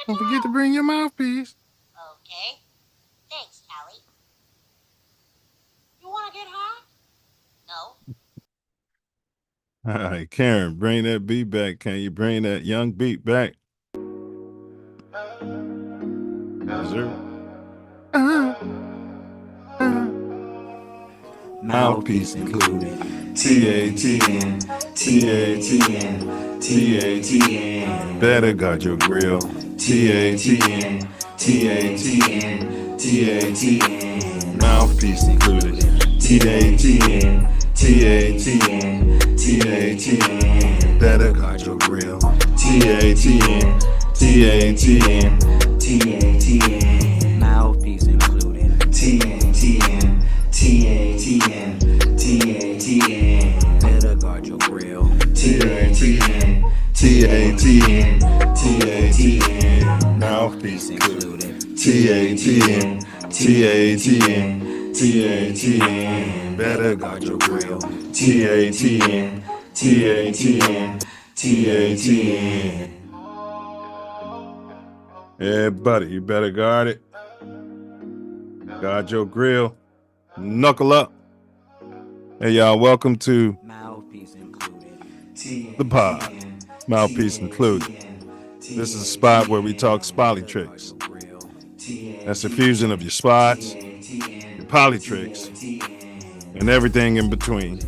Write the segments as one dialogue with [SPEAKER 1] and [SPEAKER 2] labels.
[SPEAKER 1] Don't forget to bring your mouthpiece.
[SPEAKER 2] Okay. Thanks, Callie. You want to get high? No.
[SPEAKER 1] All right, Karen, bring that beat back. Can you bring that young beat back? Yes, sir. Uh, uh. Mouthpiece included. TATN, TATN, TATN. Better guard your grill. TATN, TATN, TATN. Mouthpiece included. TATN, TATN, TATN. Better guard your grill. TATN, TATN, TATN. Mouthpiece included. TATN, TATN, TATN. Better guard your grill. TATN, TATN, TATN. Mouthpiece included. TATN, TATN, TATN. Better guard your grill. TATN, TATN, TATN. Yeah, buddy, you better guard it. Guard your grill. Knuckle up. Hey, y'all, welcome to the pod. Mouthpiece included. This is a spot where we talk Spolitricks. That's the fusion of your spots, your polytricks, and everything in between.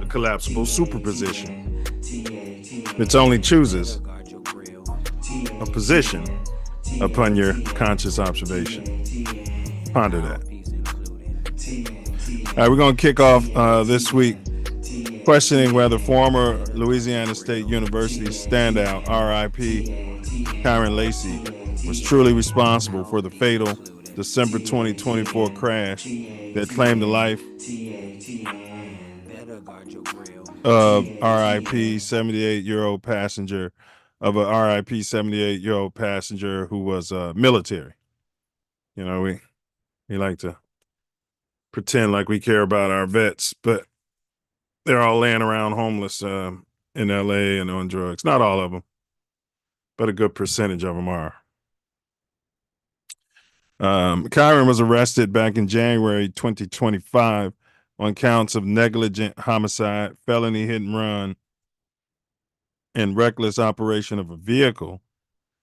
[SPEAKER 1] A collapsible superposition, which only chooses a position upon your conscious observation. Ponder that. All right, we're going to kick off this week questioning whether former Louisiana State University standout RIP Kyren Lacy was truly responsible for the fatal December 2024 crash that claimed the life of RIP 78-year-old passenger of a RIP 78-year-old passenger who was military. You know, we like to pretend like we care about our vets, but they're all laying around homeless in LA and on drugs. Not all of them, but a good percentage of them are. Kyren was arrested back in January 2025 on counts of negligent homicide, felony hit and run, and reckless operation of a vehicle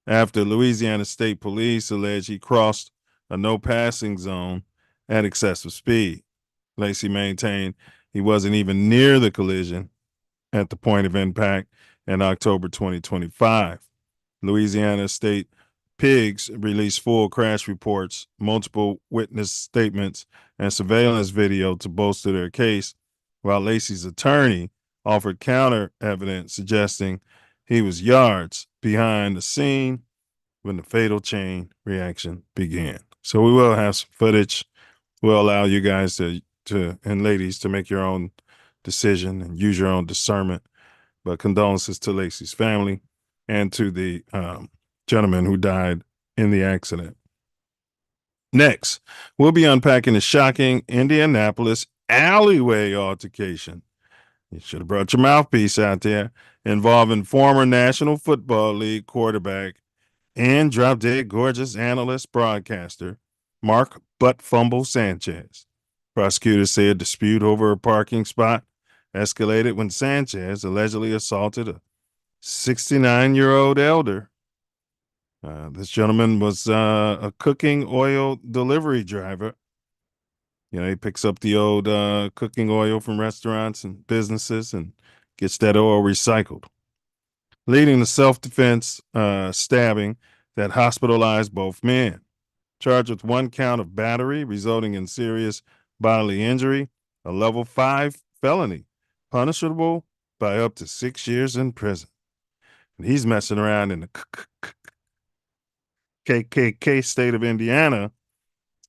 [SPEAKER 1] after Louisiana State Police alleged he crossed a no passing zone at excessive speed. Lacy maintained he wasn't even near the collision at the point of impact in October 2025. Louisiana State PIGs released full crash reports, multiple witness statements, and surveillance video to bolster their case, while Lacy's attorney offered counter evidence suggesting he was yards behind the scene when the fatal chain reaction began. So we will have some footage. We'll allow you guys to and ladies to make your own decision and use your own discernment. But condolences to Lacy's family and to the gentleman who died in the accident. Next, we'll be unpacking the shocking Indianapolis alleyway altercation. You should have brought your mouthpiece out there, involving former National Football League quarterback and drop dead gorgeous analyst broadcaster Mark Butt Fumble Sanchez. Prosecutors say a dispute over a parking spot escalated when Sanchez allegedly assaulted a 69-year-old elder. This gentleman was a cooking oil delivery driver. You know, he picks up the old cooking oil from restaurants and businesses and gets that oil recycled, leading to self-defense stabbing that hospitalized both men. Charged with one count of battery resulting in serious bodily injury, a level 5 felony, punishable by up to 6 years in prison. And he's messing around in the KKK state of Indiana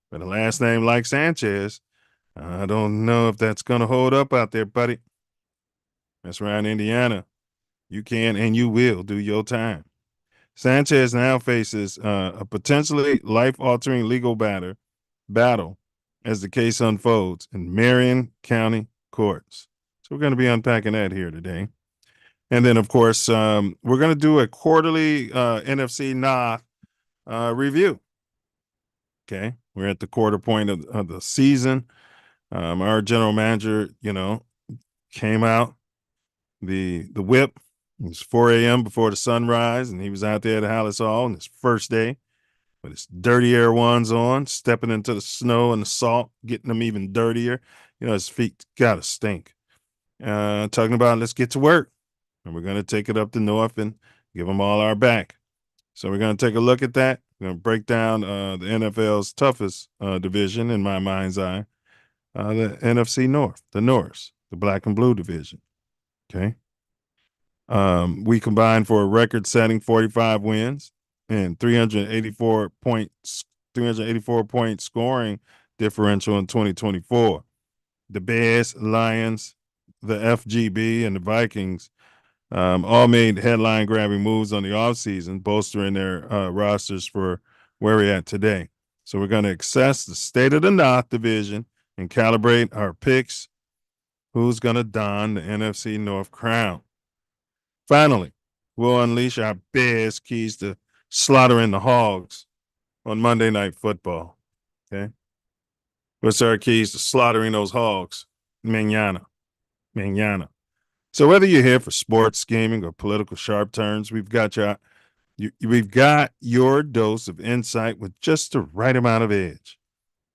[SPEAKER 1] with a last name like Sanchez. I don't know if that's going to hold up out there, buddy. Mess around Indiana. You can and you will do your time. Sanchez now faces a potentially life-altering legal battle as the case unfolds in Marion County courts. So we're going to be unpacking that here today. And then, of course, we're going to do a quarterly NFC North review. Okay. We're at the quarter point of the season. Our general manager, came out the whip. It was 4 a.m. before the sunrise, and he was out there at Hallis Hall on his first day with his dirty Air Ones on, stepping into the snow and the salt, getting them even dirtier. His feet got to stink. Talking about let's get to work, and we're going to take it up the north and give them all our back. So we're going to take a look at that. We're going to break down the NFL's toughest division in my mind's eye, the NFC North, the Norse, the black and blue division. Okay. We combined for a record-setting 45 wins and 384 point scoring differential in 2024. The Bears, Lions, the FGB, and the Vikings all made headline-grabbing moves on the offseason, bolstering their rosters for where we're at today. So we're going to assess the state of the North division and calibrate our picks. Who's going to don the NFC North crown? Finally, we'll unleash our Bears keys to slaughtering the Hogs on Monday Night Football. Okay. What's our keys to slaughtering those Hogs? Mañana. So whether you're here for sports, gaming, or political sharp turns, we've got your dose of insight with just the right amount of edge.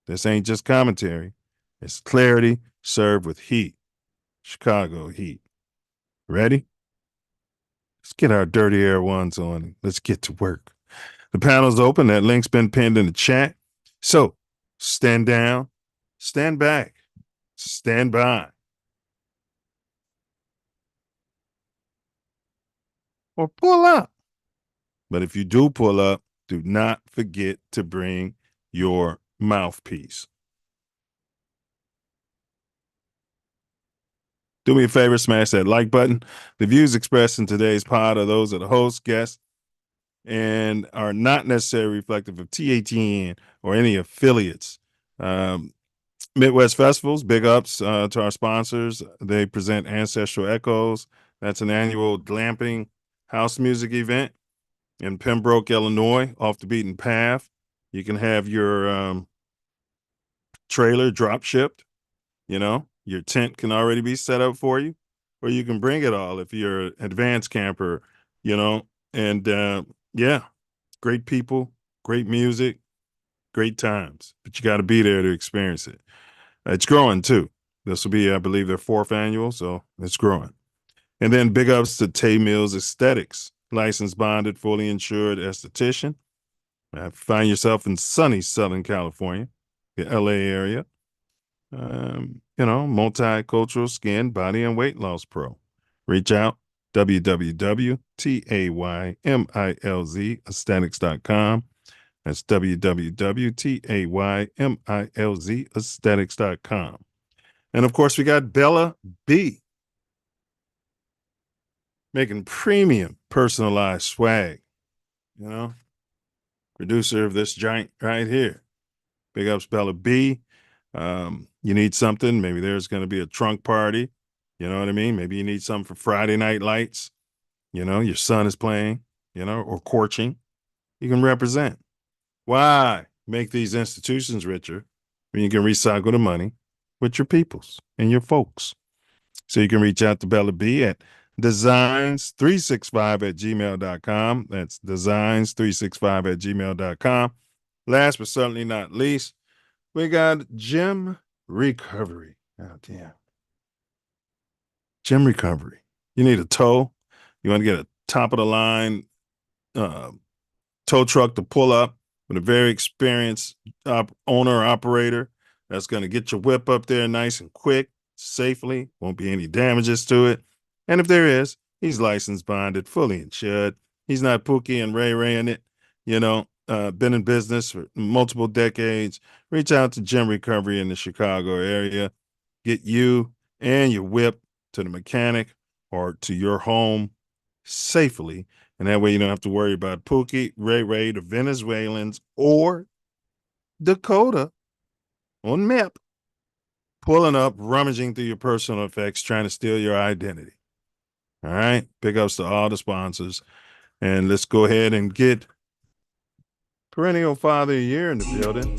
[SPEAKER 1] This ain't just commentary. It's clarity served with heat. Chicago heat. Ready? Let's get our dirty Air Ones on and let's get to work. The panel's open. That link's been pinned in the chat. So stand down, stand back, stand by. Or pull up. But if you do pull up, do not forget to bring your mouthpiece. Do me a favor, smash that like button. The views expressed in today's pod are those of the host, guests, and are not necessarily reflective of TATN or any affiliates. Midwest Festivals, big ups to our sponsors. They present Ancestral Echoes. That's an annual glamping house music event in Pembroke, Illinois, off the beaten path. You can have your trailer drop shipped. Your tent can already be set up for you, or you can bring it all if you're an advanced camper, and yeah, great people, great music, great times, but you got to be there to experience it. It's growing too. This will be, I believe, their 4th annual, so it's growing. And then big ups to Milz Aesthetics, licensed, bonded, fully insured esthetician. Find yourself in sunny Southern California, the LA area. Multicultural skin, body, and weight loss pro. Reach out, www.taymilzaesthetics.com. That's www.taymilzaesthetics.com. And of course, we got Bella B, making premium personalized swag, producer of this giant right here. Big ups, Bella B. You need something. Maybe there's going to be a trunk party. You know what I mean? Maybe you need something for Friday night lights. Your son is playing, or coaching. You can represent. Why make these institutions richer when you can recycle the money with your peoples and your folks? So you can reach out to Bella B at designs365@gmail.com. That's designs365@gmail.com. Last but certainly not least, we got Gym Recovery. Oh, damn. Gym Recovery. You need a tow. You want to get a top of the line tow truck to pull up with a very experienced owner or operator that's going to get your whip up there nice and quick, safely. Won't be any damages to it. And if there is, he's licensed, bonded, fully insured. He's not Pookie and Ray in it. Been in business for multiple decades. Reach out to Gym Recovery in the Chicago area. Get you and your whip to the mechanic or to your home safely. And that way you don't have to worry about Pookie, Ray, the Venezuelans, or Dakota on MEP pulling up, rummaging through your personal effects, trying to steal your identity. All right. Big ups to all the sponsors. And let's go ahead and get Perennial Father of the Year in the building.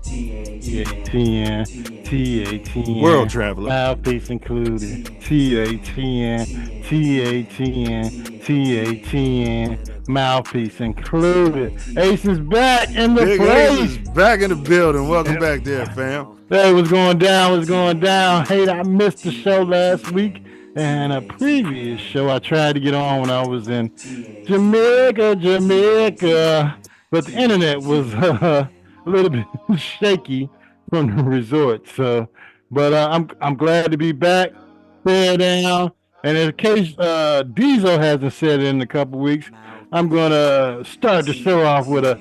[SPEAKER 3] TATN, TATN,
[SPEAKER 1] World Traveler.
[SPEAKER 3] Mouthpiece included. TATN, TATN, TATN, Mouthpiece included. Ace is back in the
[SPEAKER 1] Big
[SPEAKER 3] place.
[SPEAKER 1] Ace is back in the building. Welcome back there, fam.
[SPEAKER 3] Hey, what's going down? What's going down? Hey, I missed the show last week and a previous show. I tried to get on when I was in Jamaica, but the internet was a little bit shaky from the resort. So, but I'm glad to be back. Fair down, and in case Diesel hasn't said it in a couple weeks, I'm gonna start the show off with a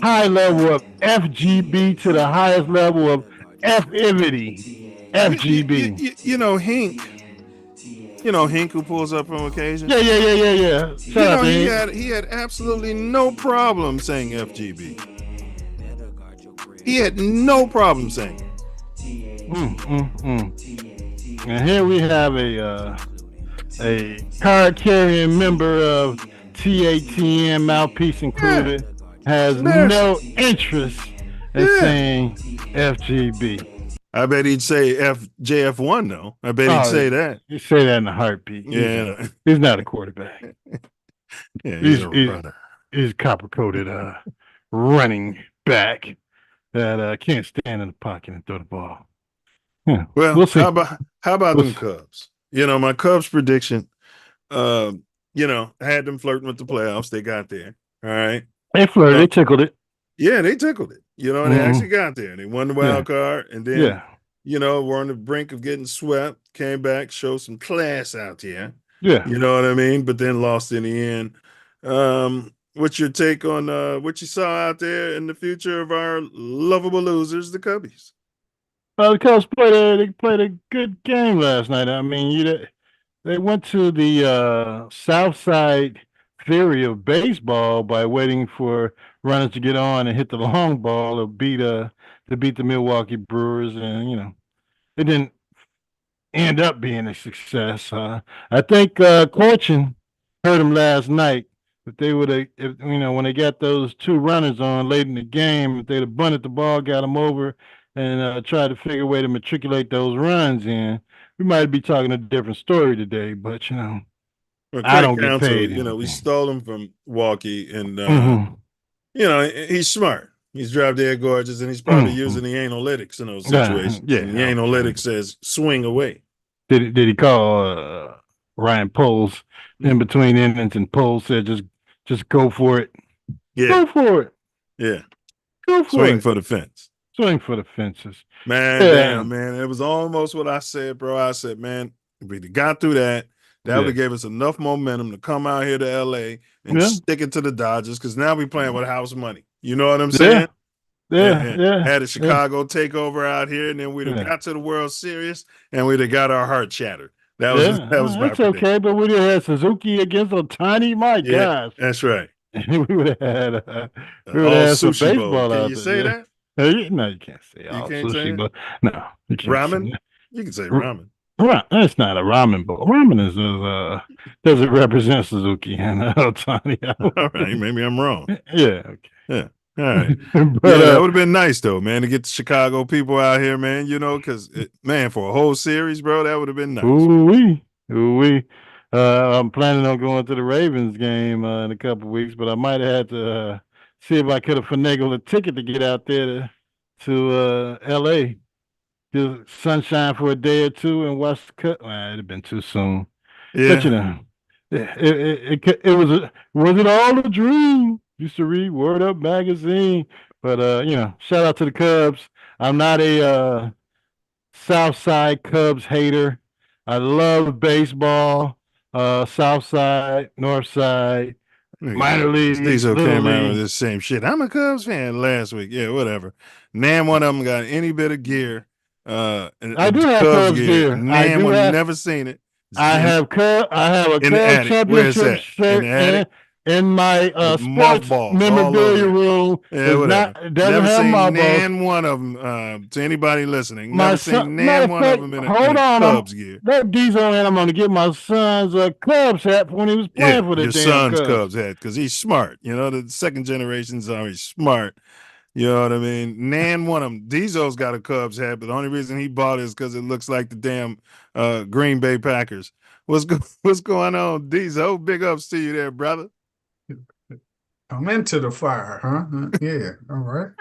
[SPEAKER 3] high level of FGB to the highest level of FIVity. FGB.
[SPEAKER 1] You know, Hink. You know, Hink who pulls up on occasion.
[SPEAKER 3] Yeah. Shout out to Hink.
[SPEAKER 1] He had absolutely no problem saying FGB. He had no problem saying it.
[SPEAKER 3] And here we have a card carrying member of TATN, Mouthpiece included, has no interest in saying FGB.
[SPEAKER 1] I bet he'd say JF1 though. I bet he'd say that.
[SPEAKER 3] He'd say that in a heartbeat.
[SPEAKER 1] Yeah.
[SPEAKER 3] He's not a quarterback.
[SPEAKER 1] Yeah, he's a runner.
[SPEAKER 3] He's copper-coated running back that can't stand in the pocket and throw the ball. Yeah,
[SPEAKER 1] well,
[SPEAKER 3] we'll see.
[SPEAKER 1] How about them Cubs? You know, my Cubs prediction, you know, had them flirting with the playoffs. They got there. All right.
[SPEAKER 3] They flirted. They tickled it.
[SPEAKER 1] Yeah, they tickled it. You know, and they actually got there. They won the wild card. And then, you know, we're on the brink of getting swept. Came back, showed some class out there.
[SPEAKER 3] Yeah.
[SPEAKER 1] You know what I mean? But then lost in the end. What's your take on what you saw out there in the future of our lovable losers, the Cubbies?
[SPEAKER 3] The Cubs played a good game last night. I mean, they went to the South Side theory of baseball by waiting for runners to get on and hit the long ball to beat the Milwaukee Brewers, and you know, it didn't end up being a success. I think coaching hurt them last night. If they would have, you know, when they got those two runners on late in the game, if they'd have bunted the ball, got them over, and tried to figure a way to matriculate those runs in, we might be talking a different story today. But you know, I don't get paid.
[SPEAKER 1] You know, we stole him from Walkie, and you know, he's smart. He's drop dead gorgeous, and he's probably using the analytics in those situations.
[SPEAKER 3] Yeah,
[SPEAKER 1] and the analytics says swing away.
[SPEAKER 3] Did he call Ryan Poles in between innings, and Poles said just go for it.
[SPEAKER 1] Yeah,
[SPEAKER 3] go for it.
[SPEAKER 1] Yeah,
[SPEAKER 3] go for
[SPEAKER 1] swing
[SPEAKER 3] it.
[SPEAKER 1] for the fence.
[SPEAKER 3] Swing for the fences.
[SPEAKER 1] Man, damn, man. It was almost what I said, bro. I said, man, if we got through that, that would have gave us enough momentum to come out here to LA and stick it to the Dodgers, because now we playing with house money. You know what I'm saying?
[SPEAKER 3] Yeah.
[SPEAKER 1] Had a Chicago takeover out here, and then we'd have got to the World Series, and we'd have got our heart shattered. That was my
[SPEAKER 3] that's okay, but we'd have had Suzuki against Ohtani. My gosh,
[SPEAKER 1] that's right.
[SPEAKER 3] we would have had some baseball out there.
[SPEAKER 1] Can you say that?
[SPEAKER 3] No, you can't say all
[SPEAKER 1] can't
[SPEAKER 3] sushi,
[SPEAKER 1] say
[SPEAKER 3] but no, you can't
[SPEAKER 1] ramen.
[SPEAKER 3] Say
[SPEAKER 1] you can say ramen.
[SPEAKER 3] That's not a ramen bowl. Ramen is doesn't represent Suzuki and Ohtani.
[SPEAKER 1] All right, maybe I'm wrong.
[SPEAKER 3] Yeah. Okay.
[SPEAKER 1] Yeah. All right. But that would have been nice though, man, to get the Chicago people out here, man. You know, because man, for a whole series, bro, that would have been nice.
[SPEAKER 3] Ooh-wee. I'm planning on going to the Ravens game in a couple of weeks, but I might have had to see if I could have finagled a ticket to get out there to LA. Do sunshine for a day or two and watch the cut. Well, it'd have been too soon.
[SPEAKER 1] Yeah.
[SPEAKER 3] But you know, was it all a dream? Used to read Word Up magazine, but you know, shout out to the Cubs. I'm not a South Side Cubs hater. I love baseball. South Side, North Side, minor leagues.
[SPEAKER 1] These came out with this same shit. I'm a Cubs fan last week. Yeah, whatever. Name one of them got any bit of gear.
[SPEAKER 3] I do have Cubs gear.
[SPEAKER 1] Name one, never seen it.
[SPEAKER 3] I have a Cubs championship shirt in my
[SPEAKER 1] With
[SPEAKER 3] sports
[SPEAKER 1] mothballs all
[SPEAKER 3] memorabilia
[SPEAKER 1] over it.
[SPEAKER 3] room.
[SPEAKER 1] Yeah, whatever.
[SPEAKER 3] It doesn't
[SPEAKER 1] Never
[SPEAKER 3] have
[SPEAKER 1] seen
[SPEAKER 3] mothballs.
[SPEAKER 1] nan one of them. To anybody listening,
[SPEAKER 3] My
[SPEAKER 1] never
[SPEAKER 3] son,
[SPEAKER 1] seen
[SPEAKER 3] matter
[SPEAKER 1] nan
[SPEAKER 3] of
[SPEAKER 1] one of
[SPEAKER 3] fact,
[SPEAKER 1] them in
[SPEAKER 3] hold
[SPEAKER 1] a
[SPEAKER 3] on,
[SPEAKER 1] Cubs gear.
[SPEAKER 3] that diesel and I'm gonna get my son's Cubs hat when he was
[SPEAKER 1] Yeah,
[SPEAKER 3] playing for the
[SPEAKER 1] your
[SPEAKER 3] damn
[SPEAKER 1] son's
[SPEAKER 3] Cubs.
[SPEAKER 1] Cubs hat because he's smart. You know, the second generation's already smart. You know what I mean? Nan one of them. Diesel's got a Cubs hat, but the only reason he bought it is because it looks like the damn Green Bay Packers. What's going on, Diesel? Big ups to you there, brother.
[SPEAKER 4] I'm into the fire, huh? Yeah, all right.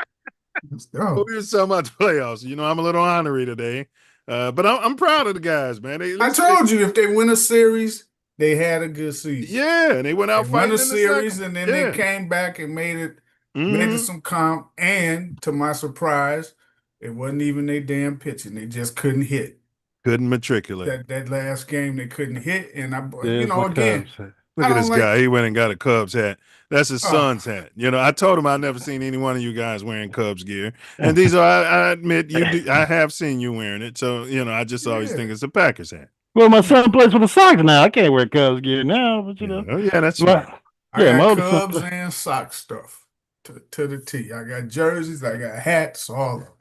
[SPEAKER 4] Let's go.
[SPEAKER 1] We were talking about the playoffs. You know, I'm a little honorary today, but I'm proud of the guys, man. They, at
[SPEAKER 4] I
[SPEAKER 1] least
[SPEAKER 4] told you if they win a series, they had a good season.
[SPEAKER 1] yeah, and they went
[SPEAKER 4] They
[SPEAKER 1] out
[SPEAKER 4] won a
[SPEAKER 1] fighting in the
[SPEAKER 4] series
[SPEAKER 1] second.
[SPEAKER 4] and then they
[SPEAKER 1] Yeah.
[SPEAKER 4] came back and made it
[SPEAKER 1] Mhm.
[SPEAKER 4] some comp. And to my surprise, it wasn't even their damn pitching. They just couldn't hit.
[SPEAKER 1] Couldn't matriculate.
[SPEAKER 4] That last game they couldn't hit. And
[SPEAKER 3] There's my
[SPEAKER 4] again,
[SPEAKER 3] Cubs hat.
[SPEAKER 1] Look
[SPEAKER 4] I
[SPEAKER 1] at
[SPEAKER 4] don't
[SPEAKER 1] this
[SPEAKER 4] like
[SPEAKER 1] guy. He went and got a Cubs hat. That's his
[SPEAKER 4] oh,
[SPEAKER 1] son's hat. You know, I told him I'd never seen any one of you guys wearing Cubs gear. And these are, I admit, you do, I have seen you wearing it. So, you know, I just always
[SPEAKER 4] yeah.
[SPEAKER 1] think it's a Packers hat.
[SPEAKER 3] Well, my son plays for the Sox now. I can't wear Cubs gear now, but you know.
[SPEAKER 1] Oh, yeah, that's
[SPEAKER 3] My,
[SPEAKER 1] smart.
[SPEAKER 4] I
[SPEAKER 3] yeah, my
[SPEAKER 4] got
[SPEAKER 3] other son.
[SPEAKER 4] Cubs and sock stuff to the T. I got jerseys, I got hats, all of them.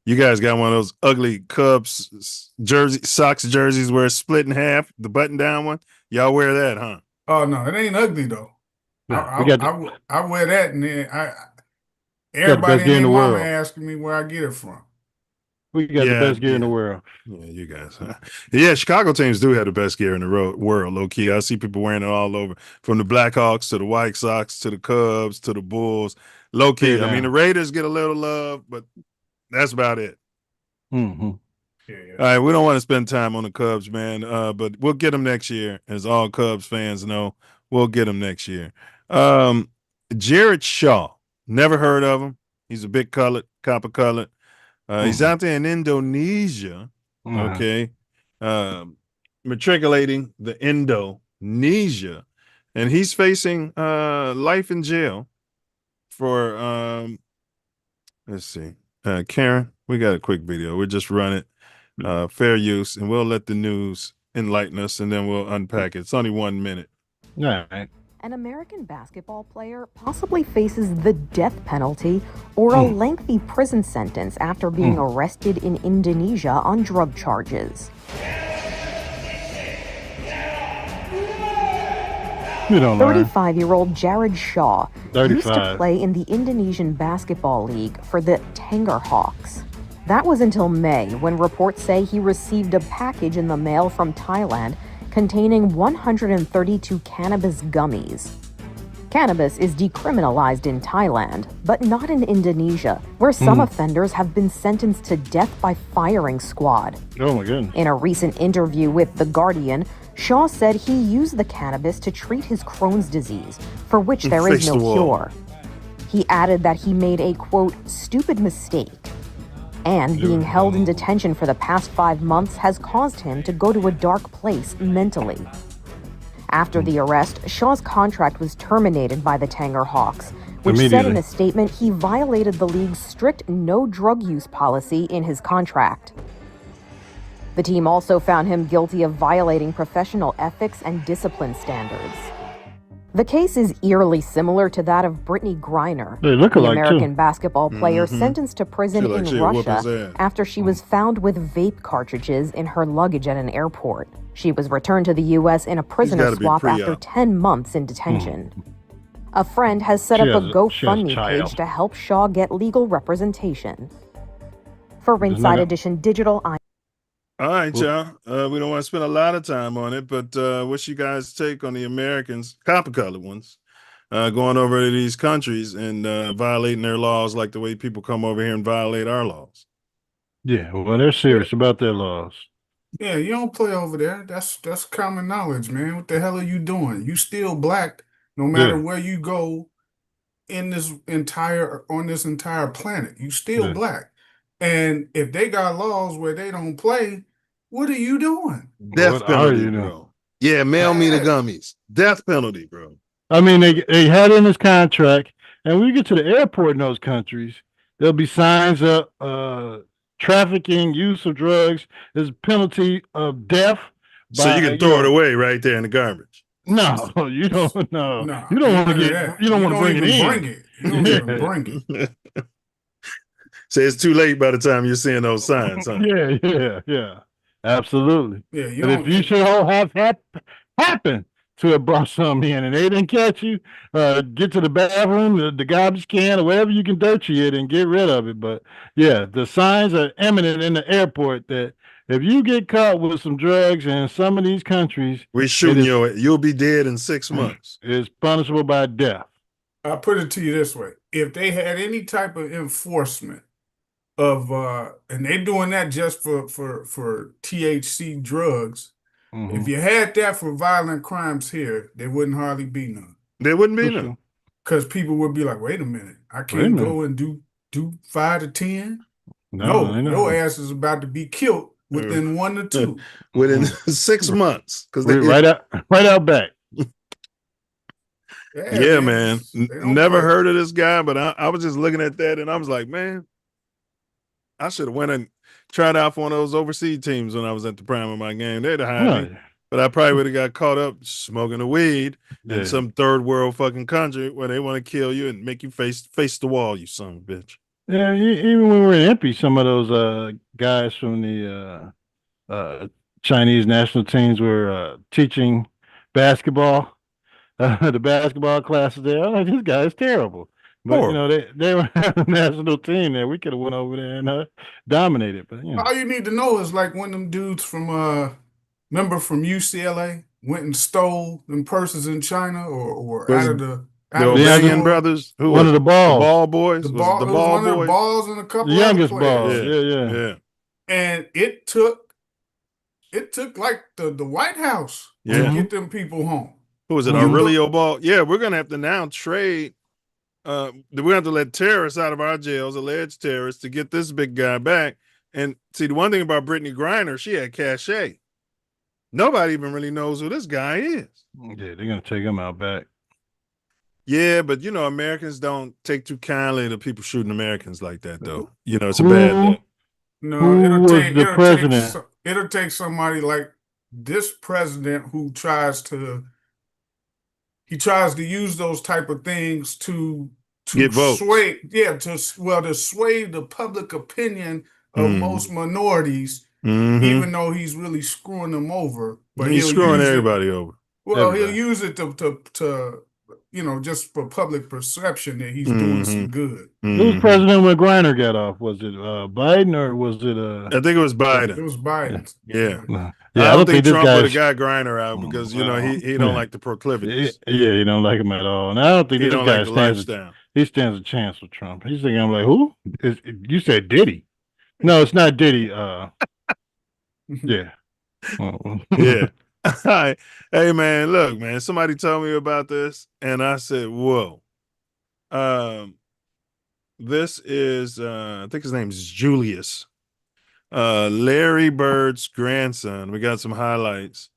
[SPEAKER 1] You guys got one of those ugly Cubs socks jerseys where it's split in half, the button down one. Y'all wear that, huh?
[SPEAKER 4] Oh no, it ain't ugly though.
[SPEAKER 3] Yeah, we got
[SPEAKER 4] I wear that, and then
[SPEAKER 3] the
[SPEAKER 4] everybody
[SPEAKER 3] best
[SPEAKER 4] and
[SPEAKER 3] gear in
[SPEAKER 4] their
[SPEAKER 3] the
[SPEAKER 4] mama
[SPEAKER 3] world.
[SPEAKER 4] asking me where I get it from.
[SPEAKER 3] We got the best gear in the world.
[SPEAKER 1] Yeah, you guys. Huh? Yeah, Chicago teams do have the best gear in the world, low key. I see people wearing it all over, from the Blackhawks to the White Sox to the Cubs to the Bulls. Low key. I mean, the Raiders get a little love, but that's about it.
[SPEAKER 3] Mm-hmm.
[SPEAKER 4] Yeah.
[SPEAKER 1] All right, we don't want to spend time on the Cubs, man, but we'll get them next year, as all Cubs fans know. We'll get them next year. Jared Shaw, never heard of him. He's a big copper colored. He's out there in Indonesia, okay, matriculating the Indonesia, and he's facing life in jail for, let's see, Kyren, we got a quick video. We'll just run it, fair use, and we'll let the news enlighten us, and then we'll unpack it. It's only 1 minute.
[SPEAKER 3] All right.
[SPEAKER 5] An American basketball player possibly faces the death penalty or a lengthy prison sentence after being arrested in Indonesia on drug charges. 35-year-old Jared Shaw used to play in the Indonesian Basketball League for the Tangerhawks. That was until May, when reports say he received a package in the mail from Thailand containing 132 cannabis gummies. Cannabis is decriminalized in Thailand, but not in Indonesia, where some offenders have been sentenced to death by firing squad.
[SPEAKER 3] Oh my goodness.
[SPEAKER 5] In a recent interview with The Guardian, Shaw said he used the cannabis to treat his Crohn's disease, for which there is no cure. He added that he made a, quote, stupid mistake. And being held in detention for the past 5 months has caused him to go to a dark place mentally. After the arrest, Shaw's contract was terminated by the Tangerhawks, which said in a statement he violated the league's strict no drug use policy in his contract. The team also found him guilty of violating professional ethics and discipline standards. The case is eerily similar to that of Brittany Griner, the American basketball player sentenced to prison in Russia after she was found with vape cartridges in her luggage at an airport. She was returned to the U.S. in a prisoner swap after 10 months in detention. A friend has set up a GoFundMe page to help Shaw get legal representation. For Ringside Edition Digital,
[SPEAKER 1] All right, y'all. We don't want to spend a lot of time on it, but what's you guys' take on the Americans, copper-colored ones, going over to these countries and violating their laws like the way people come over here and violate our laws?
[SPEAKER 3] Yeah, well, they're serious about their laws.
[SPEAKER 4] Yeah, you don't play over there. That's common knowledge, man. What the hell are you doing? You still black no matter where you go in this entire planet. You still black. And if they got laws where they don't play, what are you doing?
[SPEAKER 1] Death penalty, bro. Yeah, mail me the gummies. Death penalty, bro.
[SPEAKER 3] I mean, they had it in this contract, and when you get to the airport in those countries, there'll be signs up, trafficking, use of drugs. There's a penalty of death.
[SPEAKER 1] So you can throw it away right there in the garbage.
[SPEAKER 3] No, you don't. No,
[SPEAKER 4] Nah,
[SPEAKER 3] you don't
[SPEAKER 4] ain't
[SPEAKER 3] want to
[SPEAKER 4] none of
[SPEAKER 3] get.
[SPEAKER 4] that.
[SPEAKER 3] You don't want to bring it
[SPEAKER 4] even
[SPEAKER 3] in.
[SPEAKER 4] bring it. You don't even bring it.
[SPEAKER 1] Say it's too late by the time you're seeing those signs, huh?
[SPEAKER 3] Yeah. Absolutely.
[SPEAKER 4] Yeah, you
[SPEAKER 3] But if you should all have happen to have brought some in and they didn't catch you, get to the bathroom, the garbage can, or whatever you can dirty it and get rid of it. But yeah, the signs are eminent in the airport that if you get caught with some drugs in some of these countries,
[SPEAKER 1] we're shooting you'll be dead in 6 months.
[SPEAKER 3] It's punishable by death.
[SPEAKER 4] I'll put it to you this way. If they had any type of enforcement of and they're doing that just for THC drugs, if you had that for violent crimes here, there wouldn't hardly be none.
[SPEAKER 1] There wouldn't be none.
[SPEAKER 4] Because people would be like, wait a minute, I can't go and do 5 to 10. No, your ass is about to be killed within 1 to 2.
[SPEAKER 1] Within 6 months. Because
[SPEAKER 3] right out back.
[SPEAKER 1] Yeah, man. Never heard of this guy, but I was just looking at that and I was like, man, I should have went and tried out for one of those overseas teams when I was at the prime of my game. They'd have hired me. But I probably would have got caught up smoking the weed in some third world fucking country where they want to kill you and make you face the wall, you son of a bitch.
[SPEAKER 3] Yeah, even when we were in MP, some of those guys from the Chinese national teams were teaching basketball. The basketball classes there. I'm like, this guy is terrible. But they were a national team there. We could have went over there and dominated. But
[SPEAKER 4] all you need to know is like when them dudes from remember from UCLA went and stole them purses in China or out of the
[SPEAKER 1] O'Banion brothers, who
[SPEAKER 3] one of the balls,
[SPEAKER 1] the ball boys,
[SPEAKER 4] the ball boys, one of the balls and a couple
[SPEAKER 3] the youngest
[SPEAKER 4] other players.
[SPEAKER 3] balls. Yeah.
[SPEAKER 4] And it took like the White House to get them people home.
[SPEAKER 1] Who was it? Aurelio Ball? Yeah, we're gonna have to now trade. We're gonna have to let terrorists out of our jails, alleged terrorists, to get this big guy back. And see, the one thing about Brittany Griner, she had cachet. Nobody even really knows who this guy is.
[SPEAKER 3] Yeah, they're gonna take him out back.
[SPEAKER 1] Yeah, but Americans don't take too kindly to people shooting Americans like that, though. It's a bad look.
[SPEAKER 4] No, it'll take somebody like this president who tries to use those type of things to
[SPEAKER 1] get votes.
[SPEAKER 4] Sway to sway the public opinion of most minorities, even though he's really screwing them over. But
[SPEAKER 1] he's screwing everybody over.
[SPEAKER 4] Well, he'll use it to just for public perception that he's doing some good.
[SPEAKER 3] Who's president when Griner got off? Was it Biden or was it?
[SPEAKER 1] I think it was Biden.
[SPEAKER 4] It was Biden.
[SPEAKER 1] Yeah.
[SPEAKER 3] I
[SPEAKER 1] don't think Trump would have got Griner out because he don't like the proclivities.
[SPEAKER 3] Yeah, he don't like him at all. And I don't think this guy stands a chance with Trump. He's thinking, I'm like, who? You said Diddy? No, it's not Diddy. Yeah.
[SPEAKER 1] Yeah. Hey man, look, man. Somebody told me about this, and I said, "Whoa." This is I think his name is Julius. Larry Bird's grandson. We got some highlights,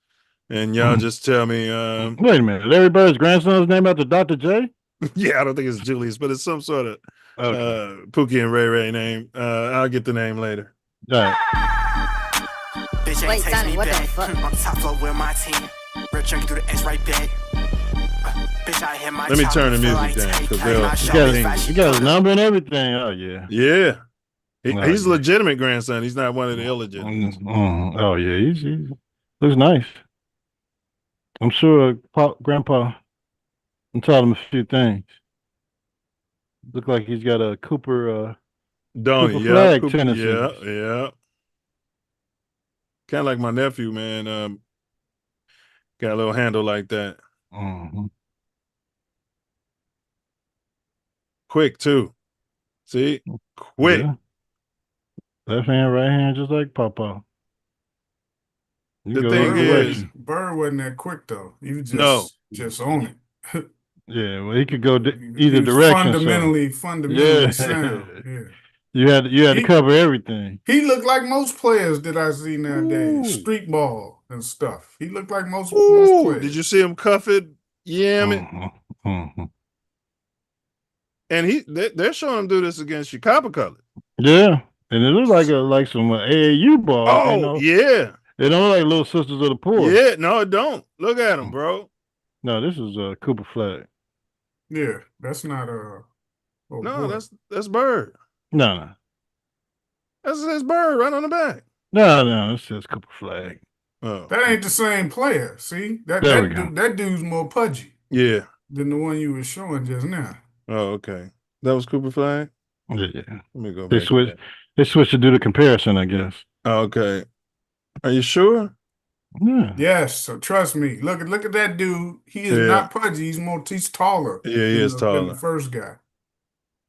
[SPEAKER 1] and y'all just tell me.
[SPEAKER 3] Wait a minute, Larry Bird's grandson's name after Dr. J?
[SPEAKER 1] Yeah, I don't think it's Julius, but it's some sort of Pookie and Ray Ray name. I'll get the name later.
[SPEAKER 3] All right.
[SPEAKER 6] Wait, Sonny, what the fuck? On top floor with my team. Rich drinking through the X right back.
[SPEAKER 1] Let me turn the music down because
[SPEAKER 3] he got his number and everything. Oh yeah.
[SPEAKER 1] Yeah. He's a legitimate grandson. He's not one of the illegitimate.
[SPEAKER 3] Oh yeah, he looks nice. I'm sure Grandpa taught him a few things. Look like he's got a Cooper flag tennis.
[SPEAKER 1] Yeah. Kind of like my nephew, man. Got a little handle like that. Quick too. See, quick.
[SPEAKER 3] Yeah. Left hand, right hand, just like Papa.
[SPEAKER 1] The thing is,
[SPEAKER 4] Bird wasn't that quick though. He was just on it.
[SPEAKER 3] Yeah, well, he could go either direction.
[SPEAKER 4] Fundamentally sound. Yeah.
[SPEAKER 3] You had to cover everything.
[SPEAKER 4] He looked like most players that I see nowadays. Street ball and stuff. He looked like most players.
[SPEAKER 1] Did you see him cuff it? Yeah, and they're showing him do this against Chicago Colors.
[SPEAKER 3] Yeah, and it looks like some AAU ball.
[SPEAKER 1] Oh, yeah.
[SPEAKER 3] They don't look like Little Sisters of the Poor.
[SPEAKER 1] Yeah, no, it don't. Look at him, bro.
[SPEAKER 3] No, this is Cooper Flag.
[SPEAKER 4] Yeah, that's not oh
[SPEAKER 1] No,
[SPEAKER 4] boy.
[SPEAKER 1] that's Bird.
[SPEAKER 3] No.
[SPEAKER 1] That's Bird right on the back.
[SPEAKER 3] No, it says Cooper Flag.
[SPEAKER 1] Oh,
[SPEAKER 4] That ain't the same player. See?
[SPEAKER 3] There we go.
[SPEAKER 4] That dude's more pudgy
[SPEAKER 1] yeah.
[SPEAKER 4] than the one you were showing just now.
[SPEAKER 1] Oh, okay. That was Cooper Flag.
[SPEAKER 3] Yeah.
[SPEAKER 1] Let me go
[SPEAKER 3] They
[SPEAKER 1] back.
[SPEAKER 3] switched. They switched to do the comparison, I guess.
[SPEAKER 1] Okay. Are you sure?
[SPEAKER 3] Yeah.
[SPEAKER 4] Yes, so trust me. Look at that dude. He is
[SPEAKER 1] Yeah.
[SPEAKER 4] not pudgy. He's taller.
[SPEAKER 1] Yeah, he is
[SPEAKER 4] than
[SPEAKER 1] taller.
[SPEAKER 4] the first guy.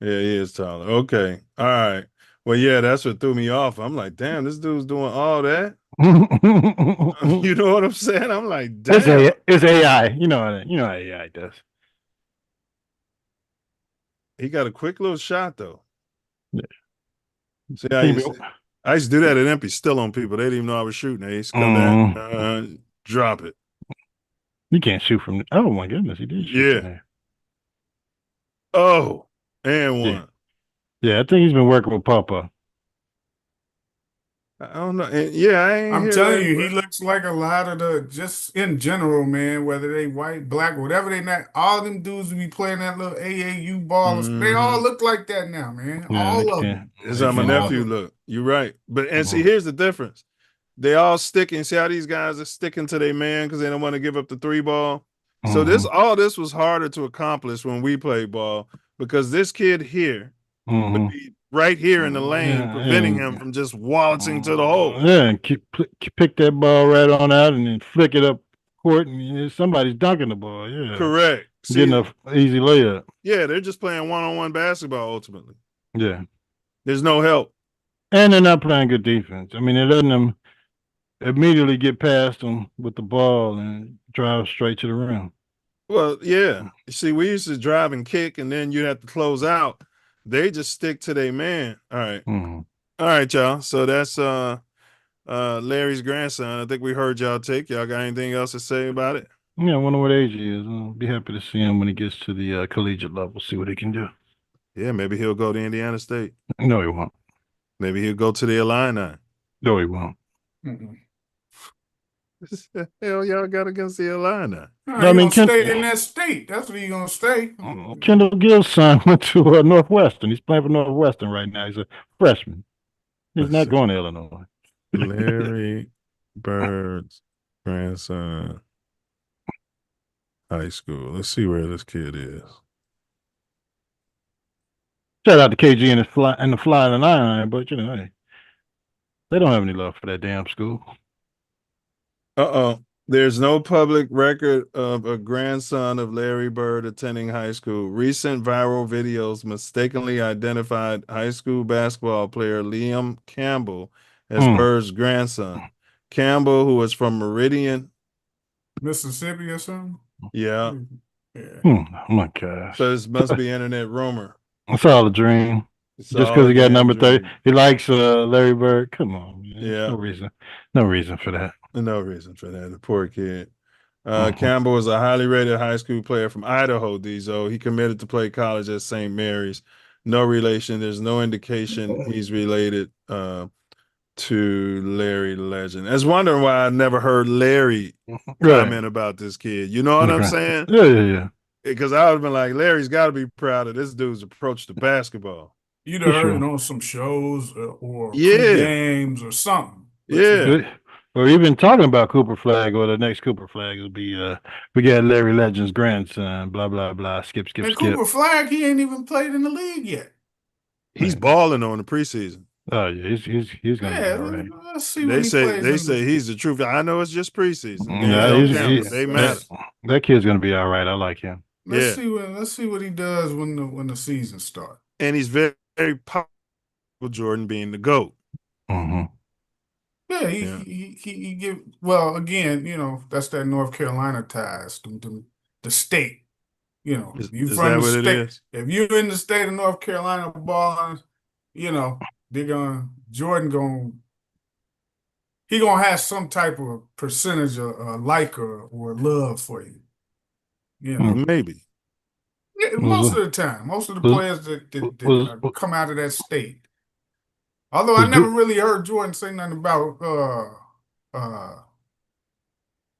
[SPEAKER 1] Yeah, he is taller. Okay. All right. Well, yeah, that's what threw me off. I'm like, damn, this dude's doing all that. You know what I'm saying? I'm like, damn.
[SPEAKER 3] It's AI. You know how AI does.
[SPEAKER 1] He got a quick little shot though.
[SPEAKER 3] Yeah.
[SPEAKER 1] See, I used to do that at Empty, still on people. They didn't even know I was shooting. They used to come down, drop it.
[SPEAKER 3] You can't shoot from. Oh my goodness, he did shoot from there.
[SPEAKER 1] Oh, and one.
[SPEAKER 3] Yeah, I think he's been working with Papa.
[SPEAKER 1] I don't know. I'm
[SPEAKER 4] telling you, he looks like a lot of the, just in general, man, whether they white, black, whatever they not, all them dudes who be playing that little AAU ball, they all look like that now, man.
[SPEAKER 3] Yeah,
[SPEAKER 4] all of them.
[SPEAKER 1] It's how my nephew look. You're right. But see, here's the difference. They all sticking. See how these guys are sticking to their man because they don't want to give up the 3-ball. So all this was harder to accomplish when we played ball because this kid here would be right here in the lane, preventing him from just waltzing to the hole.
[SPEAKER 3] Yeah, and pick that ball right on out and then flick it up court, and somebody's dunking the ball. Yeah,
[SPEAKER 1] correct.
[SPEAKER 3] Getting an easy layup.
[SPEAKER 1] Yeah, they're just playing one-on-one basketball ultimately.
[SPEAKER 3] Yeah,
[SPEAKER 1] there's no help,
[SPEAKER 3] and they're not playing good defense. I mean, they're letting them immediately get past them with the ball and drive straight to the rim.
[SPEAKER 1] Well, yeah. See, we used to drive and kick, and then you'd have to close out. They just stick to their man. All right. All right, y'all. So that's Larry's grandson. I think we heard y'all take. Y'all got anything else to say about it?
[SPEAKER 3] Yeah, I wonder what age he is. I'll be happy to see him when he gets to the collegiate level, see what he can do.
[SPEAKER 1] Yeah, maybe he'll go to Indiana State.
[SPEAKER 3] No, he won't.
[SPEAKER 1] Maybe he'll go to the Illini.
[SPEAKER 3] No, he won't.
[SPEAKER 1] Hell, y'all got against the Illini.
[SPEAKER 4] I mean, stay in that state. That's where he's gonna stay.
[SPEAKER 3] Kendall Gill's son went to Northwestern. He's playing for Northwestern right now. He's a freshman. He's not going to Illinois.
[SPEAKER 1] Larry Bird's grandson, high school. Let's see where this kid is.
[SPEAKER 3] Shout out to KG and the Fly and the Nine, but hey, they don't have any love for that damn school.
[SPEAKER 1] There's no public record of a grandson of Larry Bird attending high school. Recent viral videos mistakenly identified high school basketball player Liam Campbell as Bird's grandson. Campbell, who is from Meridian,
[SPEAKER 4] Mississippi or something?
[SPEAKER 1] Yeah.
[SPEAKER 3] Oh my gosh.
[SPEAKER 1] So this must be internet rumor.
[SPEAKER 3] It's all a dream. Just because he got number 30. He likes Larry Bird. Come on, man.
[SPEAKER 1] Yeah.
[SPEAKER 3] No reason for that.
[SPEAKER 1] No reason for that. The poor kid. Campbell was a highly rated high school player from Idaho, Dezo. He committed to play college at St. Mary's. No relation. There's no indication he's related to Larry Legend. I was wondering why I never heard Larry comment about this kid. You know what I'm saying?
[SPEAKER 3] Yeah.
[SPEAKER 1] Because I would have been like, Larry's got to be proud of this dude's approach to basketball.
[SPEAKER 4] You'd have heard it on some shows or games or something.
[SPEAKER 3] Or even talking about Cooper Flag, or the next Cooper Flag will be we got Larry Legend's grandson, blah blah blah, skip.
[SPEAKER 4] And Cooper Flag, he ain't even played in the league yet.
[SPEAKER 1] He's balling on the preseason.
[SPEAKER 3] Oh yeah, he's gonna be all right.
[SPEAKER 4] Let's see
[SPEAKER 1] they say he's the truth. I know it's just preseason.
[SPEAKER 3] They matter. That kid's gonna be all right. I like him.
[SPEAKER 4] Let's see what he does when the season starts.
[SPEAKER 1] And he's very, very popular, Jordan being the GOAT.
[SPEAKER 4] Yeah, he give, well, again, that's that North Carolina ties, the state.
[SPEAKER 1] Is that what it is?
[SPEAKER 4] If you're in the state of North Carolina balling, he gonna have some type of percentage of like or love for you.
[SPEAKER 1] Maybe.
[SPEAKER 4] Yeah, most of the time, most of the players that come out of that state. Although I never really heard Jordan say nothing about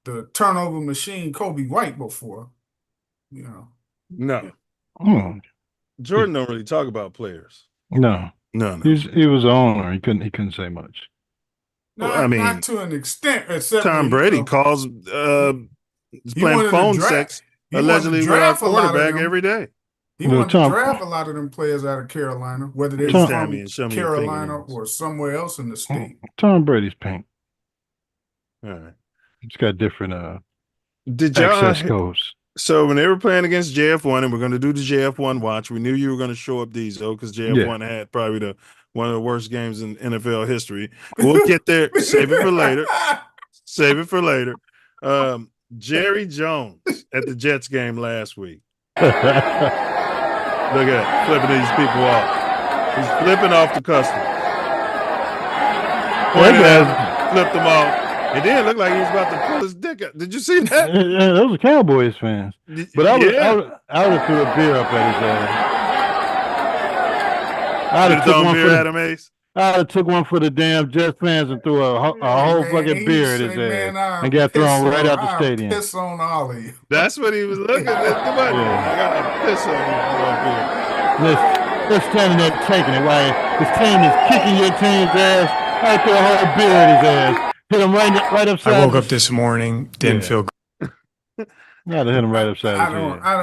[SPEAKER 4] the turnover machine Kobe White before.
[SPEAKER 1] No.
[SPEAKER 3] Hmm.
[SPEAKER 1] Jordan don't really talk about players.
[SPEAKER 3] No.
[SPEAKER 1] No.
[SPEAKER 3] He was an owner. He couldn't say much.
[SPEAKER 4] Not to an extent, except
[SPEAKER 1] Tom Brady calls playing phone sex allegedly with our quarterback every day.
[SPEAKER 4] He wanted to draft a lot of them players out of Carolina, whether they were from Carolina or somewhere else in the state.
[SPEAKER 3] Tom Brady's pink.
[SPEAKER 1] All right.
[SPEAKER 3] It's got different
[SPEAKER 1] Did y'all
[SPEAKER 3] access codes.
[SPEAKER 1] So when they were playing against JF1, and we're going to do the JF1 watch, we knew you were going to show up, Diesel, because JF1 had probably one of the worst games in NFL history. We'll get there. Save it for later. Save it for later. Jerry Jones at the Jets game last week. Look at that, flipping these people off. He's flipping off the customers. Flipped them off. It didn't look like he was about to pull his dick out. Did you see that?
[SPEAKER 3] Yeah, those are Cowboys fans. But I would have threw a beer up at his ass. I'd have took one for Adam Ace. I'd have took one for the damn Jets fans and threw a whole fucking beer at his ass and got thrown right out the stadium.
[SPEAKER 4] Piss on all of you.
[SPEAKER 1] That's what he was looking at. I got to piss on you.
[SPEAKER 3] They're standing there taking it while his team is kicking your team's ass. I threw a whole beer at his ass. Hit him right upside.
[SPEAKER 7] I woke up this morning, didn't feel good.
[SPEAKER 3] Yeah, to hit him right upside his head.
[SPEAKER 4] I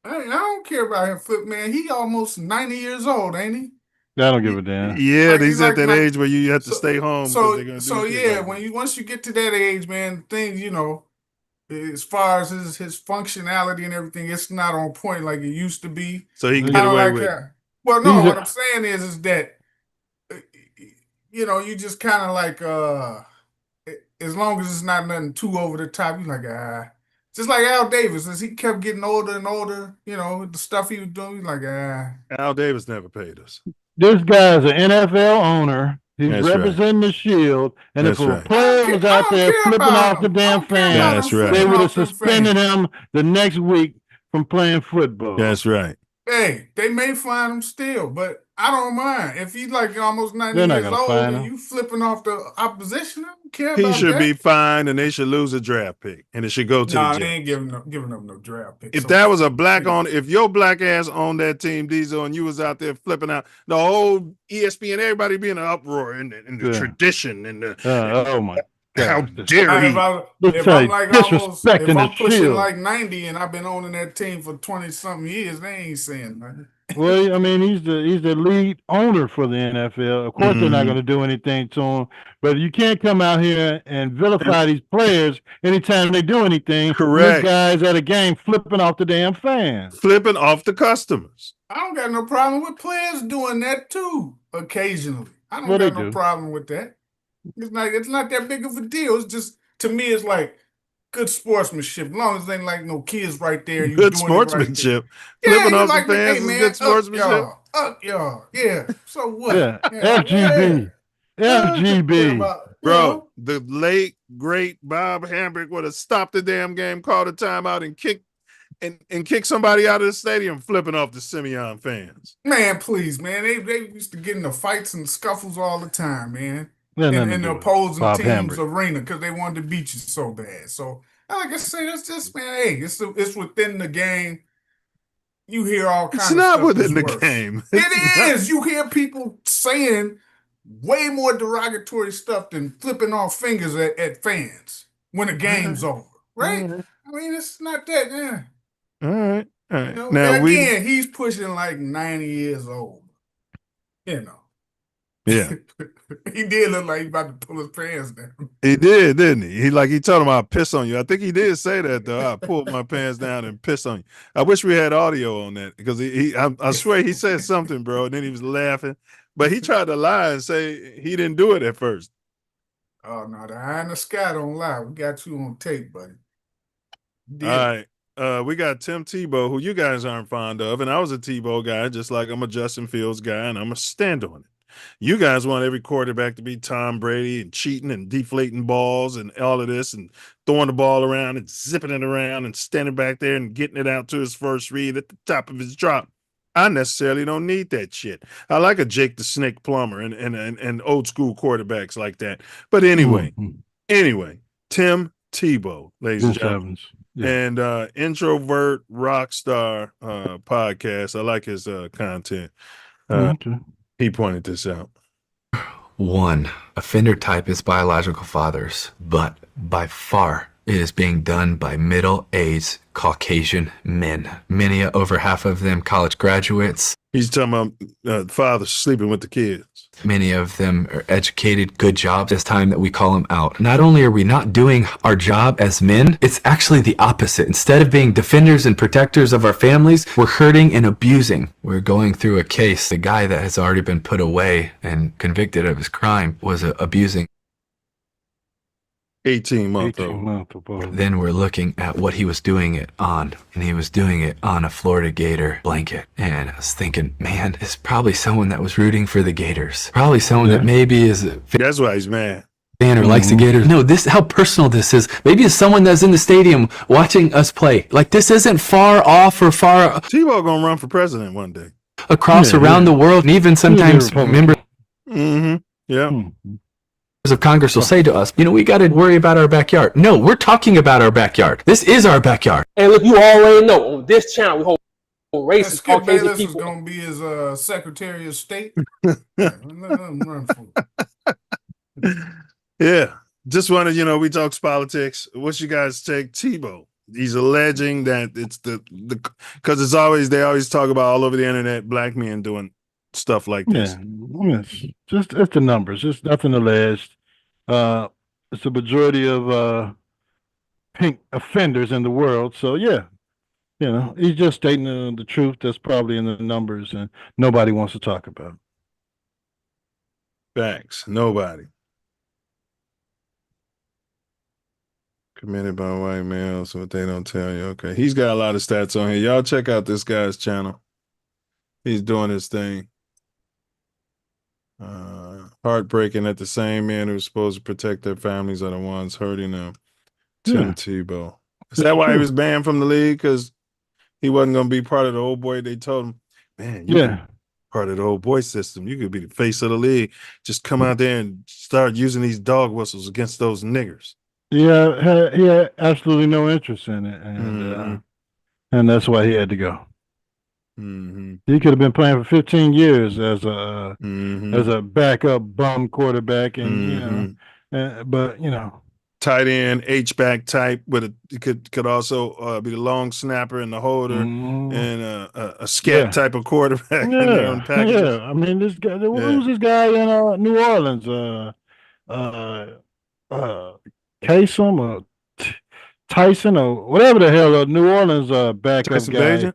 [SPEAKER 4] don't care about him, Flip, man. He almost 90 years old, ain't he?
[SPEAKER 3] I don't give a damn.
[SPEAKER 1] Yeah, he's at that age where you have to stay home.
[SPEAKER 4] Once you get to that age, man, things, as far as his functionality and everything, it's not on point like it used to be.
[SPEAKER 1] So he can get away with it.
[SPEAKER 4] Well, no, what I'm saying is that you just kind of like, as long as it's not nothing too over the top, you like, just like Al Davis, as he kept getting older and older, the stuff he was doing, you like,
[SPEAKER 1] Al Davis never paid us.
[SPEAKER 3] This guy's an NFL owner. He's representing the Shield, and if a player was out there flipping off the damn fans, they would have suspended him the next week from playing football.
[SPEAKER 1] That's right.
[SPEAKER 4] Hey, they may find him still, but I don't mind. If he's like almost 90 years old and you flipping off the opposition, I don't care about that.
[SPEAKER 1] He should be fined, and they should lose a draft pick, and it should go to the Jets.
[SPEAKER 4] They ain't giving up no draft pick.
[SPEAKER 1] If that was a black on, if your black ass owned that team, Diesel, and you was out there flipping out, the whole ESPN, everybody being an uproar in the tradition and the
[SPEAKER 3] oh my.
[SPEAKER 1] How dare he?
[SPEAKER 4] If I'm pushing like 90 and I've been owning that team for 20-something years, they ain't saying nothing.
[SPEAKER 3] Well, I mean, he's the lead owner for the NFL. Of course, they're not going to do anything to him. But you can't come out here and vilify these players anytime they do anything.
[SPEAKER 1] Correct.
[SPEAKER 3] These guys at a game flipping off the damn fans.
[SPEAKER 1] Flipping off the customers.
[SPEAKER 4] I don't got no problem with players doing that, too, occasionally. I don't got no problem with that. It's not that big of a deal. It's just, to me, it's like good sportsmanship. As long as there ain't like no kids right there.
[SPEAKER 1] Good sportsmanship. Flipping off the fans is good sportsmanship.
[SPEAKER 4] Yeah. So what?
[SPEAKER 3] Yeah. FGB.
[SPEAKER 1] Bro, the late, great Bob Hambrick would have stopped the damn game, called a timeout, and kicked somebody out of the stadium flipping off the Simeon fans.
[SPEAKER 4] Man, please, man. They used to get into fights and scuffles all the time, man. In the opposing team's arena because they wanted to beat you so bad. So, like I say, it's just, man, hey, it's within the game. You hear all kinds of stuff.
[SPEAKER 1] It's not within the game.
[SPEAKER 4] It is. You hear people saying way more derogatory stuff than flipping off fingers at fans when the game's over, right? I mean, it's not that, yeah.
[SPEAKER 1] All right.
[SPEAKER 4] Now, again, he's pushing like 90 years old.
[SPEAKER 1] Yeah.
[SPEAKER 4] He did look like he about to pull his pants down.
[SPEAKER 1] He did, didn't he? He told him I'll piss on you. I think he did say that though. I pulled my pants down and piss on you. I wish we had audio on that because I swear he said something, bro, and then he was laughing. But he tried to lie and say he didn't do it at first.
[SPEAKER 4] Oh no, the eye in the sky don't lie. We got you on tape, buddy.
[SPEAKER 1] All right. We got Tim Tebow, who you guys aren't fond of, and I was a Tebow guy, just like I'm a Justin Fields guy, and I'm gonna stand on it. You guys want every quarterback to be Tom Brady and cheating and deflating balls and all of this and throwing the ball around and zipping it around and standing back there and getting it out to his first read at the top of his drop. I necessarily don't need that shit. I like a Jake the Snake Plumber and old school quarterbacks like that. But anyway, Tim Tebow, ladies and gentlemen.
[SPEAKER 3] Yeah.
[SPEAKER 1] And introvert rock star podcast. I like his content.
[SPEAKER 3] Okay.
[SPEAKER 1] He pointed this out.
[SPEAKER 8] 1. Offender type is biological fathers, but by far it is being done by middle-aged Caucasian men. Many, over half of them, college graduates.
[SPEAKER 1] He's talking about fathers sleeping with the kids.
[SPEAKER 8] Many of them are educated, good jobs. It's time that we call them out. Not only are we not doing our job as men, it's actually the opposite. Instead of being defenders and protectors of our families, we're hurting and abusing. We're going through a case. The guy that has already been put away and convicted of his crime was abusing
[SPEAKER 1] 18-month-old.
[SPEAKER 8] Then we're looking at what he was doing it on, and he was doing it on a Florida Gator blanket. And I was thinking, man, it's probably someone that was rooting for the Gators. Probably someone that maybe is a
[SPEAKER 1] That's why he's mad.
[SPEAKER 8] fan or likes the Gators. No, this how personal this is. Maybe it's someone that's in the stadium watching us play. Like, this isn't far off or far
[SPEAKER 1] Tebow gonna run for president one day.
[SPEAKER 8] across around the world, and even sometimes members
[SPEAKER 1] Yeah.
[SPEAKER 8] of Congress will say to us, you know, we got to worry about our backyard. No, we're talking about our backyard. This is our backyard.
[SPEAKER 9] And look, you already know on this channel we hold racist
[SPEAKER 4] Skip
[SPEAKER 9] Caucasian
[SPEAKER 4] Bayless is
[SPEAKER 9] people.
[SPEAKER 4] going to be his Secretary of State. Let him run for it.
[SPEAKER 1] Yeah. Just wanted, we talk politics. What's you guys take? Tebow. He's alleging that it's because it's always, they always talk about all over the internet, black men doing stuff like this.
[SPEAKER 3] It's the numbers. It's nothing alleged. It's the majority of pink offenders in the world. So he's just stating the truth that's probably in the numbers, and nobody wants to talk about it.
[SPEAKER 1] Facts. Nobody. Committed by white males, what they don't tell you. Okay. He's got a lot of stats on here. Y'all check out this guy's channel. He's doing his thing. Heartbreaking that the same men who are supposed to protect their families are the ones hurting them. Tim Tebow. Is that why he was banned from the league? Because he wasn't going to be part of the old boy. They told him, man, you're part of the old boy system. You could be the face of the league. Just come out there and start using these dog whistles against those niggers.
[SPEAKER 3] Yeah, he had absolutely no interest in it, and that's why he had to go. He could have been playing for 15 years as a backup bum quarterback, and but
[SPEAKER 1] tight end, H-back type with could also be the long snapper and the holder and a scat type of quarterback.
[SPEAKER 3] I mean, this guy. Who was this guy in New Orleans? Kasem or Tyson or whatever the hell, New Orleans backup
[SPEAKER 1] Tyson
[SPEAKER 3] guy.
[SPEAKER 1] Bagent?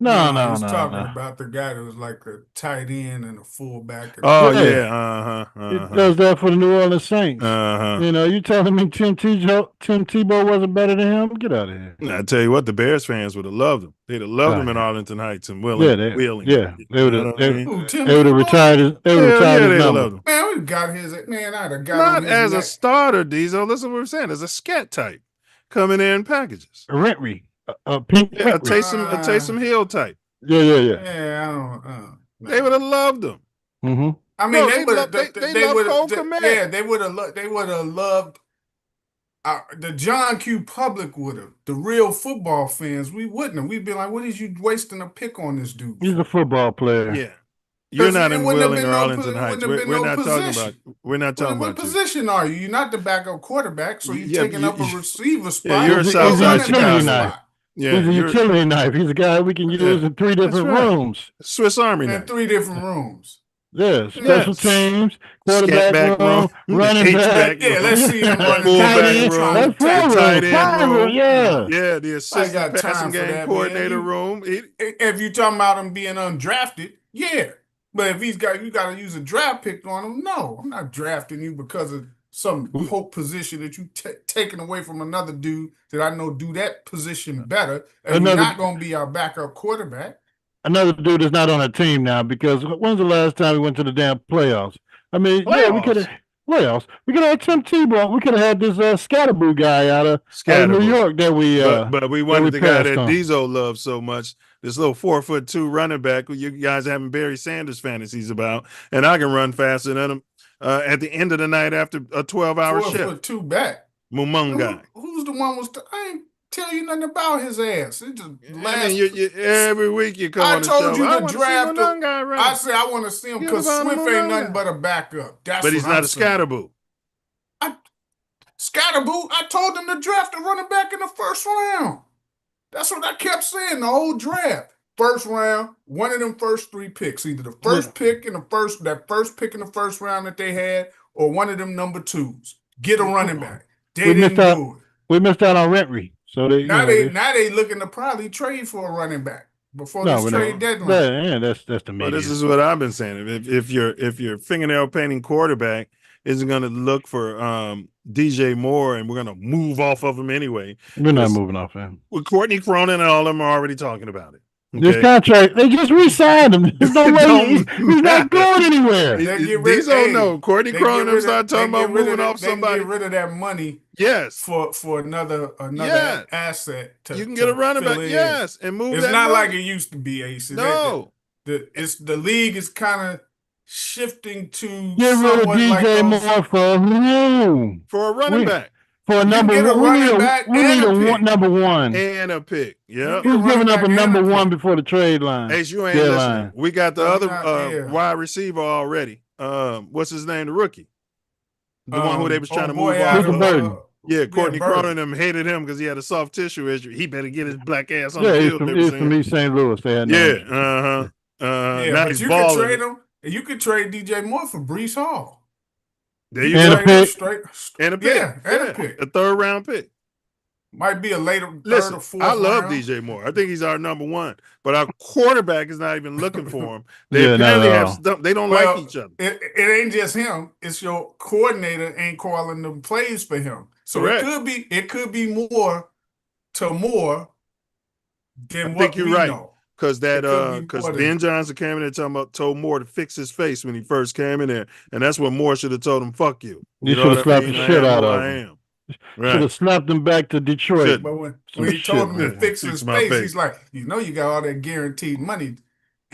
[SPEAKER 3] No.
[SPEAKER 4] Talking about the guy that was like a tight end and a fullback.
[SPEAKER 3] He does that for the New Orleans Saints. You telling me Tim Tebow wasn't better than him? Get out of here.
[SPEAKER 1] I tell you what, the Bears fans would have loved him. They'd have loved him in Arlington Heights and Wheeling.
[SPEAKER 3] They would have retired. They would have retired his number.
[SPEAKER 4] Man, we got his man. I'd have got
[SPEAKER 1] not
[SPEAKER 4] his
[SPEAKER 1] as
[SPEAKER 4] neck.
[SPEAKER 1] a starter, Diesel. Listen to what we're saying. As a scat type coming in packages.
[SPEAKER 3] Rentry. Pink.
[SPEAKER 1] A Taysom Hill type.
[SPEAKER 3] Yeah.
[SPEAKER 4] Yeah, I don't.
[SPEAKER 1] They would have loved him.
[SPEAKER 4] I mean,
[SPEAKER 1] they would have.
[SPEAKER 4] They would have loved. The John Q. public would have. The real football fans, we wouldn't have. We'd be like, "What is you wasting a pick on this dude?"
[SPEAKER 3] He's a football player.
[SPEAKER 1] Yeah. You're not in Wheeling or Arlington Heights. We're not talking about. We're not talking about.
[SPEAKER 4] What position are you? You're not the backup quarterback, so you're taking up a receiver spot.
[SPEAKER 1] Yeah, you're a Southside
[SPEAKER 3] Chicago. Yeah, he's a utility knife. He's a guy we can use in 3 different rooms.
[SPEAKER 1] Swiss Army knife.
[SPEAKER 4] In 3 different rooms.
[SPEAKER 3] Yeah, special teams, quarterback room, running back.
[SPEAKER 4] Yeah, let's see him run
[SPEAKER 1] tight end room.
[SPEAKER 3] Yeah,
[SPEAKER 1] the assistant passing game coordinator room.
[SPEAKER 4] If you're talking about him being undrafted, but if you got to use a draft pick on him, no, I'm not drafting you because of some hope position that you taken away from another dude that I know do that position better, and you're not going to be our backup quarterback.
[SPEAKER 3] Another dude is not on a team now because when's the last time we went to the damn playoffs? I mean, we could have playoffs. We could have had Tim Tebow. We could have had this Scatterboo guy out of New York that we.
[SPEAKER 1] But we wanted the guy that Diesel loves so much. This little 4'2" running back who you guys having Barry Sanders fantasies about, and I can run faster than him. At the end of the night after a 12-hour shift.
[SPEAKER 4] 4'2" back.
[SPEAKER 1] Mumungai.
[SPEAKER 4] Who was the one I ain't tell you nothing about his ass. It just
[SPEAKER 1] I mean, every week you come on the show.
[SPEAKER 4] I told you
[SPEAKER 1] I
[SPEAKER 4] to
[SPEAKER 1] want
[SPEAKER 4] draft
[SPEAKER 1] to see guy running.
[SPEAKER 4] I said I want to see him because Swift ain't nothing but a backup. That's
[SPEAKER 1] but he's not a scatterboot.
[SPEAKER 4] Scatterboot, I told him to draft a running back in the first round. That's what I kept saying the whole draft. First round, one of them first 3 picks, either the first pick in the first pick in the first round that they had, or one of them number 2s. Get a running back. They didn't do it.
[SPEAKER 3] We missed out on Renfrey. So
[SPEAKER 4] now they looking to probably trade for a running back before this trade deadline.
[SPEAKER 3] Yeah, that's the media.
[SPEAKER 1] Well, this is what I've been saying. If your fingernail painting quarterback isn't going to look for DJ Moore, and we're going to move off of him anyway.
[SPEAKER 3] We're not moving off him.
[SPEAKER 1] With Courtney Cronin and all of them are already talking about it. Okay?
[SPEAKER 3] This contract, they just re-signed him. There's no way he's not going anywhere.
[SPEAKER 1] These don't know. Courtney Cronin start talking about moving off somebody.
[SPEAKER 4] Get rid of that money.
[SPEAKER 1] Yes.
[SPEAKER 4] For another asset.
[SPEAKER 1] You can get a running back. Yes, and move.
[SPEAKER 4] It's not like it used to be, Ace.
[SPEAKER 1] No.
[SPEAKER 4] The league is kind of shifting to
[SPEAKER 3] get rid of DJ Moore for
[SPEAKER 1] a running back.
[SPEAKER 3] For a number one, we need a number one
[SPEAKER 1] and a pick. Yeah,
[SPEAKER 3] who's giving up a number one before the trade line?
[SPEAKER 1] Ace, you ain't listening. We got the other wide receiver already. What's his name? The rookie, the one who they was trying to move off. Yeah, Courtney Cronin them hated him because he had a soft tissue issue. He better get his black ass on the field.
[SPEAKER 3] He's from East St. Louis. They had
[SPEAKER 4] now but you could trade him. You could trade DJ Moore for Breece Hall.
[SPEAKER 1] There you go. And a pick.
[SPEAKER 4] Yeah, and a pick.
[SPEAKER 1] A 3rd round pick.
[SPEAKER 4] Might be a later
[SPEAKER 1] Listen,
[SPEAKER 4] 3rd or 4th
[SPEAKER 1] I love
[SPEAKER 4] round.
[SPEAKER 1] DJ Moore. I think he's our number 1. But our quarterback is not even looking for him. They apparently have stuff. They don't like each other.
[SPEAKER 4] It ain't just him. It's your coordinator ain't calling them plays for him. So
[SPEAKER 1] correct.
[SPEAKER 4] it could be more to more than
[SPEAKER 1] I think you're right.
[SPEAKER 4] know.
[SPEAKER 1] Because Ben Johnson came in there told Moore to fix his face when he first came in there, and that's what Moore should have told him. Fuck you.
[SPEAKER 3] You should have slapped the shit out of him. Right. Should have slapped him back to Detroit.
[SPEAKER 4] But when he told him to fix his face, he's like, you got all that guaranteed money.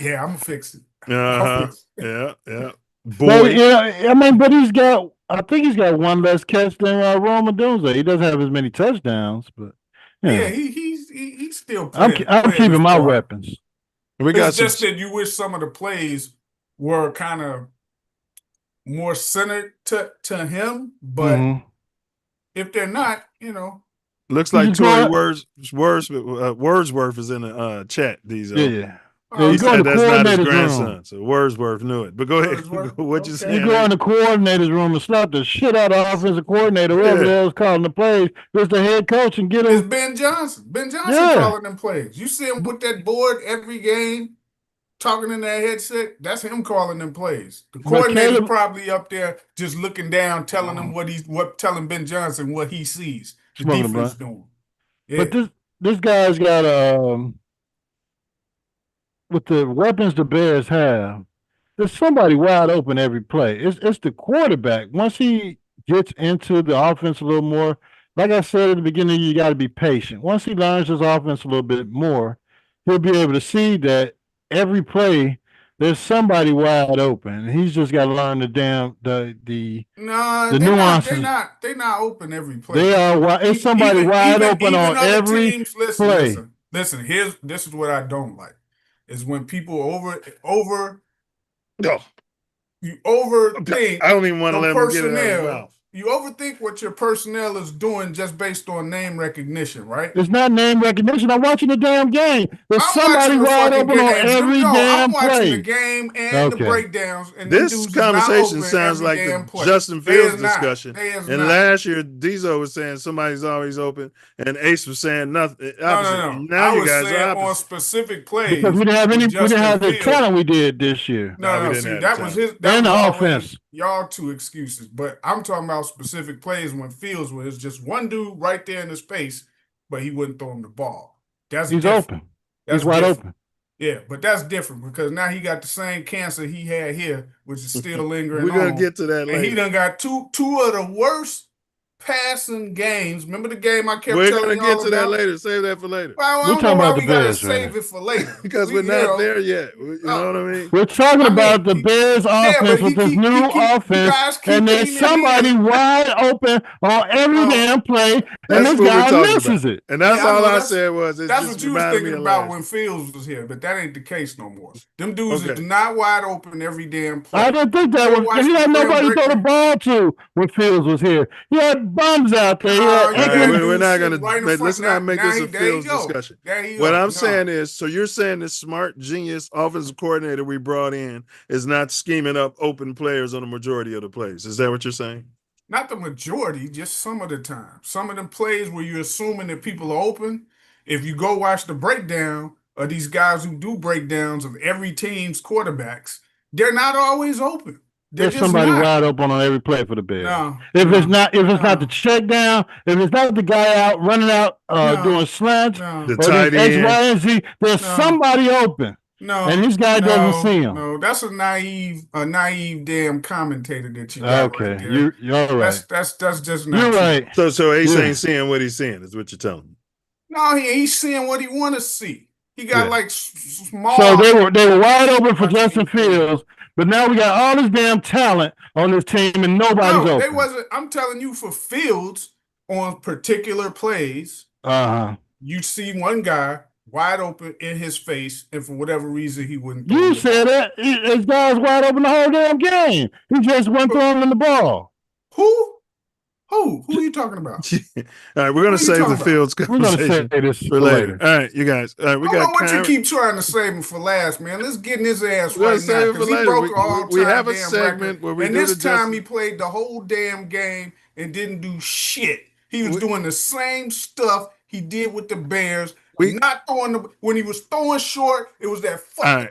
[SPEAKER 4] Yeah, I'm gonna fix it.
[SPEAKER 1] Yeah.
[SPEAKER 3] Boy, but I think he's got one less catch than Rome Odunze. He doesn't have as many touchdowns, but
[SPEAKER 4] he's still.
[SPEAKER 3] I'm keeping my weapons.
[SPEAKER 4] It's just that you wish some of the plays were kind of more centered to him, but if they're not,
[SPEAKER 1] looks like Tory Wordsworth is in the chat. These he said that's not his grandson, so Wordsworth knew it. But go ahead. What you saying?
[SPEAKER 3] You go in the coordinator's room and slap the shit out of the offensive coordinator, whoever the hell's calling the plays. Just the head coach and get him.
[SPEAKER 4] It's Ben Johnson. Ben Johnson calling them plays. You see him with that board every game, talking in that headset. That's him calling them plays. The coordinator's probably up there just looking down, telling him telling Ben Johnson what he sees. The defense doing. Yeah.
[SPEAKER 3] But this guy's got with the weapons the Bears have, there's somebody wide open every play. It's the quarterback. Once he gets into the offense a little more, like I said at the beginning, you got to be patient. Once he learns his offense a little bit more, he'll be able to see that every play there's somebody wide open. He's just got to learn the nuances.
[SPEAKER 4] They're not open every play.
[SPEAKER 3] They are. It's somebody wide open on every
[SPEAKER 4] teams,
[SPEAKER 3] play.
[SPEAKER 4] Listen. This is what I don't like. Is when people you overthink.
[SPEAKER 1] I don't even want to let them get it out of his mouth.
[SPEAKER 4] You overthink what your personnel is doing just based on name recognition, right?
[SPEAKER 3] It's not name recognition. I'm watching the damn game. There's somebody wide open on every damn play.
[SPEAKER 4] I'm watching the game and the breakdowns. And
[SPEAKER 1] this conversation sounds like the Justin Fields discussion. And last year, Diesel was saying somebody's always open, and Ace was saying nothing.
[SPEAKER 4] No.
[SPEAKER 1] Now you guys
[SPEAKER 4] are on specific plays.
[SPEAKER 3] Because we didn't have the talent we did this year.
[SPEAKER 4] No. See, that was his.
[SPEAKER 3] And the offense.
[SPEAKER 4] Y'all two excuses, but I'm talking about specific plays when Fields was just one dude right there in his face, but he wouldn't throw him the ball.
[SPEAKER 3] He's open. He's wide open.
[SPEAKER 4] Yeah, but that's different because now he got the same cancer he had here, which is still lingering.
[SPEAKER 1] We're gonna get to that later.
[SPEAKER 4] And he done got two of the worst passing games. Remember the game I kept
[SPEAKER 1] We're
[SPEAKER 4] telling
[SPEAKER 1] gonna
[SPEAKER 4] you
[SPEAKER 1] get to that later. Save that for later.
[SPEAKER 4] Well, I don't know why we gotta save it for later.
[SPEAKER 1] Because we're not there yet. You know what I mean?
[SPEAKER 3] We're talking about the Bears offense with this new offense, and there's somebody wide open on every damn play, and this guy misses it.
[SPEAKER 1] And that's all I said was
[SPEAKER 4] that's what you was thinking about when Fields was here, but that ain't the case no more. Them dudes is not wide open every damn play.
[SPEAKER 3] I didn't think that was. He had nobody to throw the ball to when Fields was here. He had bums out there.
[SPEAKER 1] We're not gonna. Let's not make this a Fields discussion. What I'm saying is, so you're saying this smart, genius offensive coordinator we brought in is not scheming up open players on the majority of the plays. Is that what you're saying?
[SPEAKER 4] Not the majority, just some of the time. Some of them plays where you're assuming that people are open. If you go watch the breakdown of these guys who do breakdowns of every team's quarterbacks, they're not always open.
[SPEAKER 3] There's somebody wide open on every play for the Bears. If it's not the check down, if it's not the guy out running out doing slants,
[SPEAKER 1] the tight end,
[SPEAKER 3] X, Y, and Z, there's somebody open. And this guy doesn't see him.
[SPEAKER 4] No, that's a naive damn commentator that you got.
[SPEAKER 3] Okay,
[SPEAKER 4] right there.
[SPEAKER 3] you're all right.
[SPEAKER 4] That's just not
[SPEAKER 3] you're
[SPEAKER 4] true.
[SPEAKER 3] right.
[SPEAKER 1] So Ace ain't seeing what he's seeing, is what you're telling me.
[SPEAKER 4] No, he's seeing what he want to see. He got like small.
[SPEAKER 3] So they were wide open for Justin Fields, but now we got all this damn talent on this team and nobody's open.
[SPEAKER 4] They wasn't. I'm telling you, for Fields on particular plays, you see one guy wide open in his face, and for whatever reason he wouldn't.
[SPEAKER 3] You said that his guy was wide open the whole damn game. He just went throwing in the ball.
[SPEAKER 4] Who are you talking about?
[SPEAKER 1] All right, we're gonna save the Fields conversation.
[SPEAKER 3] We're gonna save this
[SPEAKER 1] for later. All right, you guys. All right, we got.
[SPEAKER 4] I don't know what
[SPEAKER 1] Kyren.
[SPEAKER 4] you keep trying to save him for last, man. Let's get in his ass right now because he broke all time.
[SPEAKER 1] We have a
[SPEAKER 4] damn
[SPEAKER 1] segment
[SPEAKER 4] record.
[SPEAKER 1] where we
[SPEAKER 4] and
[SPEAKER 1] do
[SPEAKER 4] this
[SPEAKER 1] the
[SPEAKER 4] time he played the whole damn game and didn't do shit. He was doing the same stuff he did with the Bears. Not throwing when he was throwing short, it was that fucking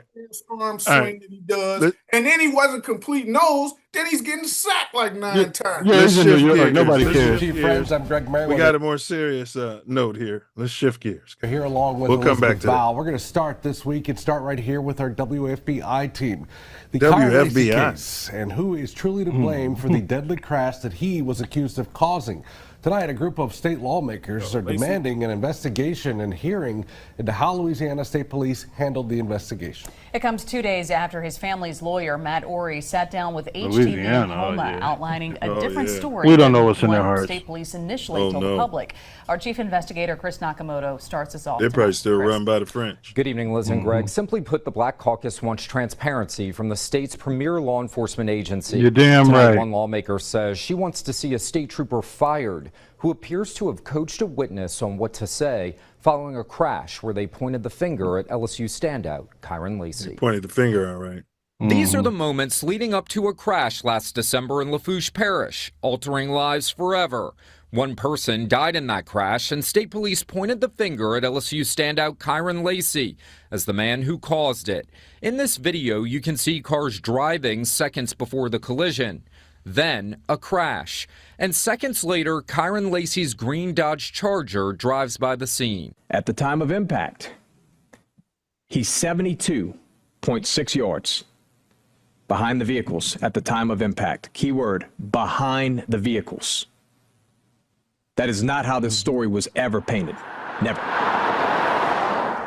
[SPEAKER 4] arm swing that he does. And then he wasn't complete nose. Then he's getting sacked like 9 times.
[SPEAKER 3] Yeah, he's in New York. Nobody cares.
[SPEAKER 10] Friends, I'm Greg Merriweather.
[SPEAKER 1] We got a more serious note here. Let's shift gears.
[SPEAKER 10] Here along with
[SPEAKER 1] we'll come back to
[SPEAKER 10] Val. We're going to start this week and start right here with our WFBI team. The
[SPEAKER 1] WFBI
[SPEAKER 10] case, and who is truly to blame for the deadly crash that he was accused of causing. Tonight, a group of state lawmakers are demanding an investigation and hearing into how Louisiana State Police handled the investigation.
[SPEAKER 11] It comes 2 days after his family's lawyer, Matt Orey, sat down with HTV in Houma, outlining a different story.
[SPEAKER 3] We don't know what's in their hearts.
[SPEAKER 11] State Police initially told the public. Our chief investigator, Chris Nakamoto, starts us off.
[SPEAKER 1] They're probably still run by the French.
[SPEAKER 12] Good evening, Liz and Greg. Simply put, the Black Caucus wants transparency from the state's premier law enforcement agency.
[SPEAKER 3] You're damn
[SPEAKER 12] Tonight,
[SPEAKER 3] right.
[SPEAKER 12] One lawmaker says she wants to see a state trooper fired who appears to have coached a witness on what to say following a crash where they pointed the finger at LSU standout Kyren Lacy.
[SPEAKER 1] They pointed the finger, all right.
[SPEAKER 13] These are the moments leading up to a crash last December in Lafourche Parish, altering lives forever. One person died in that crash, and state police pointed the finger at LSU standout Kyren Lacy as the man who caused it. In this video, you can see cars driving seconds before the collision. Then a crash. And seconds later, Kyren Lacy's green Dodge Charger drives by the scene.
[SPEAKER 14] At the time of impact, he's 72.6 yards behind the vehicles at the time of impact. Keyword, behind the vehicles. That is not how this story was ever painted. Never.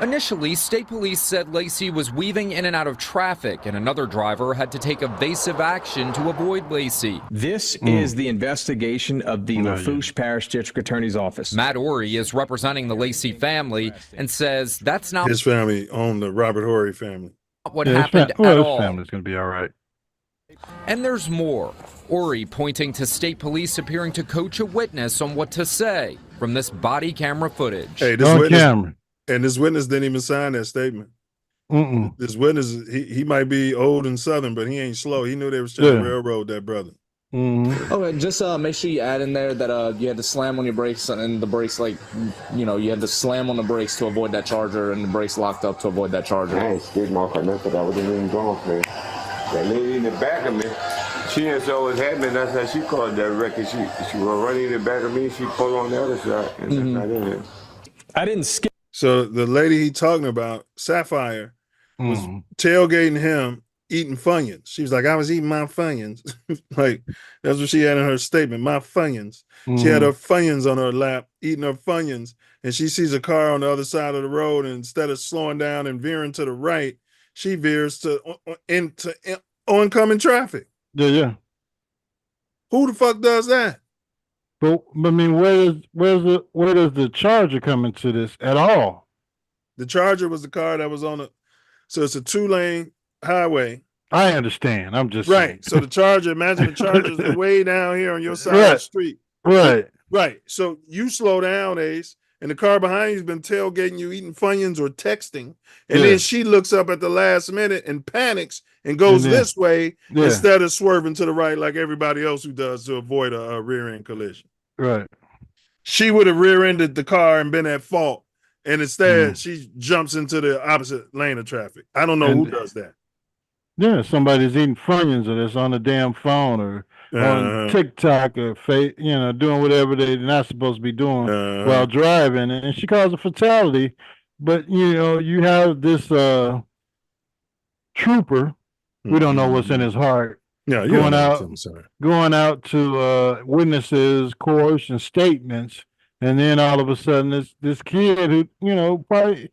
[SPEAKER 13] Initially, state police said Lacy was weaving in and out of traffic, and another driver had to take evasive action to avoid Lacy.
[SPEAKER 14] This is the investigation of the Lafourche Parish District Attorney's Office.
[SPEAKER 13] Matt Orey is representing the Lacy family and says that's not
[SPEAKER 1] his family owned the Robert Horry family.
[SPEAKER 13] What happened at all.
[SPEAKER 3] His family's going to be all right.
[SPEAKER 13] And there's more. Orey pointing to state police appearing to coach a witness on what to say from this body camera footage.
[SPEAKER 1] Hey, this witness, and this witness didn't even sign that statement. This witness, he might be old and southern, but he ain't slow. He knew they was trying to railroad that brother.
[SPEAKER 15] Okay, just make sure you add in there that you had to slam on your brakes, and the brakes, like, you know, you had to slam on the brakes to avoid that charger, and the brakes locked up to avoid that charger.
[SPEAKER 16] I ain't scared my car, nothing. I wasn't even going for it. That lady in the back of me, she didn't saw what happened. That's how she called that wreck. She was running in the back of me. She pulled on the other side, and that's not in.
[SPEAKER 14] I didn't skip.
[SPEAKER 1] So the lady he talking about, Sapphire, was tailgating him eating Funyuns. She was like, I was eating my Funyuns. Like, that's what she had in her statement, my Funyuns. She had her Funyuns on her lap, eating her Funyuns, and she sees a car on the other side of the road, and instead of slowing down and veering to the right, she veers to into oncoming traffic.
[SPEAKER 3] Yeah.
[SPEAKER 1] Who the fuck does that?
[SPEAKER 3] But I mean, where does the Charger come into this at all?
[SPEAKER 1] The Charger was the car that was on the, so it's a 2-lane highway.
[SPEAKER 3] I understand. I'm just
[SPEAKER 1] right.
[SPEAKER 3] saying.
[SPEAKER 1] So the Charger, imagine the Charger's way down here on your side of the street.
[SPEAKER 3] Right.
[SPEAKER 1] Right. So you slow down, Ace, and the car behind you's been tailgating you, eating Funyuns or texting, and then she looks up at the last minute and panics and goes this way instead of swerving to the right like everybody else who does to avoid a rear-end collision.
[SPEAKER 3] Right.
[SPEAKER 1] She would have rear-ended the car and been at fault, and instead she jumps into the opposite lane of traffic. I don't know who does that.
[SPEAKER 3] Yeah, somebody's eating Funyuns or that's on the damn phone or on TikTok or doing whatever they're not supposed to be doing while driving, and she caused a fatality. But you have this trooper. We don't know what's in his heart.
[SPEAKER 1] Yeah,
[SPEAKER 3] going out to witnesses, coercion statements, and then all of a sudden this kid who probably,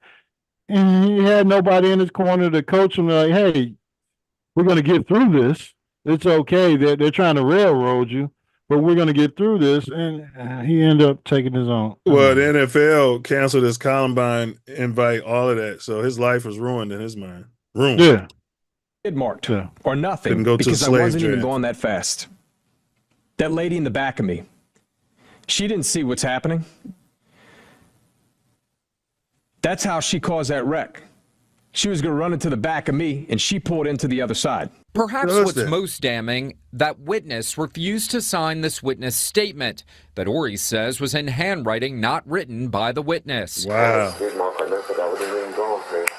[SPEAKER 3] and he had nobody in his corner to coach him. Like, hey, we're going to get through this. It's okay. They're trying to railroad you, but we're going to get through this. And he ended up taking his own.
[SPEAKER 1] Well, the NFL canceled his Columbine invite, all of that. So his life was ruined in his mind. Ruined.
[SPEAKER 3] Yeah.
[SPEAKER 14] It marked or nothing
[SPEAKER 1] go
[SPEAKER 14] because I wasn't even
[SPEAKER 1] draft.
[SPEAKER 14] going that fast. That lady in the back of me, she didn't see what's happening. That's how she caused that wreck. She was going to run into the back of me, and she pulled into the other side.
[SPEAKER 13] Perhaps what's most damning, that witness refused to sign this witness statement that Ori says was in handwriting not written by the witness.
[SPEAKER 1] Wow.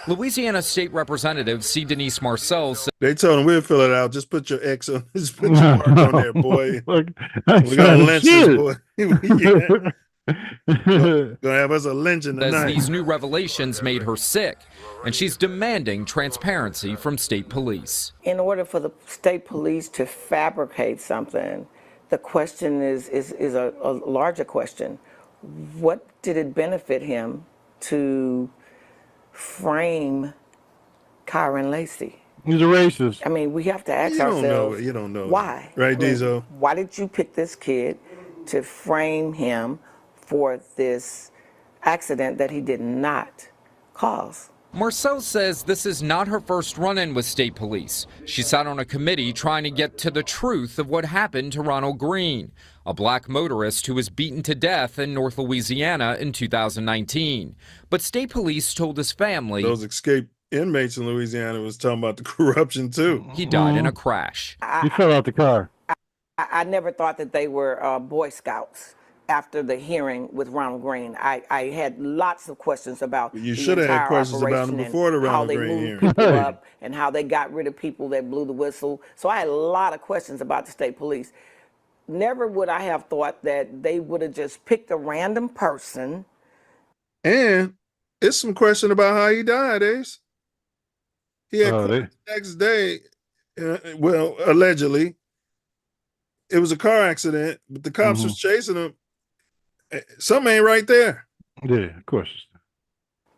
[SPEAKER 13] Louisiana State Representative C. Denise Marcel said,
[SPEAKER 1] they told him, we'll fill it out. Just put your X on, just put your mark on there, boy. We're going to lynch this boy. Gonna have us a lynching tonight.
[SPEAKER 13] These new revelations made her sick, and she's demanding transparency from state police.
[SPEAKER 17] In order for the state police to fabricate something, the question is a larger question. What did it benefit him to frame Kyren Lacy?
[SPEAKER 3] He's a racist.
[SPEAKER 17] I mean, we have to ask ourselves,
[SPEAKER 1] you don't know.
[SPEAKER 17] Why?
[SPEAKER 1] Right, Diesel?
[SPEAKER 17] Why did you pick this kid to frame him for this accident that he did not cause?
[SPEAKER 13] Marcel says this is not her first run-in with state police. She sat on a committee trying to get to the truth of what happened to Ronald Green, a black motorist who was beaten to death in North Louisiana in 2019. But state police told his family
[SPEAKER 1] those escaped inmates in Louisiana was talking about the corruption too.
[SPEAKER 13] He died in a crash.
[SPEAKER 3] He fell out the car.
[SPEAKER 17] I never thought that they were Boy Scouts. After the hearing with Ronald Green, I had lots of questions about
[SPEAKER 1] you should have had questions about him before the Ronald Green hearing.
[SPEAKER 17] How they moved people up and how they got rid of people that blew the whistle. So I had a lot of questions about the state police. Never would I have thought that they would have just picked a random person.
[SPEAKER 1] And it's some question about how he died, Ace. He had the next day, well, allegedly, it was a car accident, but the cops was chasing him. Something ain't right there.
[SPEAKER 3] Yeah, of course.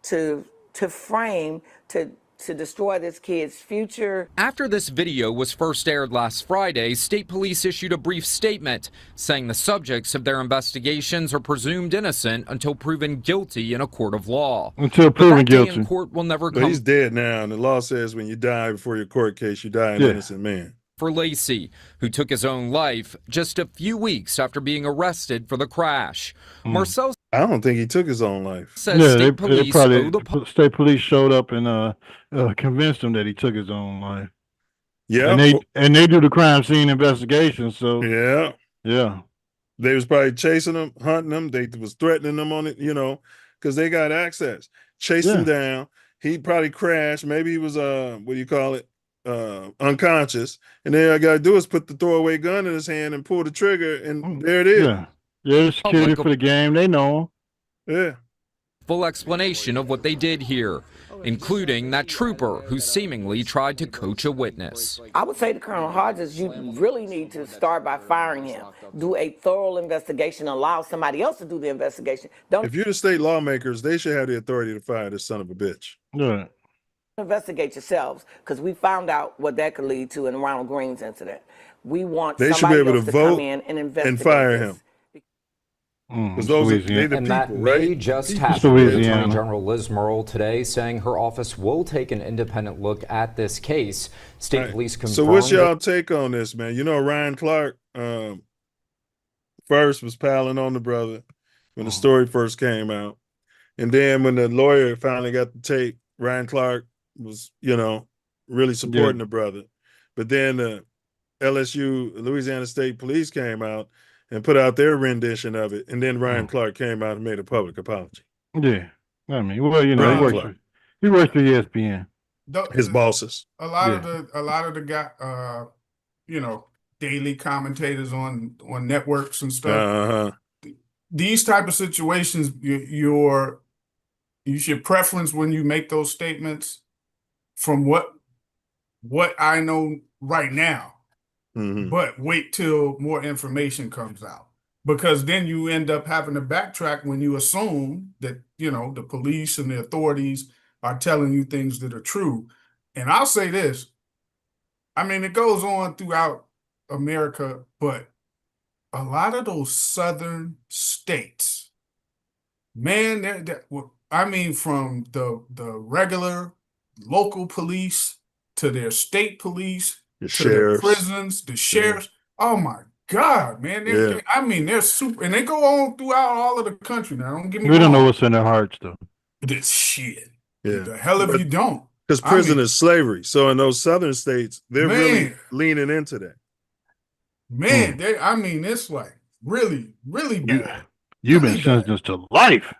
[SPEAKER 17] To frame, to destroy this kid's future.
[SPEAKER 13] After this video was first aired last Friday, state police issued a brief statement saying the subjects of their investigations are presumed innocent until proven guilty in a court of law.
[SPEAKER 3] Until proven guilty.
[SPEAKER 13] In court will never
[SPEAKER 1] come. But he's dead now, and the law says when you die before your court case, you die an innocent man.
[SPEAKER 13] For Lacy, who took his own life just a few weeks after being arrested for the crash. Marcel,
[SPEAKER 1] I don't think he took his own life.
[SPEAKER 13] Says
[SPEAKER 3] state police showed up and convinced him that he took his own life.
[SPEAKER 1] Yeah,
[SPEAKER 3] and they do the crime scene investigation. So
[SPEAKER 1] yeah, they was probably chasing him, hunting him. They was threatening him on it, because they got access. Chased him down. He probably crashed. Maybe he was unconscious, and then all I gotta do is put the throwaway gun in his hand and pull the trigger, and there it is.
[SPEAKER 3] Yeah, security for the game. They know him.
[SPEAKER 1] Yeah.
[SPEAKER 13] Full explanation of what they did here. including that trooper who seemingly tried to coach a witness.
[SPEAKER 17] I would say to Colonel Hodges, you really need to start by firing him. Do a thorough investigation, allow somebody else to do the investigation. Don't
[SPEAKER 1] If you're the state lawmakers, they should have the authority to fire this son of a bitch.
[SPEAKER 3] Yeah.
[SPEAKER 17] investigate yourselves, because we found out what that could lead to in Ronald Green's incident. We want
[SPEAKER 1] They should be
[SPEAKER 17] somebody
[SPEAKER 1] able
[SPEAKER 17] else
[SPEAKER 1] to
[SPEAKER 17] to come
[SPEAKER 1] vote
[SPEAKER 17] in and investigate
[SPEAKER 1] and fire
[SPEAKER 17] this.
[SPEAKER 1] him. Because those are they the
[SPEAKER 12] And
[SPEAKER 1] people,
[SPEAKER 12] that
[SPEAKER 1] right?
[SPEAKER 12] may just
[SPEAKER 1] People.
[SPEAKER 12] happen. Attorney General Liz Murrill today saying her office will take an independent look at this case. State police confirmed.
[SPEAKER 1] So what's y'all take on this, man? You know, Ryan Clark first was piling on the brother when the story first came out. And then when the lawyer finally got the tape, Ryan Clark was, you know, really supporting the brother. But then the LSU, Louisiana State Police came out and put out their rendition of it. And then Ryan Clark came out and made a public apology.
[SPEAKER 3] Yeah. I mean, well, you know, he works for ESPN.
[SPEAKER 1] His bosses.
[SPEAKER 4] A lot of the guy, you know, daily commentators on networks and stuff. These type of situations, you should preference when you make those statements from what I know right now. But wait till more information comes out, because then you end up having to backtrack when you assume that, you know, the police and the authorities are telling you things that are true. And I'll say this, I mean, it goes on throughout America, but a lot of those southern states, man, I mean, from the regular local police to their state police, to their prisons, the sheriffs. Oh my God, man! I mean, they're super, and they go on throughout all of the country. Now, don't get me wrong.
[SPEAKER 3] We don't know what's in their hearts, though.
[SPEAKER 4] This shit. The hell if you don't.
[SPEAKER 1] Because prison is slavery. So in those southern states, they're really leaning into that.
[SPEAKER 4] Man, I mean, it's like really, really bad.
[SPEAKER 3] You've been sentenced to life.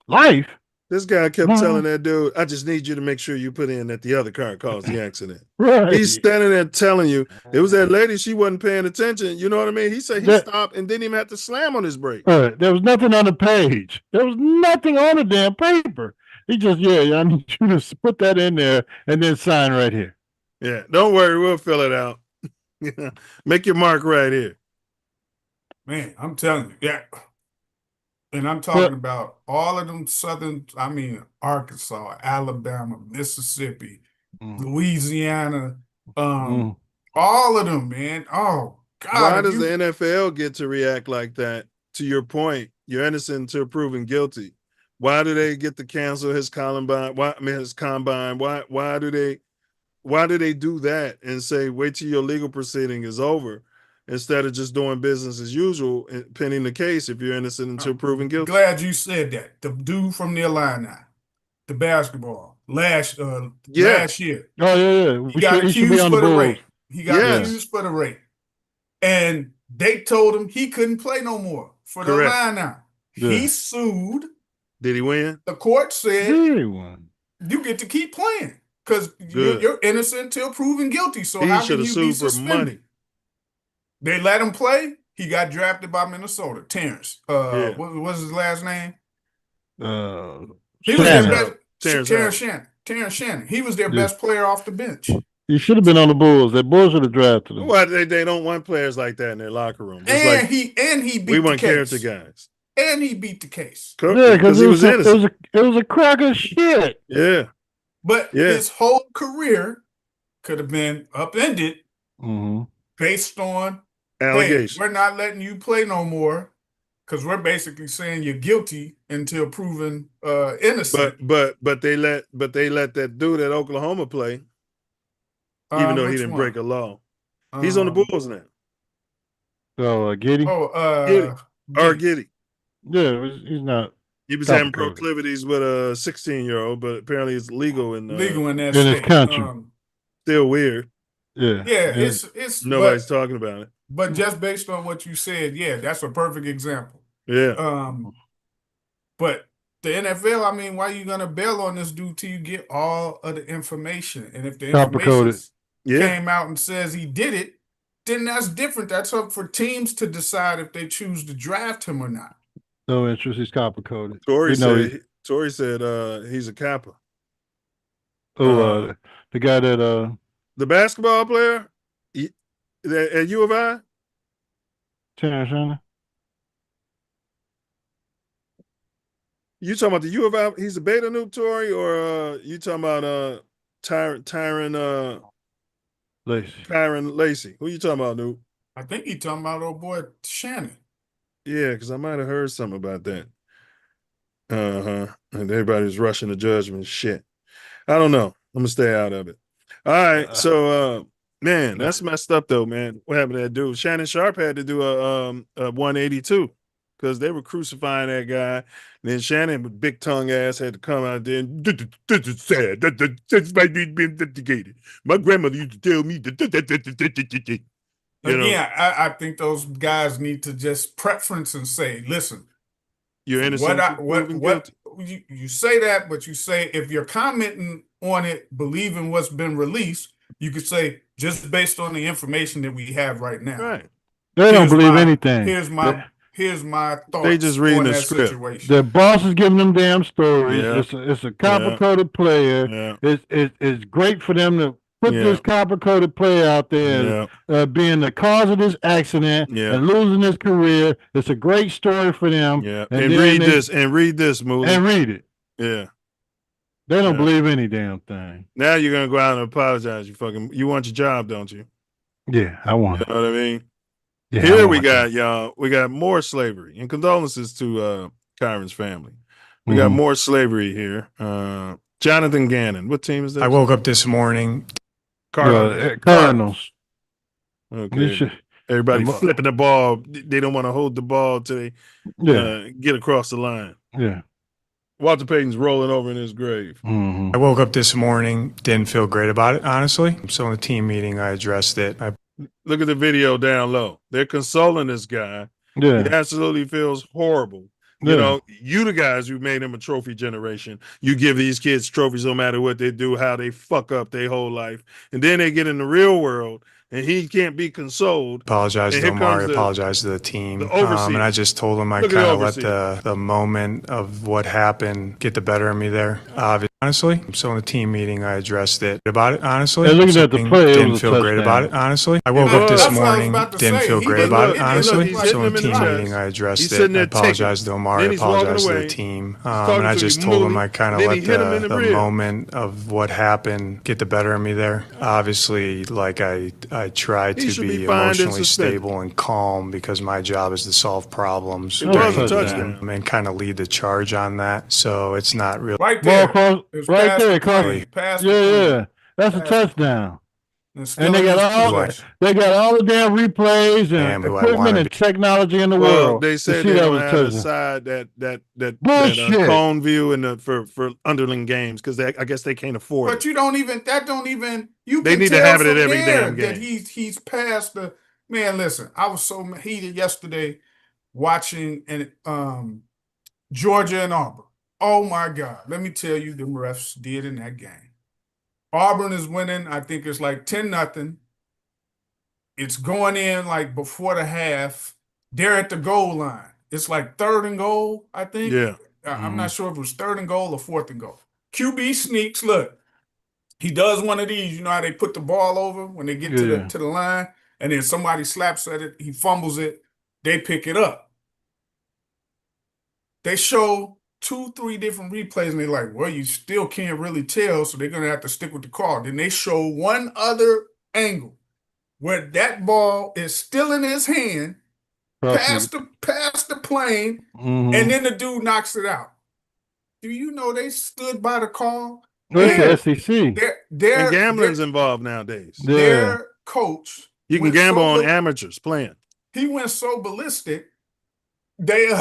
[SPEAKER 3] Life.
[SPEAKER 1] This guy kept telling that dude, I just need you to make sure you put in that the other car caused the accident.
[SPEAKER 3] Right.
[SPEAKER 1] He's standing there telling you, it was that lady, she wasn't paying attention. You know what I mean? He said he stopped and didn't even have to slam on his brake.
[SPEAKER 3] There was nothing on the page. There was nothing on the damn paper. He just, I need you to put that in there and then sign right here.
[SPEAKER 1] Yeah, don't worry, we'll fill it out. Make your mark right here.
[SPEAKER 4] Man, I'm telling you, yeah. And I'm talking about all of them southern, I mean, Arkansas, Alabama, Mississippi, Louisiana, all of them, man. Oh, God.
[SPEAKER 1] Why does the NFL get to react like that? To your point, you're innocent until proven guilty. Why do they get to cancel his combine? Why do they do that and say, wait till your legal proceeding is over? Instead of just doing business as usual, pending the case if you're innocent until proven guilty.
[SPEAKER 4] Glad you said that. The dude from the Illini, the basketball, last year.
[SPEAKER 3] Oh, yeah.
[SPEAKER 4] He got accused for the rape. He got accused for the rape. And they told him he couldn't play no more for the Illini.
[SPEAKER 1] Yeah.
[SPEAKER 4] He sued.
[SPEAKER 1] Did he win?
[SPEAKER 4] The court said
[SPEAKER 3] he won.
[SPEAKER 4] You get to keep playing because you're innocent until proven guilty. So how can you be suspended? Money. They let him play. He got drafted by Minnesota. Terrence. What was his last name? He was their best. Terrence Shannon. He was their best player off the bench.
[SPEAKER 3] He should have been on the Bulls. That Bulls should have drafted him.
[SPEAKER 1] Well, they don't want players like that in their locker room.
[SPEAKER 4] And he beat
[SPEAKER 1] we
[SPEAKER 4] the
[SPEAKER 1] want
[SPEAKER 4] case.
[SPEAKER 1] character guys.
[SPEAKER 4] And he beat the case.
[SPEAKER 3] Yeah, because he was innocent. It was a crock of shit.
[SPEAKER 1] Yeah.
[SPEAKER 4] But his whole career could have been upended based on allegations. Hey, we're not letting you play no more because we're basically saying you're guilty until proven innocent.
[SPEAKER 1] But they let that dude at Oklahoma play, even though he didn't break a law. He's on the Bulls now.
[SPEAKER 3] So Giddy?
[SPEAKER 1] Giddy.
[SPEAKER 3] Yeah, he's not.
[SPEAKER 1] He was having proclivities with a 16-year-old, but apparently it's legal in
[SPEAKER 3] that state. His country.
[SPEAKER 1] Still weird.
[SPEAKER 3] Yeah.
[SPEAKER 4] Yeah, it's
[SPEAKER 1] nobody's talking about it.
[SPEAKER 4] But just based on what you said, that's a perfect example.
[SPEAKER 1] Yeah.
[SPEAKER 4] But the NFL, I mean, why are you gonna bail on this dude till you get all of the information? And if the information came out and says he did it, then that's different. That's up for teams to decide if they choose to draft him or not.
[SPEAKER 3] No interest. He's copper coded.
[SPEAKER 1] Torrey said he's a Kappa.
[SPEAKER 3] Oh, the guy that
[SPEAKER 1] the basketball player at U of I.
[SPEAKER 3] Shannon.
[SPEAKER 1] You talking about the U of I? He's a beta noob, Tory, or you talking about Tyron
[SPEAKER 3] Lacy?
[SPEAKER 1] Kyren Lacy. Who you talking about, noob?
[SPEAKER 4] I think he talking about old boy Shannon.
[SPEAKER 1] Yeah, because I might have heard something about that. And everybody's rushing to judgment. Shit. I don't know. I'm gonna stay out of it. All right. So man, that's messed up though, man. What happened to that dude? Shannon Sharp had to do a 182 because they were crucifying that guy. And then Shannon, with big tongue ass, had to come out there and this is sad. That's why being investigated. My grandmother used to tell me that.
[SPEAKER 4] Again, I think those guys need to just preference and say, listen,
[SPEAKER 1] you're innocent.
[SPEAKER 4] What you say that, but you say if you're commenting on it, believing what's been released, you could say just based on the information that we have right now.
[SPEAKER 1] Right.
[SPEAKER 3] They don't believe anything.
[SPEAKER 4] Here's my thoughts.
[SPEAKER 1] They just reading
[SPEAKER 4] on
[SPEAKER 1] the
[SPEAKER 4] that
[SPEAKER 1] script.
[SPEAKER 4] Situation.
[SPEAKER 3] The boss is giving them damn stories.
[SPEAKER 1] Yeah.
[SPEAKER 3] It's a copper-coated player.
[SPEAKER 1] Yeah.
[SPEAKER 3] It's great for them to put this copper-coated player out there being the cause of this accident and losing his career. It's a great story for them.
[SPEAKER 1] Yeah. And read this, Milz.
[SPEAKER 3] And read it.
[SPEAKER 1] Yeah.
[SPEAKER 3] They don't believe any damn thing.
[SPEAKER 1] Now you're gonna go out and apologize. You want your job, don't you?
[SPEAKER 3] Yeah, I want it.
[SPEAKER 1] You know what I mean?
[SPEAKER 3] Yeah,
[SPEAKER 1] Here we got, y'all. We got more slavery. And condolences to Kyren's family. We got more slavery here. Jonathan Gannon. What team is that?
[SPEAKER 7] I woke up this morning.
[SPEAKER 3] Cardinals.
[SPEAKER 1] Okay. Everybody flipping the ball. They don't want to hold the ball till they get across the line.
[SPEAKER 3] Yeah.
[SPEAKER 1] Walter Payton's rolling over in his grave.
[SPEAKER 7] I woke up this morning, didn't feel great about it, honestly. So in the team meeting, I addressed it.
[SPEAKER 1] Look at the video down low. They're consoling this guy.
[SPEAKER 3] Yeah.
[SPEAKER 1] He absolutely feels horrible. You know, you the guys who made him a trophy generation. You give these kids trophies no matter what they do, how they fuck up their whole life. And then they get in the real world and he can't be consoled.
[SPEAKER 7] Apologize to Omari, apologize to the team. And I just told him I kind of let the moment of what happened get the better of me there, honestly. So in the team meeting, I addressed it about it, honestly.
[SPEAKER 3] Yeah, looking at the play,
[SPEAKER 7] didn't feel great about it, honestly. I woke up this morning, didn't feel great about it, honestly. So in the team meeting, I addressed it. I apologized to Omari, apologized to the team. And I just told him I kind of let the moment of what happened get the better of me there. Obviously, like I try to be emotionally stable and calm because my job is to solve problems and kind of lead the charge on that. So it's not really
[SPEAKER 4] right there.
[SPEAKER 3] Right there, Carly. Yeah. That's a touchdown. And they got all the damn replays and equipment and technology in the world.
[SPEAKER 1] They said they don't have a side that cone view and for underling games because I guess they can't afford it.
[SPEAKER 4] But you don't even
[SPEAKER 1] they need to have it at every damn game.
[SPEAKER 4] That he's past the man. Listen, I was so heated yesterday watching Georgia and Auburn. Oh my God! Let me tell you, the refs did in that game. Auburn is winning. I think it's like 10-0. It's going in like before the half. They're at the goal line. It's like 3rd and goal, I think.
[SPEAKER 1] Yeah.
[SPEAKER 4] I'm not sure if it was 3rd and goal or 4th and goal. QB sneaks. Look, he does one of these. You know how they put the ball over when they get to the line, and then somebody slaps at it. He fumbles it. They pick it up. They show 2-3 different replays, and they're like, well, you still can't really tell, so they're going to have to stick with the call. Then they show one other angle where that ball is still in his hand, past the plane, and then the dude knocks it out. Do you know they stood by the call?
[SPEAKER 3] What's the SEC?
[SPEAKER 1] And gambling's involved nowadays.
[SPEAKER 4] Their coach.
[SPEAKER 1] You can gamble on amateurs playing.
[SPEAKER 4] He went so ballistic, they,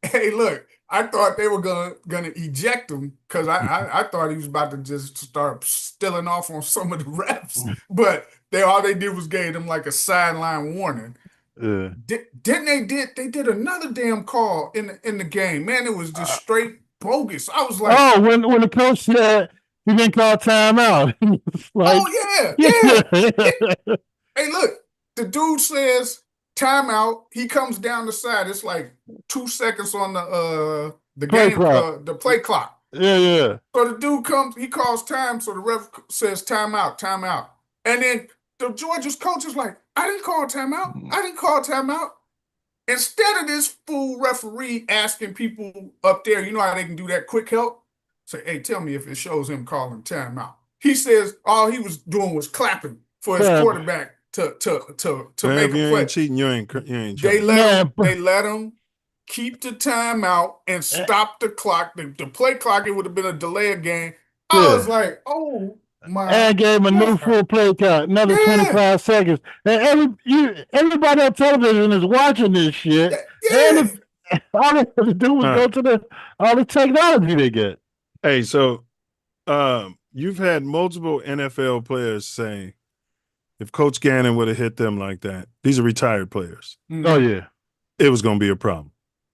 [SPEAKER 4] hey, look, I thought they were gonna eject him because I thought he was about to just start stealing off on some of the refs, but all they did was gave him like a sideline warning. They did another damn call in the game. Man, it was just straight bogus. I was like,
[SPEAKER 3] when the coach said he didn't call timeout.
[SPEAKER 4] Like, yeah. Hey, look, the dude says timeout. He comes down the side. It's like 2 seconds on the
[SPEAKER 3] play
[SPEAKER 4] game
[SPEAKER 3] clock.
[SPEAKER 4] The play clock.
[SPEAKER 3] Yeah.
[SPEAKER 4] So the dude comes, he calls time, so the ref says timeout. And then the Georgia's coach is like, I didn't call timeout. Instead of this fool referee asking people up there, you know how they can do that quick help? Say, hey, tell me if it shows him calling timeout. He says all he was doing was clapping for his quarterback to make a play.
[SPEAKER 1] You ain't cheating, you ain't
[SPEAKER 4] They let him keep the timeout and stop the clock. The play clock, it would have been a delay of game. I was like, oh my.
[SPEAKER 3] And gave him a new full play count, another 25 seconds. And everybody on television is watching this shit. And all they have to do was go to all the technology they get.
[SPEAKER 1] Hey, so you've had multiple NFL players say, if Coach Gannon would have hit them like that, these are retired players.
[SPEAKER 3] Oh, yeah.
[SPEAKER 1] It was going to be a problem.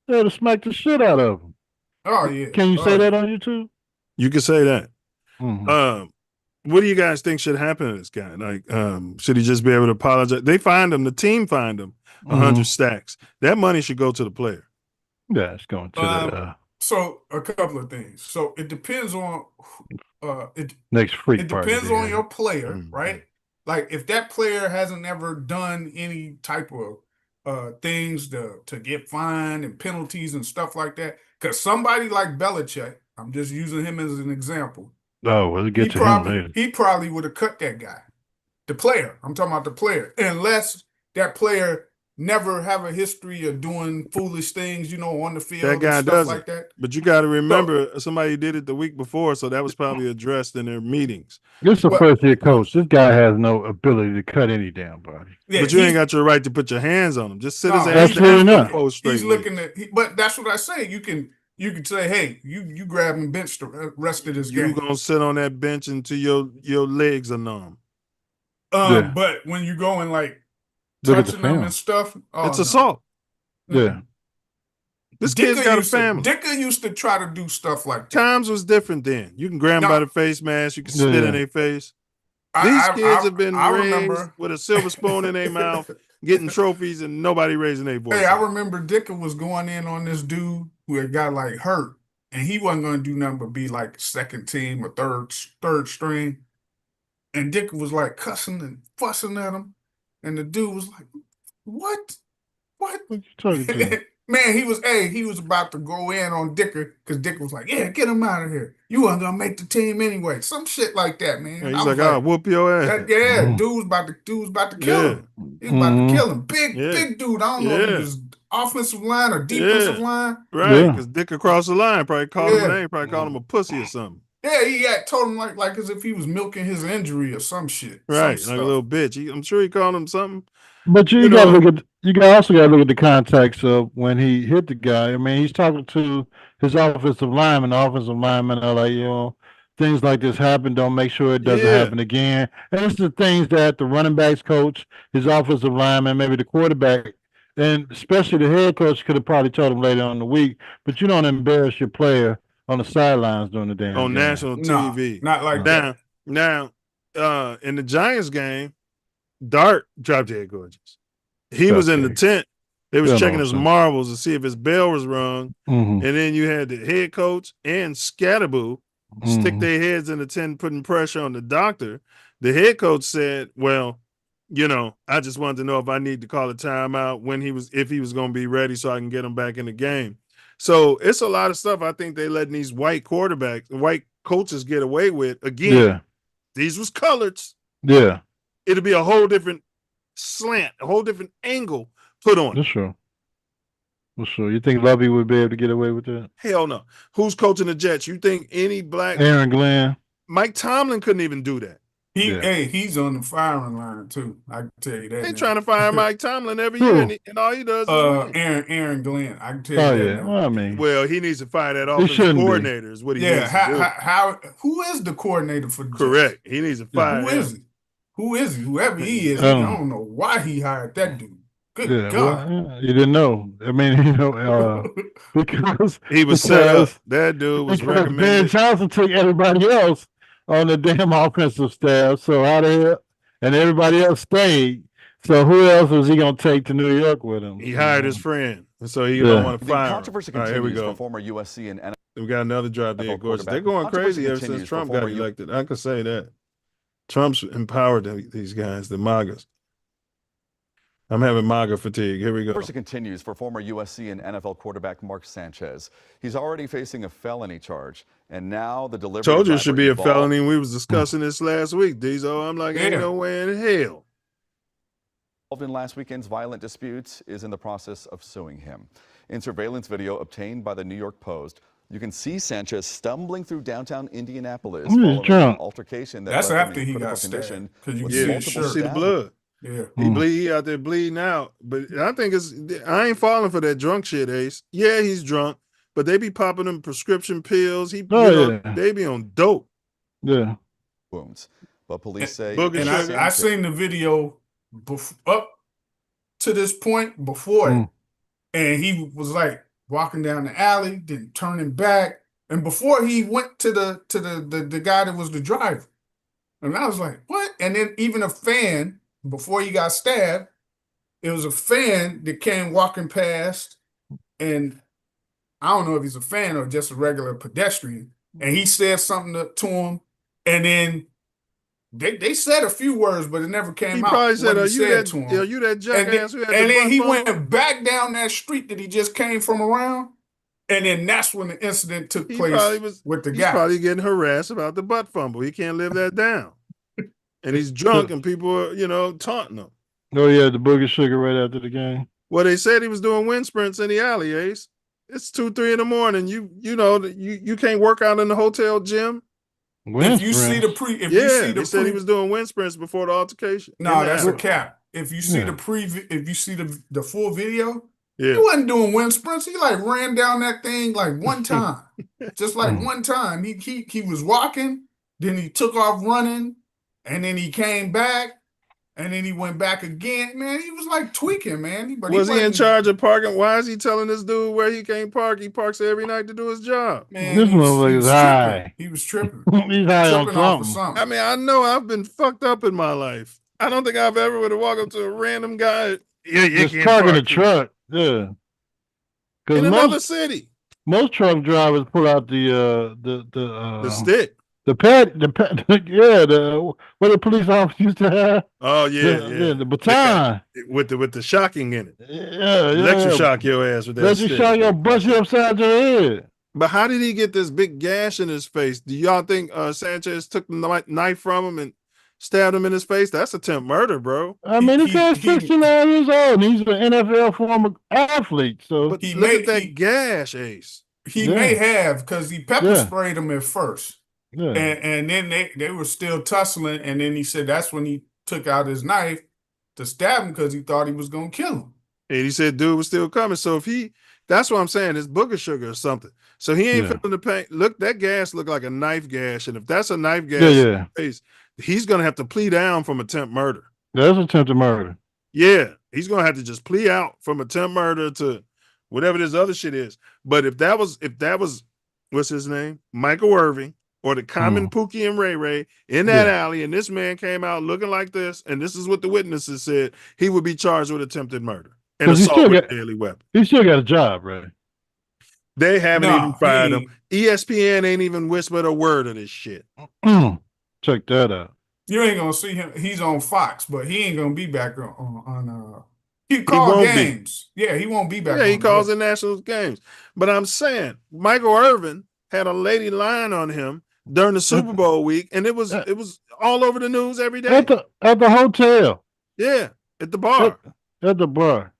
[SPEAKER 3] They would have smacked the shit out of them.
[SPEAKER 4] Oh, yeah.
[SPEAKER 3] Can you say that on YouTube?
[SPEAKER 1] You can say that. What do you guys think should happen to this guy? Like, should he just be able to apologize? They fined him. The team fined him 100 stacks. That money should go to the player.
[SPEAKER 3] Yeah, it's going to the...
[SPEAKER 4] So a couple of things. So it depends on
[SPEAKER 3] next freak
[SPEAKER 4] it depends on your player, right? Like if that player hasn't ever done any type of things to get fined and penalties and stuff like that, because somebody like Belichick, I'm just using him as an example.
[SPEAKER 3] Oh, we'll get to him later.
[SPEAKER 4] He probably would have cut that guy. The player. I'm talking about the player. Unless that player never have a history of doing foolish things, on the field
[SPEAKER 1] that guy
[SPEAKER 4] and stuff
[SPEAKER 1] doesn't.
[SPEAKER 4] like that.
[SPEAKER 1] But you got to remember, somebody did it the week before, so that was probably addressed in their meetings.
[SPEAKER 3] This is a first-year coach. This guy has no ability to cut any damn body.
[SPEAKER 1] Yeah, but you ain't got your right to put your hands on him. Just sit his ass
[SPEAKER 3] absolutely
[SPEAKER 1] down.
[SPEAKER 3] not.
[SPEAKER 4] He's looking at, but that's what I say. You can say, hey, you grab and bench the rest of this game.
[SPEAKER 1] You gonna sit on that bench until your legs are numb.
[SPEAKER 4] But when you go and like touching them and stuff,
[SPEAKER 1] it's assault.
[SPEAKER 3] Yeah.
[SPEAKER 1] This kid's got a family.
[SPEAKER 4] Dicker used to try to do stuff like that.
[SPEAKER 1] Times was different then. You can grab them by the face mask. You can spit in their face. These kids have been raised with a silver spoon in their mouth, getting trophies, and nobody raising their voice.
[SPEAKER 4] Hey, I remember Dicker was going in on this dude who had got like hurt, and he wasn't going to do nothing but be like second team or third string. And Dicker was like cussing and fussing at him, and the dude was like, "What? What
[SPEAKER 3] you talking to?"
[SPEAKER 4] Man, he was about to go in on Dicker because Dicker was like, "Yeah, get him out of here. You weren't gonna make the team anyway." Some shit like that, man.
[SPEAKER 1] Yeah, he's like, "I'll whoop your ass."
[SPEAKER 4] Dude was about to kill him. He was about to kill him. Big dude. I don't know if he was offensive line or defensive line.
[SPEAKER 1] Right, because Dicker crossed the line, probably called him a name, probably called him a pussy or something.
[SPEAKER 4] Yeah, he told him like as if he was milking his injury or some shit.
[SPEAKER 1] Right, like a little bitch. I'm sure he called him something.
[SPEAKER 3] But you got to look at. You also got to look at the context of when he hit the guy. I mean, he's talking to his offensive lineman. The offensive lineman are like, things like this happen. Don't make sure it doesn't happen again. And it's the things that the running backs coach, his offensive lineman, maybe the quarterback, and especially the head coach could have probably told him later on in the week. But you don't embarrass your player on the sidelines during the damn
[SPEAKER 1] on
[SPEAKER 3] game.
[SPEAKER 1] national TV.
[SPEAKER 4] Not like that.
[SPEAKER 1] Now, in the Giants game, Dart dropped dead gorgeous. He was in the tent. They was checking his marbles to see if his bell was rung. And then you had the head coach and Scatterboo stick their heads in the tent, putting pressure on the doctor. The head coach said, well, I just wanted to know if I need to call a timeout if he was going to be ready so I can get him back in the game. So it's a lot of stuff I think they letting these white coaches get away with. Again, these was coloreds.
[SPEAKER 3] Yeah.
[SPEAKER 1] It'll be a whole different slant, a whole different angle put on it.
[SPEAKER 3] For sure. You think Lovey would be able to get away with that?
[SPEAKER 1] Hell no. Who's coaching the Jets? You think any black...
[SPEAKER 3] Aaron Glenn.
[SPEAKER 1] Mike Tomlin couldn't even do that.
[SPEAKER 4] He's on the firing line too. I can tell you that.
[SPEAKER 1] They trying to fire Mike Tomlin every year, and all he does is
[SPEAKER 4] Aaron Glenn. I can tell you that.
[SPEAKER 1] Well, he needs to fire that offensive coordinator. Is what he needs to do.
[SPEAKER 4] Who is the coordinator for the Jets?
[SPEAKER 1] Correct. He needs to fire.
[SPEAKER 4] Who is he? Whoever he is, I don't know why he hired that dude. Good God.
[SPEAKER 3] Well, you didn't know. I mean, because
[SPEAKER 1] he was set up. That dude was recommended.
[SPEAKER 3] Ben Johnson took everybody else on the damn offensive staff. So how the hell? And everybody else stayed. So who else was he going to take to New York with him?
[SPEAKER 1] He hired his friend. So he don't want to fire him.
[SPEAKER 18] The controversy
[SPEAKER 1] continues
[SPEAKER 18] for former USC and
[SPEAKER 1] We got another drop dead gorgeous. They're going crazy ever since Trump got elected. I can say that. Trump's empowered these guys, the MAGAs. I'm having MAGA fatigue. Here we go.
[SPEAKER 18] First, it continues for former USC and NFL quarterback Mark Sanchez. He's already facing a felony charge, and now the delivery.
[SPEAKER 1] Told you it should be a felony. We was discussing this last week, Diesel. I'm like, ain't no way in hell.
[SPEAKER 18] Involved in last weekend's violent disputes is in the process of suing him. In surveillance video obtained by the New York Post, you can see Sanchez stumbling through downtown Indianapolis following an altercation
[SPEAKER 4] that's after he got stabbed. Because you
[SPEAKER 1] can see the blood.
[SPEAKER 4] Yeah,
[SPEAKER 1] he out there bleeding out. But I think I ain't falling for that drunk shit, Ace. Yeah, he's drunk, but they be popping them prescription pills. They be on dope.
[SPEAKER 3] Yeah.
[SPEAKER 18] Wounds. But police say.
[SPEAKER 4] And I seen the video up to this point before, and he was like walking down the alley, then turning back, and before he went to the guy that was the driver, and I was like, what? And then even a fan. Before he got stabbed, it was a fan that came walking past, and I don't know if he's a fan or just a regular pedestrian, and he said something to him, and then they said a few words, but it never came out.
[SPEAKER 1] He probably said,
[SPEAKER 4] "Are
[SPEAKER 1] you that jackass?"
[SPEAKER 4] And then he went back down that street that he just came from around, and then that's when the incident took place with the guy.
[SPEAKER 1] He's probably getting harassed about the butt fumble. He can't live that down. And he's drunk, and people are, taunting him.
[SPEAKER 3] Oh, yeah, the booger sugar right after the game.
[SPEAKER 1] Well, they said he was doing wind sprints in the alley, Ace. It's 2, 3 in the morning. You can't work out in the hotel gym.
[SPEAKER 4] If you see the
[SPEAKER 1] they said he was doing wind sprints before the altercation.
[SPEAKER 4] No, that's a cap. If you see the full video, he wasn't doing wind sprints. He like ran down that thing like one time, just like one time. He was walking, then he took off running. And then he came back, and then he went back again. Man, he was like tweaking, man. But
[SPEAKER 1] was he in charge of parking? Why is he telling this dude where he can't park? He parks every night to do his job.
[SPEAKER 3] Man, this motherfucker's high.
[SPEAKER 4] He was tripping.
[SPEAKER 3] He's high on something.
[SPEAKER 1] I mean, I know I've been fucked up in my life. I don't think I've ever would have walked up to a random guy.
[SPEAKER 3] Just parking a truck. Yeah.
[SPEAKER 1] In another city.
[SPEAKER 3] Most truck drivers pull out the
[SPEAKER 1] stick.
[SPEAKER 3] What the police officer used to have.
[SPEAKER 1] Oh yeah,
[SPEAKER 3] the baton
[SPEAKER 1] with the shocking in it.
[SPEAKER 3] Yeah,
[SPEAKER 1] electroshock your ass with that.
[SPEAKER 3] Electroshock your bust you upside your head.
[SPEAKER 1] But how did he get this big gash in his face? Do y'all think Sanchez took the knife from him and stabbed him in his face? That's attempt murder, bro.
[SPEAKER 3] I mean, this guy's 69 years old. And he's an NFL former athlete. So
[SPEAKER 1] but look at that gash, Ace.
[SPEAKER 4] He may have because he pepper sprayed him at first. Yeah. And then they were still tussling, and then he said that's when he took out his knife to stab him because he thought he was gonna kill him.
[SPEAKER 1] And he said dude was still coming. So that's what I'm saying, it's booger sugar or something. So he ain't feeling the pain. Look, that gas looked like a knife gash, and if that's a knife gash in the face, he's gonna have to plea down from attempt murder.
[SPEAKER 3] That's attempted murder.
[SPEAKER 1] Yeah, he's gonna have to just plea out from attempt murder to whatever this other shit is. But if that was what's his name, Michael Irving, or the common Pookie and Ray Ray in that alley, and this man came out looking like this, and this is what the witnesses said, he would be charged with attempted murder and assault with a deadly weapon.
[SPEAKER 3] He still got a job, right?
[SPEAKER 1] They haven't even fired him. ESPN ain't even whispered a word of this shit.
[SPEAKER 3] Check that out.
[SPEAKER 4] You ain't gonna see him. He's on Fox, but he ain't gonna be back on he called games. Yeah, he won't be back.
[SPEAKER 1] Yeah, he calls the national games. But I'm saying Michael Irvin had a lady lying on him during the Super Bowl week, and it was all over the news every day.
[SPEAKER 3] At the hotel.
[SPEAKER 1] Yeah, at the bar.
[SPEAKER 3] At the bar.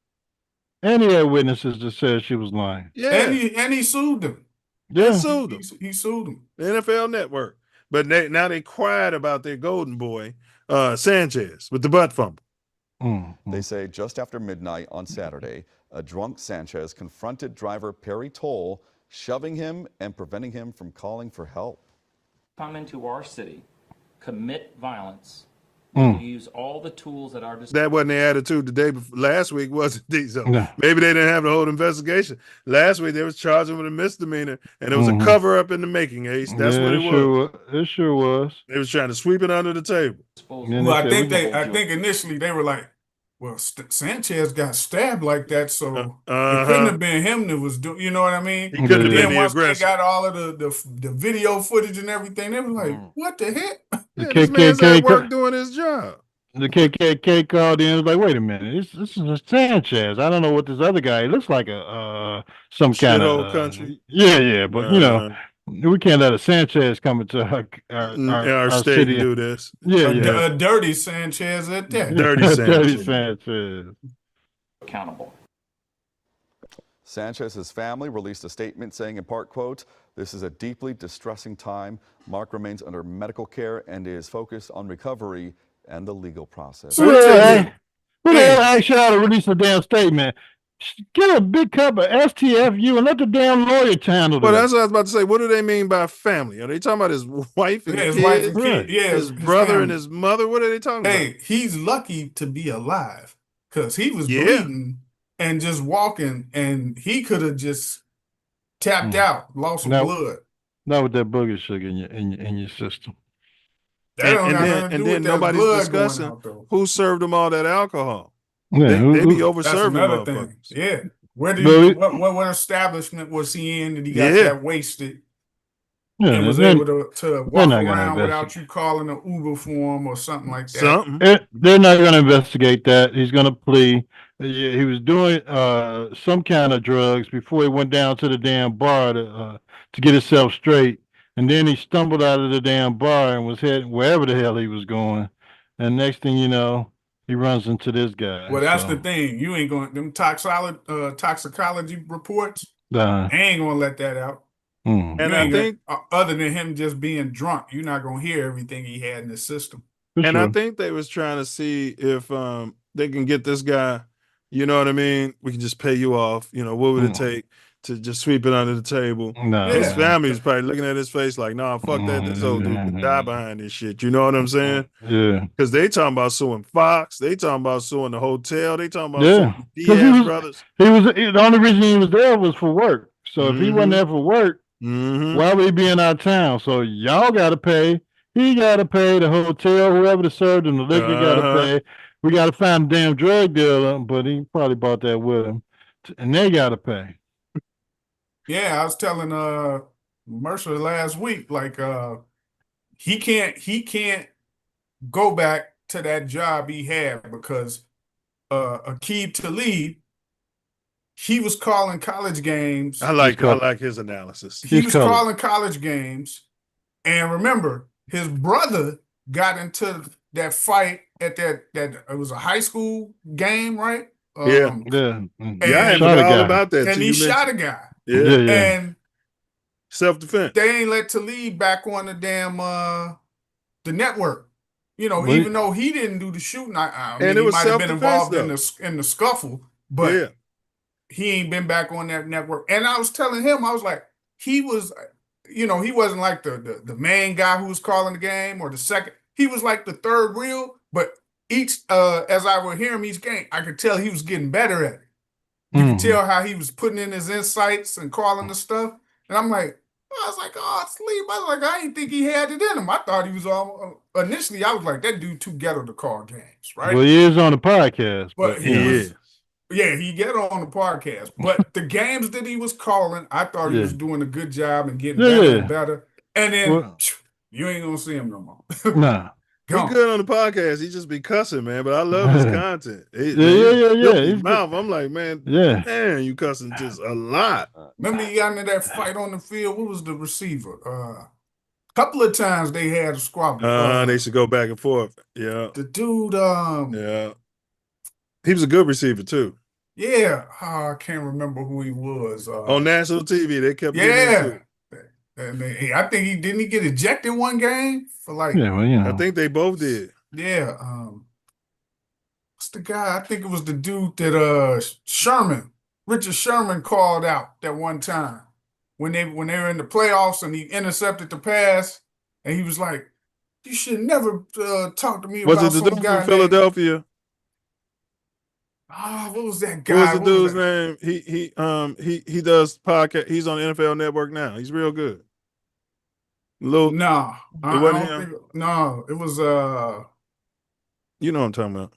[SPEAKER 3] And he had witnesses that said she was lying.
[SPEAKER 1] Yeah.
[SPEAKER 4] And he sued them.
[SPEAKER 3] Yeah.
[SPEAKER 1] He sued them.
[SPEAKER 4] He sued them.
[SPEAKER 1] The NFL Network. But now they quiet about their golden boy, Sanchez, with the butt fumble.
[SPEAKER 18] They say just after midnight on Saturday, a drunk Sanchez confronted driver Perry Toll, shoving him and preventing him from calling for help.
[SPEAKER 19] Come into our city, commit violence, use all the tools at our disposal.
[SPEAKER 1] That wasn't their attitude the day before. Last week, wasn't it? So maybe they didn't have the whole investigation. Last week, they was charging with a mismisdemeanor, and it was a cover-up in the making, Ace. That's what it was.
[SPEAKER 3] It sure was.
[SPEAKER 1] They was trying to sweep it under the table.
[SPEAKER 4] Well, I think initially they were like, Well, Sanchez got stabbed like that, so it couldn't have been him that was doing. You know what I mean?
[SPEAKER 1] He couldn't have been
[SPEAKER 4] Then
[SPEAKER 1] the
[SPEAKER 4] once
[SPEAKER 1] aggressor.
[SPEAKER 4] they got all of the video footage and everything, they were like, "What the heck?"
[SPEAKER 3] The
[SPEAKER 1] This man's at work doing his job.
[SPEAKER 3] The KKK called in and was like, "Wait a minute, this is a Sanchez. I don't know what this other guy. He looks like a some kind of
[SPEAKER 1] country.
[SPEAKER 3] Yeah, but you know, we can't let a Sanchez come into our
[SPEAKER 1] state
[SPEAKER 3] city
[SPEAKER 1] and do this.
[SPEAKER 4] A dirty Sanchez at that.
[SPEAKER 3] Dirty Sanchez.
[SPEAKER 19] Accountable.
[SPEAKER 18] Sanchez's family released a statement saying, in part, quote, "This is a deeply distressing time. Mark remains under medical care and is focused on recovery and the legal process."
[SPEAKER 3] Who the hell asked y'all to release a damn statement? Get a big cup of STFU and let the damn lawyer handle it.
[SPEAKER 1] Well, that's what I was about to say. What do they mean by family? Are they talking about his wife and
[SPEAKER 4] his
[SPEAKER 1] kids?
[SPEAKER 4] wife and kid. Yeah,
[SPEAKER 1] his brother
[SPEAKER 4] family.
[SPEAKER 1] and his mother? What are they talking about?
[SPEAKER 4] Hey, he's lucky to be alive because he was bleeding and just walking, and he could have just tapped out, lost some blood.
[SPEAKER 3] Not with that booger sugar in your system.
[SPEAKER 1] And then nobody's discussing who served them all that alcohol.
[SPEAKER 3] Yeah,
[SPEAKER 1] they be over
[SPEAKER 4] That's
[SPEAKER 1] serving
[SPEAKER 4] another
[SPEAKER 1] motherfuckers.
[SPEAKER 4] thing. Yeah. Where did what establishment was he in that he got that wasted and was able to walk around without you calling an Uber for him or something like that?
[SPEAKER 3] They're not going to investigate that. He's going to plea. He was doing some kind of drugs before he went down to the damn bar to get himself straight. And then he stumbled out of the damn bar and was heading wherever the hell he was going. And next thing you know, he runs into this guy.
[SPEAKER 4] Well, that's the thing. You ain't going them toxicology reports. I ain't gonna let that out.
[SPEAKER 1] And I think,
[SPEAKER 4] other than him just being drunk, you're not gonna hear everything he had in his system.
[SPEAKER 1] And I think they was trying to see if they can get this guy. You know what I mean? We can just pay you off. You know, what would it take to just sweep it under the table? His family's probably looking at his face like, "Nah, fuck that. This old dude can die behind this shit." You know what I'm saying?
[SPEAKER 3] Yeah.
[SPEAKER 1] Because they talking about suing Fox. They talking about suing the hotel. They talking about suing the Diaz brothers.
[SPEAKER 3] The only reason he was there was for work. So if he wasn't there for work, why would he be in our town? So y'all got to pay. He got to pay the hotel. Whoever that served him, the liquor got to pay. We got to find a damn drug dealer, but he probably bought that with him, and they got to pay.
[SPEAKER 4] Yeah, I was telling Mercer last week, like he can't go back to that job he had because Aqib Talib, he was calling college games.
[SPEAKER 1] I like his analysis.
[SPEAKER 4] He was calling college games, and remember, his brother got into that fight at that it was a high school game, right?
[SPEAKER 1] I hadn't forgot all about that.
[SPEAKER 4] And he shot a guy.
[SPEAKER 1] Yeah.
[SPEAKER 4] And
[SPEAKER 1] self-defense.
[SPEAKER 4] They ain't let Talib back on the damn the network. You know, even though he didn't do the shooting, I mean, he might have been involved in the scuffle, but he ain't been back on that network. And I was telling him, I was like, he was, you know, he wasn't like the main guy who was calling the game or the second. He was like the third wheel, but each as I would hear him each game, I could tell he was getting better at it. You could tell how he was putting in his insights and calling the stuff. And I'm like, I was like, oh, sleep. I was like, I didn't think he had it in him. I thought he was all initially. I was like, that dude too ghetto to call games, right?
[SPEAKER 3] Well, he is on the podcast,
[SPEAKER 4] but he get on the podcast. But the games that he was calling, I thought he was doing a good job and getting better and better. And then you ain't gonna see him no more.
[SPEAKER 3] Nah.
[SPEAKER 1] He good on the podcast. He just be cussing, man. But I love his content. His mouth. I'm like, man, you cussing just a lot.
[SPEAKER 4] Remember he got into that fight on the field? What was the receiver? A couple of times they had a squabble.
[SPEAKER 1] They should go back and forth. Yeah.
[SPEAKER 4] The dude,
[SPEAKER 1] he was a good receiver too.
[SPEAKER 4] Yeah. I can't remember who he was.
[SPEAKER 1] On national TV, they kept getting into it.
[SPEAKER 4] And I think he didn't get ejected one game for like.
[SPEAKER 1] I think they both did.
[SPEAKER 4] Yeah. What's the guy? I think it was the dude that Richard Sherman called out that one time when they were in the playoffs and he intercepted the pass and he was like, "You should never talk to me about
[SPEAKER 1] some guy from Philadelphia."
[SPEAKER 4] What was that guy?
[SPEAKER 1] What was the dude's name? He does podcast. He's on the NFL Network now. He's real good.
[SPEAKER 4] No, it wasn't him. No, it was
[SPEAKER 1] you know what I'm talking about.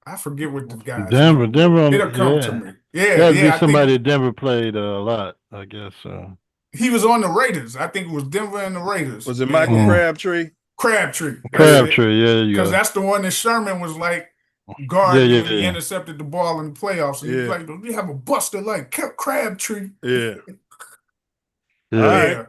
[SPEAKER 4] I forget what the guy's
[SPEAKER 3] Denver,
[SPEAKER 4] name. It'll come to me.
[SPEAKER 3] That'd be
[SPEAKER 4] I
[SPEAKER 3] somebody
[SPEAKER 4] think
[SPEAKER 3] Denver played a lot, I guess.
[SPEAKER 4] he was on the Raiders. I think it was Denver and the Raiders.
[SPEAKER 1] Was it Michael Crabtree?
[SPEAKER 4] Crabtree.
[SPEAKER 3] Yeah,
[SPEAKER 4] because that's the one that Sherman was like guarding when he intercepted the ball in the playoffs. And he's like, you have a buster like Crabtree.
[SPEAKER 1] Yeah. All right.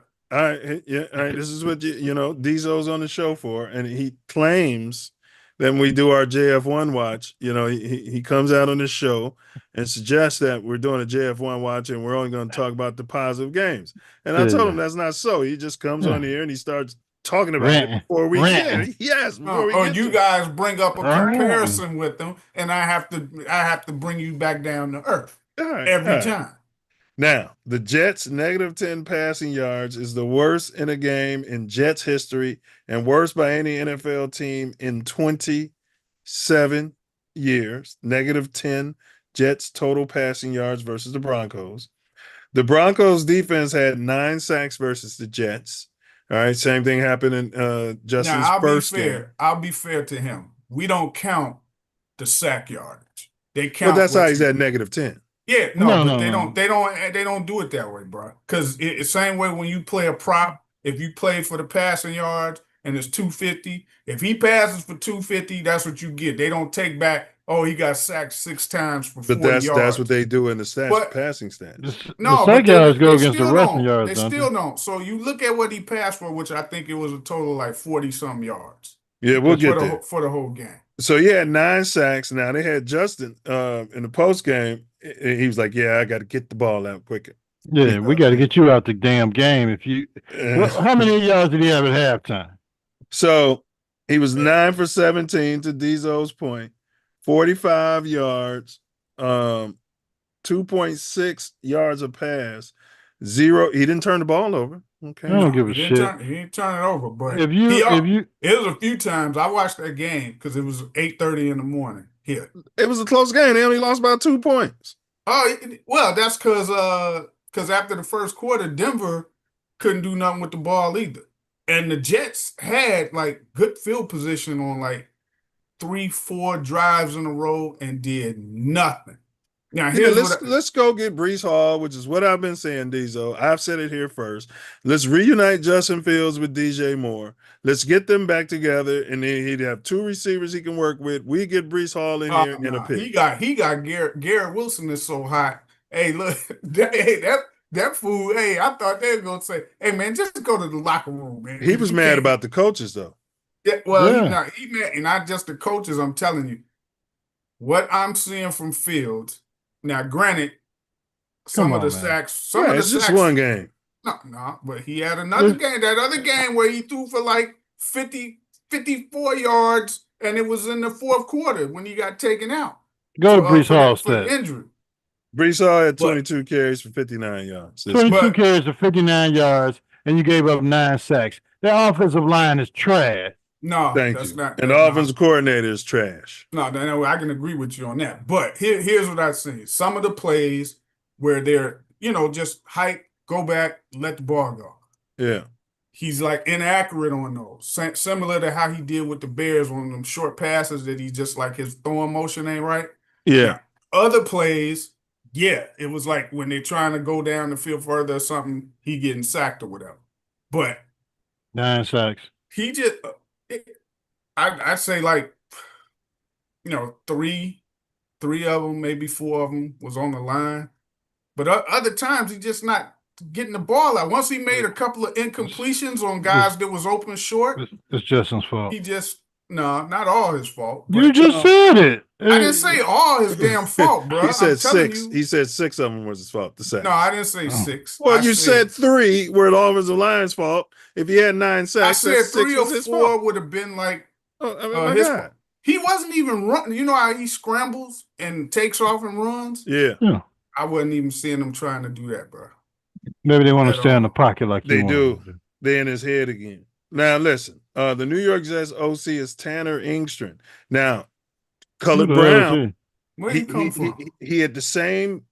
[SPEAKER 1] Yeah. All right. This is what Dzo's on the show for, and he claims that when we do our JF1 watch, he comes out on this show and suggests that we're doing a JF1 watch and we're only going to talk about the positive games. And I told him that's not so. He just comes on here and he starts talking about it before we get. Yes.
[SPEAKER 4] You guys bring up a comparison with them, and I have to bring you back down to earth every time.
[SPEAKER 1] Now, the Jets' -10 passing yards is the worst in a game in Jets history and worst by any NFL team in 27 years. -10 Jets total passing yards versus the Broncos. The Broncos defense had 9 sacks versus the Jets. All right, same thing happened in Justin's first game.
[SPEAKER 4] I'll be fair to him. We don't count the sack yardage. They count.
[SPEAKER 1] But that's how he's at -10.
[SPEAKER 4] Yeah, but they don't do it that way, bro. Because it's same way when you play a prop. If you play for the passing yards and it's 250, if he passes for 250, that's what you get. They don't take back. Oh, he got sacked 6 times for 40 yards.
[SPEAKER 1] But that's what they do in the stats, passing stats.
[SPEAKER 4] No,
[SPEAKER 3] the sack yards go against the rushing yards.
[SPEAKER 4] They still don't. So you look at what he passed for, which I think it was a total like 40-some yards.
[SPEAKER 1] Yeah, we'll get there
[SPEAKER 4] for the whole game.
[SPEAKER 1] So he had 9 sacks. Now they had Justin in the post game. He was like, "Yeah, I got to get the ball out quicker."
[SPEAKER 3] Yeah, we got to get you out the damn game. How many yards did he have at halftime?
[SPEAKER 1] So he was 9 for 17 to Dzo's point, 45 yards, 2.6 yards a pass, 0. He didn't turn the ball over. Okay,
[SPEAKER 3] I don't give a shit.
[SPEAKER 4] He didn't turn it over, but
[SPEAKER 3] if you,
[SPEAKER 4] it was a few times I watched that game because it was 8:30 in the morning here.
[SPEAKER 1] It was a close game. They only lost by 2 points.
[SPEAKER 4] Oh well, that's because after the first quarter, Denver couldn't do nothing with the ball either, and the Jets had like good field position on like 3-4 drives in a row and did nothing. Now
[SPEAKER 1] let's go get Breece Hall, which is what I've been saying, Dzo. I've said it here first. Let's reunite Justin Fields with DJ Moore. Let's get them back together, and then he'd have 2 receivers he can work with. We get Breece Hall in here in a pick.
[SPEAKER 4] He got Garrett Wilson is so hot. Hey, look, that fool. Hey, I thought they were gonna say, "Hey, man, just go to the locker room, man."
[SPEAKER 1] He was mad about the coaches, though.
[SPEAKER 4] Yeah, well, he mad, and not just the coaches. I'm telling you, what I'm seeing from Fields. Now, granted, some of the sacks.
[SPEAKER 1] It's just one game.
[SPEAKER 4] No, but he had another game. That other game where he threw for like 54 yards, and it was in the fourth quarter when he got taken out.
[SPEAKER 3] Go to Breece Hall's stat.
[SPEAKER 4] Injury.
[SPEAKER 1] Breece Hall had 22 carries for 59 yards.
[SPEAKER 3] 22 carries for 59 yards, and you gave up 9 sacks. Their offensive line is trash.
[SPEAKER 4] No,
[SPEAKER 1] that's not. And the offensive coordinator is trash.
[SPEAKER 4] No, I can agree with you on that. But here's what I see. Some of the plays where they're, just hike, go back, let the ball go.
[SPEAKER 1] Yeah.
[SPEAKER 4] He's like inaccurate on those. Similar to how he did with the Bears on them short passes that he just like his throwing motion ain't right.
[SPEAKER 1] Yeah.
[SPEAKER 4] Other plays, it was like when they're trying to go down the field further or something, he getting sacked or whatever. But
[SPEAKER 3] 9 sacks.
[SPEAKER 4] He just I'd say like, 3 of them, maybe 4 of them was on the line. But other times he just not getting the ball out. Once he made a couple of incompletions on guys that was open short.
[SPEAKER 3] It's Justin's fault.
[SPEAKER 4] He just, not all his fault.
[SPEAKER 3] But, you just said it.
[SPEAKER 4] I didn't say all his damn fault, bro.
[SPEAKER 1] He said 6. He said 6 of them was his fault. The sacks.
[SPEAKER 4] No, I didn't say 6.
[SPEAKER 1] Well, you said 3 were the offensive line's fault. If he had 9 sacks,
[SPEAKER 4] I said 3 or 4 would have been like his fault. He wasn't even running. You know how he scrambles and takes off and runs?
[SPEAKER 1] Yeah.
[SPEAKER 4] I wasn't even seeing him trying to do that, bro.
[SPEAKER 3] Maybe they want to stay in the pocket like
[SPEAKER 1] they do. They're in his head again. Now, listen. The New York Jets OC is Tanner Engstrand. Now, Colored Brown.
[SPEAKER 4] Where he come from?
[SPEAKER 1] He had the same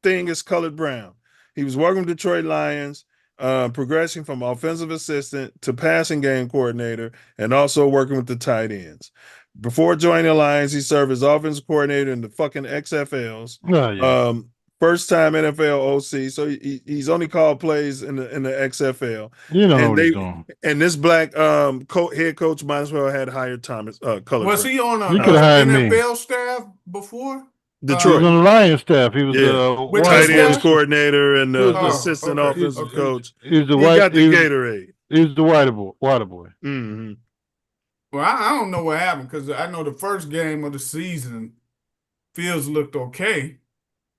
[SPEAKER 1] thing as Colored Brown. He was working with Detroit Lions, progressing from offensive assistant to passing game coordinator, and also working with the tight ends. Before joining the Lions, he served as offensive coordinator in the fucking XFLs.
[SPEAKER 3] Oh, yeah.
[SPEAKER 1] First time NFL OC, so he's only called plays in the XFL.
[SPEAKER 3] You know what he's doing.
[SPEAKER 1] And this black head coach might as well had hired Thomas color.
[SPEAKER 4] Was he on a NFL staff before?
[SPEAKER 1] Detroit.
[SPEAKER 3] He was on the Lions staff. He was
[SPEAKER 1] the tight ends coordinator and the assistant offensive coach.
[SPEAKER 3] He was the
[SPEAKER 1] got the Gatorade.
[SPEAKER 3] He was the water boy.
[SPEAKER 1] Mm-hmm.
[SPEAKER 4] Well, I don't know what happened because I know the first game of the season, Fields looked okay,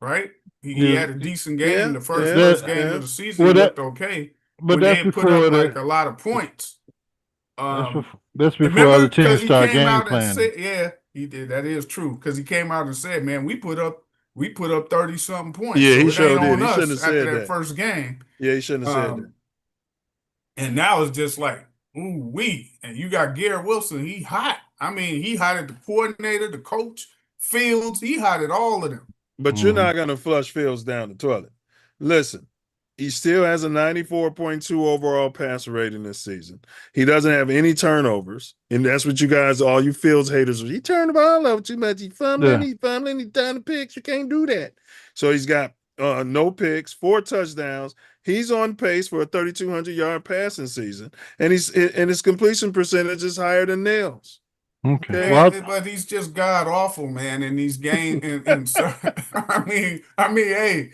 [SPEAKER 4] right? He had a decent game. The first game of the season looked okay.
[SPEAKER 3] But
[SPEAKER 4] they put up like a lot of points.
[SPEAKER 3] That's before other teams start game planning.
[SPEAKER 4] Yeah, he did. That is true because he came out and said, "Man, we put up 30-something points."
[SPEAKER 1] Yeah,
[SPEAKER 4] so
[SPEAKER 1] he sure did. He
[SPEAKER 4] us
[SPEAKER 1] shouldn't have
[SPEAKER 4] after
[SPEAKER 1] said that
[SPEAKER 4] first game.
[SPEAKER 1] Yeah, he shouldn't have said that.
[SPEAKER 4] And now it's just like, ooh wee, and you got Garrett Wilson. He hot. I mean, he hot at the coordinator, the coach, Fields. He hot at all of them.
[SPEAKER 1] But you're not going to flush Fields down the toilet. Listen, he still has a 94.2 overall passer rating this season. He doesn't have any turnovers. And that's what you guys, all you Fields haters, he turned the ball over too much. He fumbling, he down the picks. You can't do that. So he's got no picks, 4 touchdowns. He's on pace for a 3,200-yard passing season. And his completion percentage is higher than Nails.
[SPEAKER 3] Okay.
[SPEAKER 4] But he's just god awful, man, in these games. I mean, hey,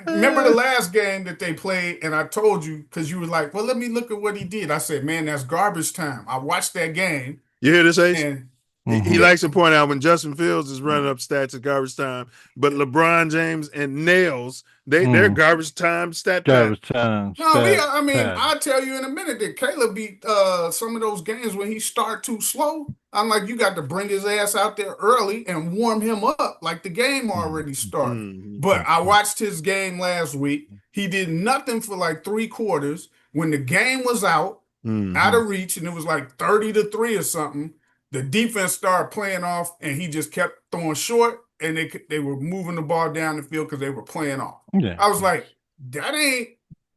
[SPEAKER 4] remember the last game that they played, and I told you because you were like, "Well, let me look at what he did." I said, "Man, that's garbage time." I watched that game.
[SPEAKER 1] You hear this, Ace?
[SPEAKER 4] And
[SPEAKER 1] he likes to point out when Justin Fields is running up stats at garbage time, but LeBron James and Nails, they're garbage time stat.
[SPEAKER 3] Garbage time.
[SPEAKER 4] I'll tell you in a minute that Caleb beat some of those games when he start too slow. I'm like, you got to bring his ass out there early and warm him up like the game already started. But I watched his game last week. He did nothing for like 3 quarters. When the game was out of reach, and it was like 30-3 or something, the defense started playing off, and he just kept throwing short, and they were moving the ball down the field because they were playing off.
[SPEAKER 3] Yeah.
[SPEAKER 4] I was like, that ain't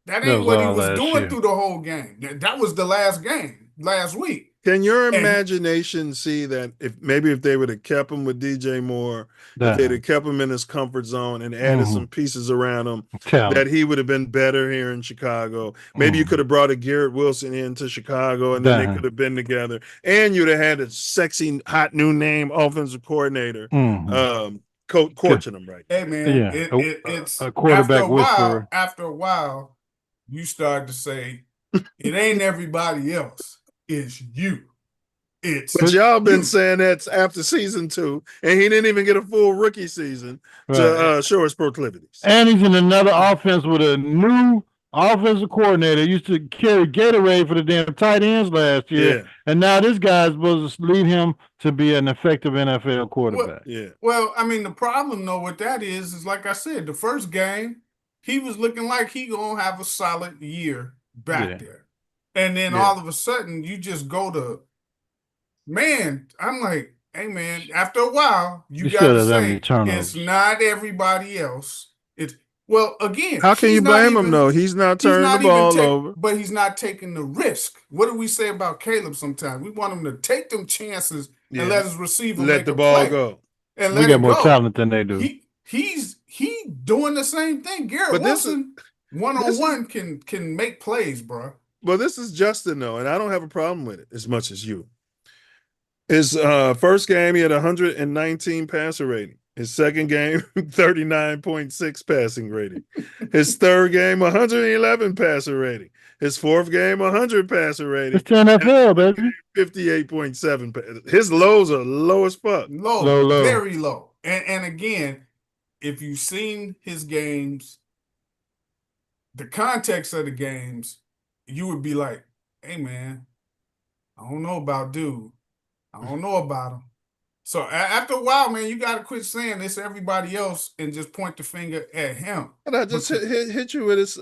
[SPEAKER 4] what he was doing through the whole game. That was the last game last week.
[SPEAKER 1] Can your imagination see that if they would have kept him with DJ Moore, if they'd have kept him in his comfort zone and added some pieces around him, that he would have been better here in Chicago? Maybe you could have brought a Garrett Wilson into Chicago and then they could have been together. And you'd have had a sexy, hot new name offensive coordinator coaching them right.
[SPEAKER 4] Hey, man, it's
[SPEAKER 3] a quarterback whisperer.
[SPEAKER 4] After a while, you start to say, it ain't everybody else. It's you.
[SPEAKER 1] But y'all been saying that after season 2, and he didn't even get a full rookie season to show his proclivities.
[SPEAKER 3] And he's in another offense with a new offensive coordinator. He used to carry Gatorade for the damn tight ends last year, and now this guy's supposed to lead him to be an effective NFL quarterback.
[SPEAKER 4] Well, I mean, the problem though with that is like I said, the first game he was looking like he gonna have a solid year back there. And then all of a sudden, you just go to, man, I'm like, hey, man, after a while, you got to say, it's not everybody else. Again,
[SPEAKER 1] how can you blame him, though? He's not turning the ball over.
[SPEAKER 4] But he's not taking the risk. What do we say about Caleb sometimes? We want him to take them chances and let his receiver
[SPEAKER 1] let the ball go.
[SPEAKER 4] And
[SPEAKER 3] we got more talent than they do.
[SPEAKER 4] He's doing the same thing. Garrett Wilson, one-on-one can make plays, bro.
[SPEAKER 1] Well, this is Justin, though, and I don't have a problem with it as much as you. His first game, he had 119 passer rating. His second game, 39.6 passing rating. His third game, 111 passer rating. His fourth game, 100 passer rating.
[SPEAKER 3] It's the NFL, baby.
[SPEAKER 1] 58.7. His lows are low as fuck.
[SPEAKER 4] Low. Very low. And again, if you've seen his games, the context of the games, you would be like, hey, man, I don't know about dude. I don't know about him. So after a while, man, you got to quit saying it's everybody else and just point the finger at him.
[SPEAKER 1] And I just hit you with his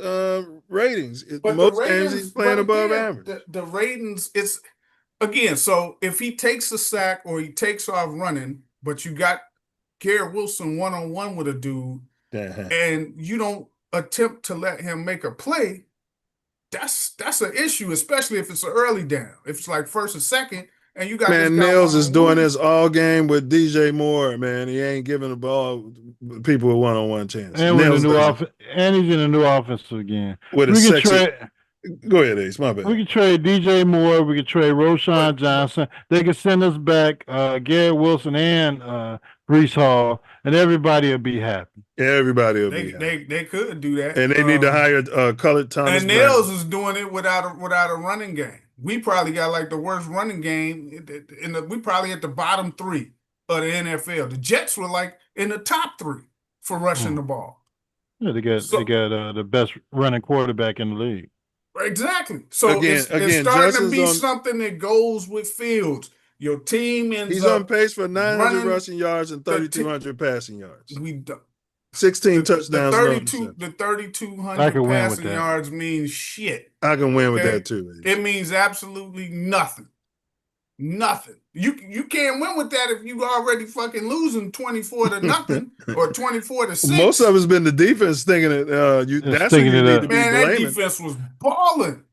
[SPEAKER 1] ratings. Most games he's playing above average.
[SPEAKER 4] The ratings, it's, again, so if he takes a sack or he takes off running, but you got Garrett Wilson one-on-one with a dude, and you don't attempt to let him make a play, that's an issue, especially if it's an early down. If it's like first or second, and you got
[SPEAKER 1] Man,
[SPEAKER 4] this guy
[SPEAKER 1] Milz is doing
[SPEAKER 4] one-on-one.
[SPEAKER 1] this all game with DJ Moore, man. He ain't giving the ball people a one-on-one chance.
[SPEAKER 3] And with the new and he's in a new offense again.
[SPEAKER 1] With a sexy. Go ahead, Ace. My bad.
[SPEAKER 3] We could trade DJ Moore. We could trade Roshan Johnson. They could send us back Garrett Wilson and Brees Hall, and everybody will be happy.
[SPEAKER 1] Everybody will be happy.
[SPEAKER 4] They could do that.
[SPEAKER 1] And they need to hire colored Thomas.
[SPEAKER 4] And Milz is doing it without a running game. We probably got like the worst running game we probably at the bottom 3 of the NFL. The Jets were like in the top 3 for rushing the ball.
[SPEAKER 3] Yeah, they got the best running quarterback in the league.
[SPEAKER 4] Exactly. So it's starting to be something that goes with Fields. Your team ends
[SPEAKER 1] He's on pace for 900 rushing yards and 3,200 passing yards. 16 touchdowns.
[SPEAKER 4] The 3,200 passing yards means shit.
[SPEAKER 1] I can win with that too.
[SPEAKER 4] It means absolutely nothing. Nothing. You can't win with that if you already fucking losing 24-0 or 24-6.
[SPEAKER 1] Most of it's been the defense thinking it. That's what you need to be blaming.
[SPEAKER 4] That defense was balling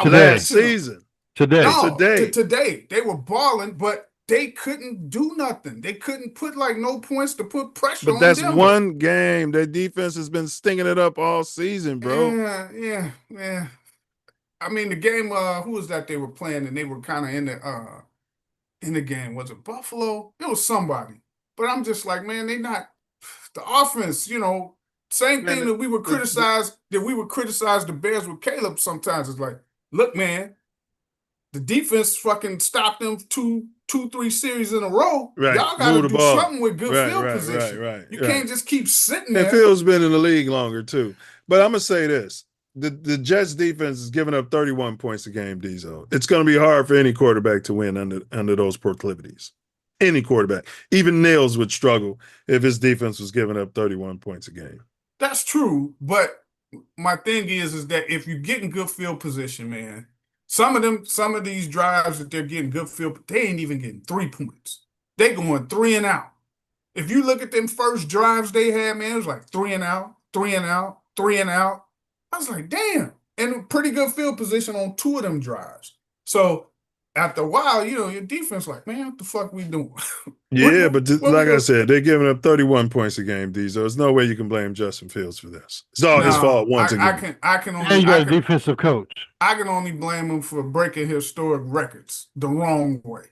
[SPEAKER 1] last season.
[SPEAKER 4] Today they were balling, but they couldn't do nothing. They couldn't put no points to put pressure on them.
[SPEAKER 1] But that's one game. Their defense has been stinging it up all season, bro.
[SPEAKER 4] Yeah. I mean, the game. Who was that they were playing, and they were kind of in the game. Was it Buffalo? It was somebody. But I'm just like, man, they not the offense. Same thing that we would criticize. The Bears with Caleb sometimes. It's like, look, man, the defense fucking stopped them 2-3 series in a row.
[SPEAKER 1] Right.
[SPEAKER 4] Y'all got to do something with good field position.
[SPEAKER 1] Right.
[SPEAKER 4] You can't just keep sitting there.
[SPEAKER 1] And Phil's been in the league longer too. But I'm gonna say this: the Jets defense is giving up 31 points a game. Diesel. It's gonna be hard for any quarterback to win under those proclivities. Any quarterback, even Milz would struggle if his defense was giving up 31 points a game.
[SPEAKER 4] That's true, but my thing is that if you're getting good field position, man. Some of these drives that they're getting good field, they ain't even getting 3 points. They going 3 and out. If you look at them first drives they had, man, it was like 3 and out, 3 and out, 3 and out. I was like, damn. And pretty good field position on 2 of them drives. So after a while, your defense like, man, what the fuck we doing?
[SPEAKER 1] Yeah, but like I said, they're giving up 31 points a game, Diesel. There's no way you can blame Justin Fields for this. It's all his fault once again.
[SPEAKER 4] I can only.
[SPEAKER 3] And you got a defensive coach.
[SPEAKER 4] I can only blame him for breaking historic records the wrong way.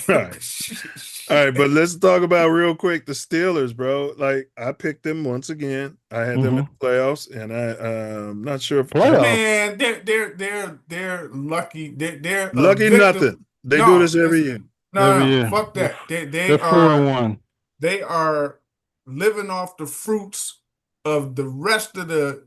[SPEAKER 1] All right, but let's talk about real quick the Steelers, bro. Like I picked them once again. I had them in the playoffs, and I'm not sure if
[SPEAKER 3] playoffs.
[SPEAKER 4] Man, they're lucky. They're
[SPEAKER 1] lucky nothing. They do this every year.
[SPEAKER 4] No, fuck that. They're
[SPEAKER 3] 4-1.
[SPEAKER 4] They are living off the fruits of the rest of the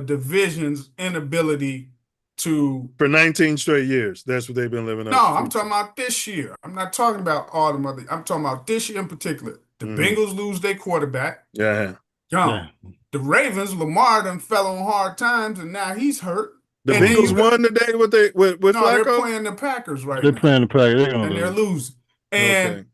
[SPEAKER 4] division's inability to.
[SPEAKER 1] For 19 straight years, that's what they've been living off.
[SPEAKER 4] No, I'm talking about this year. I'm not talking about all the other. I'm talking about this year in particular. The Bengals lose their quarterback.
[SPEAKER 1] Yeah.
[SPEAKER 4] The Ravens, Lamar done fell on hard times, and now he's hurt.
[SPEAKER 1] The Bengals won today with Flacco?
[SPEAKER 4] They're playing the Packers right now.
[SPEAKER 3] They're playing the Packers.
[SPEAKER 4] They're losing. And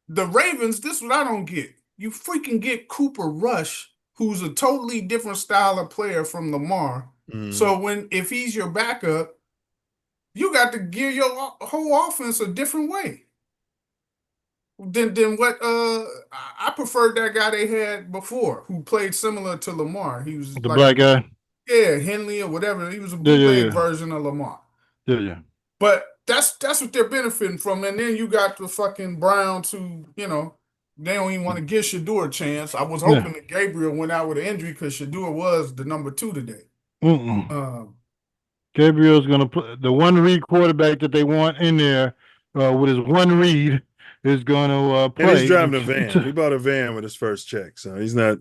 [SPEAKER 4] the Ravens, this is what I don't get. You freaking get Cooper Rush, who's a totally different style of player from Lamar. So if he's your backup, you got to gear your whole offense a different way than what I preferred that guy they had before, who played similar to Lamar. He was
[SPEAKER 3] the black guy.
[SPEAKER 4] Yeah, Henley or whatever. He was a bootleg version of Lamar.
[SPEAKER 3] Yeah.
[SPEAKER 4] But that's what they're benefiting from. And then you got the fucking Browns who, they don't even want to give Shador a chance. I was hoping that Gabriel went out with an injury because Shador was the number 2 today.
[SPEAKER 3] Gabriel's going to put the one read quarterback that they want in there with his one read is going to play.
[SPEAKER 1] And he's driving a van. He bought a van with his first check, so he's not,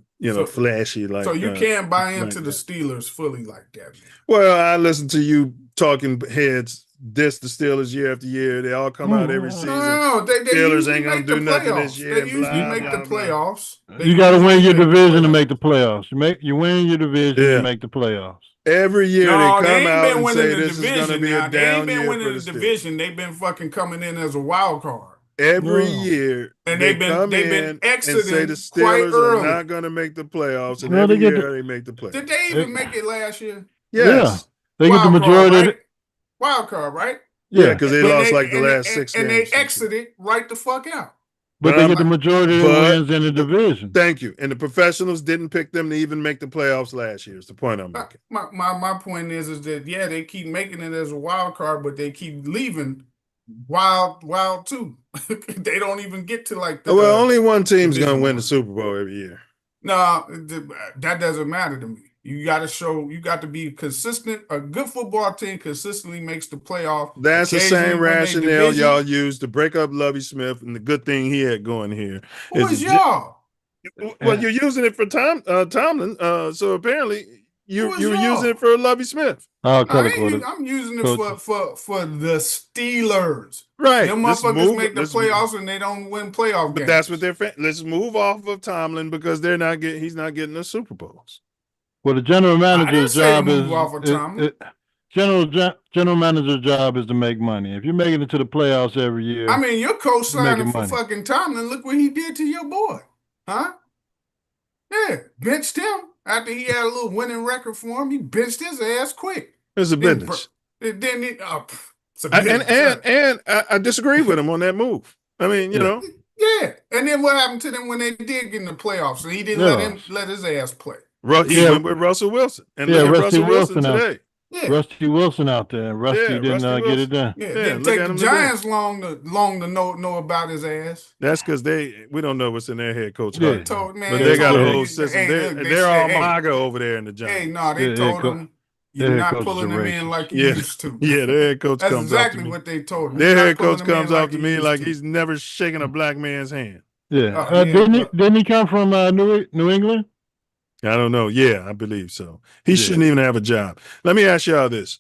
[SPEAKER 1] flashy like.
[SPEAKER 4] So you can't buy into the Steelers fully like that. Man.
[SPEAKER 1] Well, I listen to you talking heads diss the Steelers year after year. They all come out every season.
[SPEAKER 4] No, they
[SPEAKER 1] Steelers ain't gonna do nothing this year.
[SPEAKER 4] They usually make the playoffs.
[SPEAKER 3] You got to win your division to make the playoffs. You win your division to make the playoffs.
[SPEAKER 1] Every year they come out and say this is going to be a down year. They ain't been winning the
[SPEAKER 4] division. They've been fucking coming in as a wild card.
[SPEAKER 1] Every year,
[SPEAKER 4] and they've been exiting
[SPEAKER 1] and say the Steelers are not going to make the playoffs, and every year they make the playoffs.
[SPEAKER 4] Did they even make it last year?
[SPEAKER 1] Yes.
[SPEAKER 3] Yeah. They get the majority.
[SPEAKER 4] Wild card, right?
[SPEAKER 1] Yeah, because they lost like the last 6 games.
[SPEAKER 4] And they exited right the fuck out.
[SPEAKER 3] But they get the majority of the wins in the division.
[SPEAKER 1] Thank you. And the professionals didn't pick them to even make the playoffs last year. Is the point I'm making.
[SPEAKER 4] My point is that they keep making it as a wild card, but they keep leaving wild too. They don't even get to like the.
[SPEAKER 1] Well, only one team's gonna win the Super Bowl every year.
[SPEAKER 4] No, that doesn't matter to me. You got to be consistent. A good football team consistently makes the playoff.
[SPEAKER 1] That's the same rationale y'all use to break up Lovie Smith and the good thing he had going here.
[SPEAKER 4] Who is y'all?
[SPEAKER 1] Well, you're using it for Tomlin. So apparently you were using it for Lovie Smith.
[SPEAKER 4] I'm using it for the Steelers.
[SPEAKER 1] Right.
[SPEAKER 4] Them motherfuckers make the playoffs and they don't win playoff games.
[SPEAKER 1] But that's what they're. Let's move off of Tomlin because he's not getting the Super Bowls.
[SPEAKER 3] Well, the general manager's job general manager's job is to make money. If you're making it to the playoffs every year,
[SPEAKER 4] I mean, your coach signed him for fucking Tomlin. Look what he did to your boy, huh? Yeah, benched him after he had a little winning record for him. He benched his ass quick.
[SPEAKER 1] It's a business. And I disagree with him on that move. I mean, you know.
[SPEAKER 4] Yeah, and then what happened to them when they did get in the playoffs? So he didn't let his ass play.
[SPEAKER 1] He went with Russell Wilson. And look at Russell Wilson today.
[SPEAKER 3] Yeah. Rusty Wilson out there. Rusty didn't get it done.
[SPEAKER 4] Yeah, didn't take the Giants long to know about his ass.
[SPEAKER 1] That's because we don't know what's in their head coach. But they got a whole system. They're all MAGA over there in the Giants.
[SPEAKER 4] Hey, no, they told him you're not pulling him in like you used to.
[SPEAKER 1] Yeah, their head coach
[SPEAKER 4] That's
[SPEAKER 1] comes
[SPEAKER 4] exactly
[SPEAKER 1] up to me.
[SPEAKER 4] what they told him.
[SPEAKER 1] Their head coach comes up to me like he's never shaking a black man's hand.
[SPEAKER 3] Yeah. Didn't he come from New England?
[SPEAKER 1] I don't know. Yeah, I believe so. He shouldn't even have a job. Let me ask y'all this.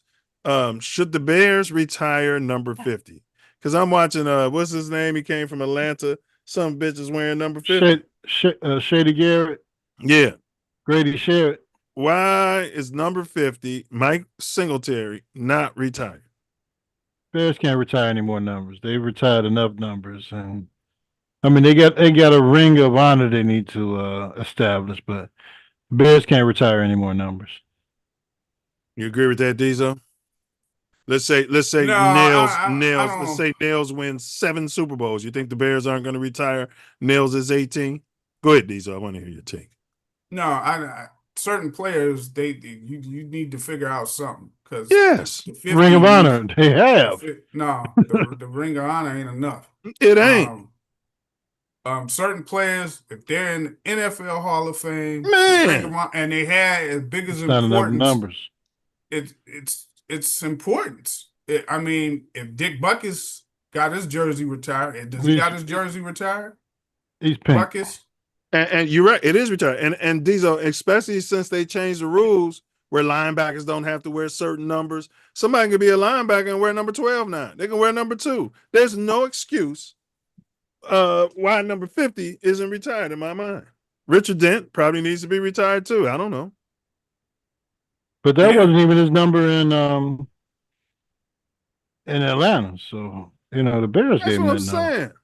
[SPEAKER 1] Should the Bears retire number 50? Because I'm watching, what's his name? He came from Atlanta. Some bitch is wearing number 50.
[SPEAKER 3] Shady Garrett.
[SPEAKER 1] Yeah.
[SPEAKER 3] Grady Sherritt.
[SPEAKER 1] Why is number 50, Mike Singletary, not retired?
[SPEAKER 3] Bears can't retire any more numbers. They've retired enough numbers. And I mean, they got a ring of honor they need to establish, but Bears can't retire any more numbers.
[SPEAKER 1] You agree with that, Diesel? Let's say Nails. Let's say Nails wins 7 Super Bowls. You think the Bears aren't going to retire? Nails is 18. Go ahead, Diesel. I want to hear your take.
[SPEAKER 4] No, certain players you need to figure out something because
[SPEAKER 3] Ring of Honor they have.
[SPEAKER 4] The Ring of Honor ain't enough.
[SPEAKER 1] It ain't.
[SPEAKER 4] Certain players, if they're in the NFL Hall of Fame, and they had as big as importance,
[SPEAKER 3] numbers.
[SPEAKER 4] It's importance. I mean, if Dick Buckus got his jersey retired, does he got his jersey retired?
[SPEAKER 3] He's pink.
[SPEAKER 4] Buckus.
[SPEAKER 1] And you're right, it is retired. And Diesel, especially since they changed the rules where linebackers don't have to wear certain numbers. Somebody can be a linebacker and wear number 12 now. They can wear number 2. There's no excuse why number 50 isn't retired in my mind. Richard Dent probably needs to be retired too. I don't know.
[SPEAKER 3] But that wasn't even his number in Atlanta. So, the Bears gave him that number.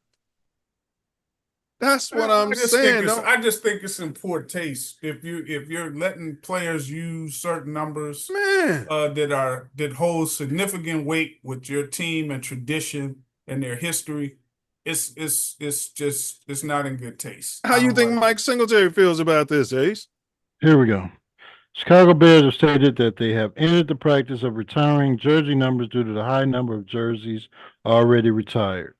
[SPEAKER 1] That's what I'm saying.
[SPEAKER 4] I just think it's in poor taste if you're letting players use certain numbers that hold significant weight with your team and tradition and their history. It's not in good taste.
[SPEAKER 1] How you think Mike Singletary feels about this, Ace?
[SPEAKER 3] Here we go. Chicago Bears have stated that they have ended the practice of retiring jersey numbers due to the high number of jerseys already retired.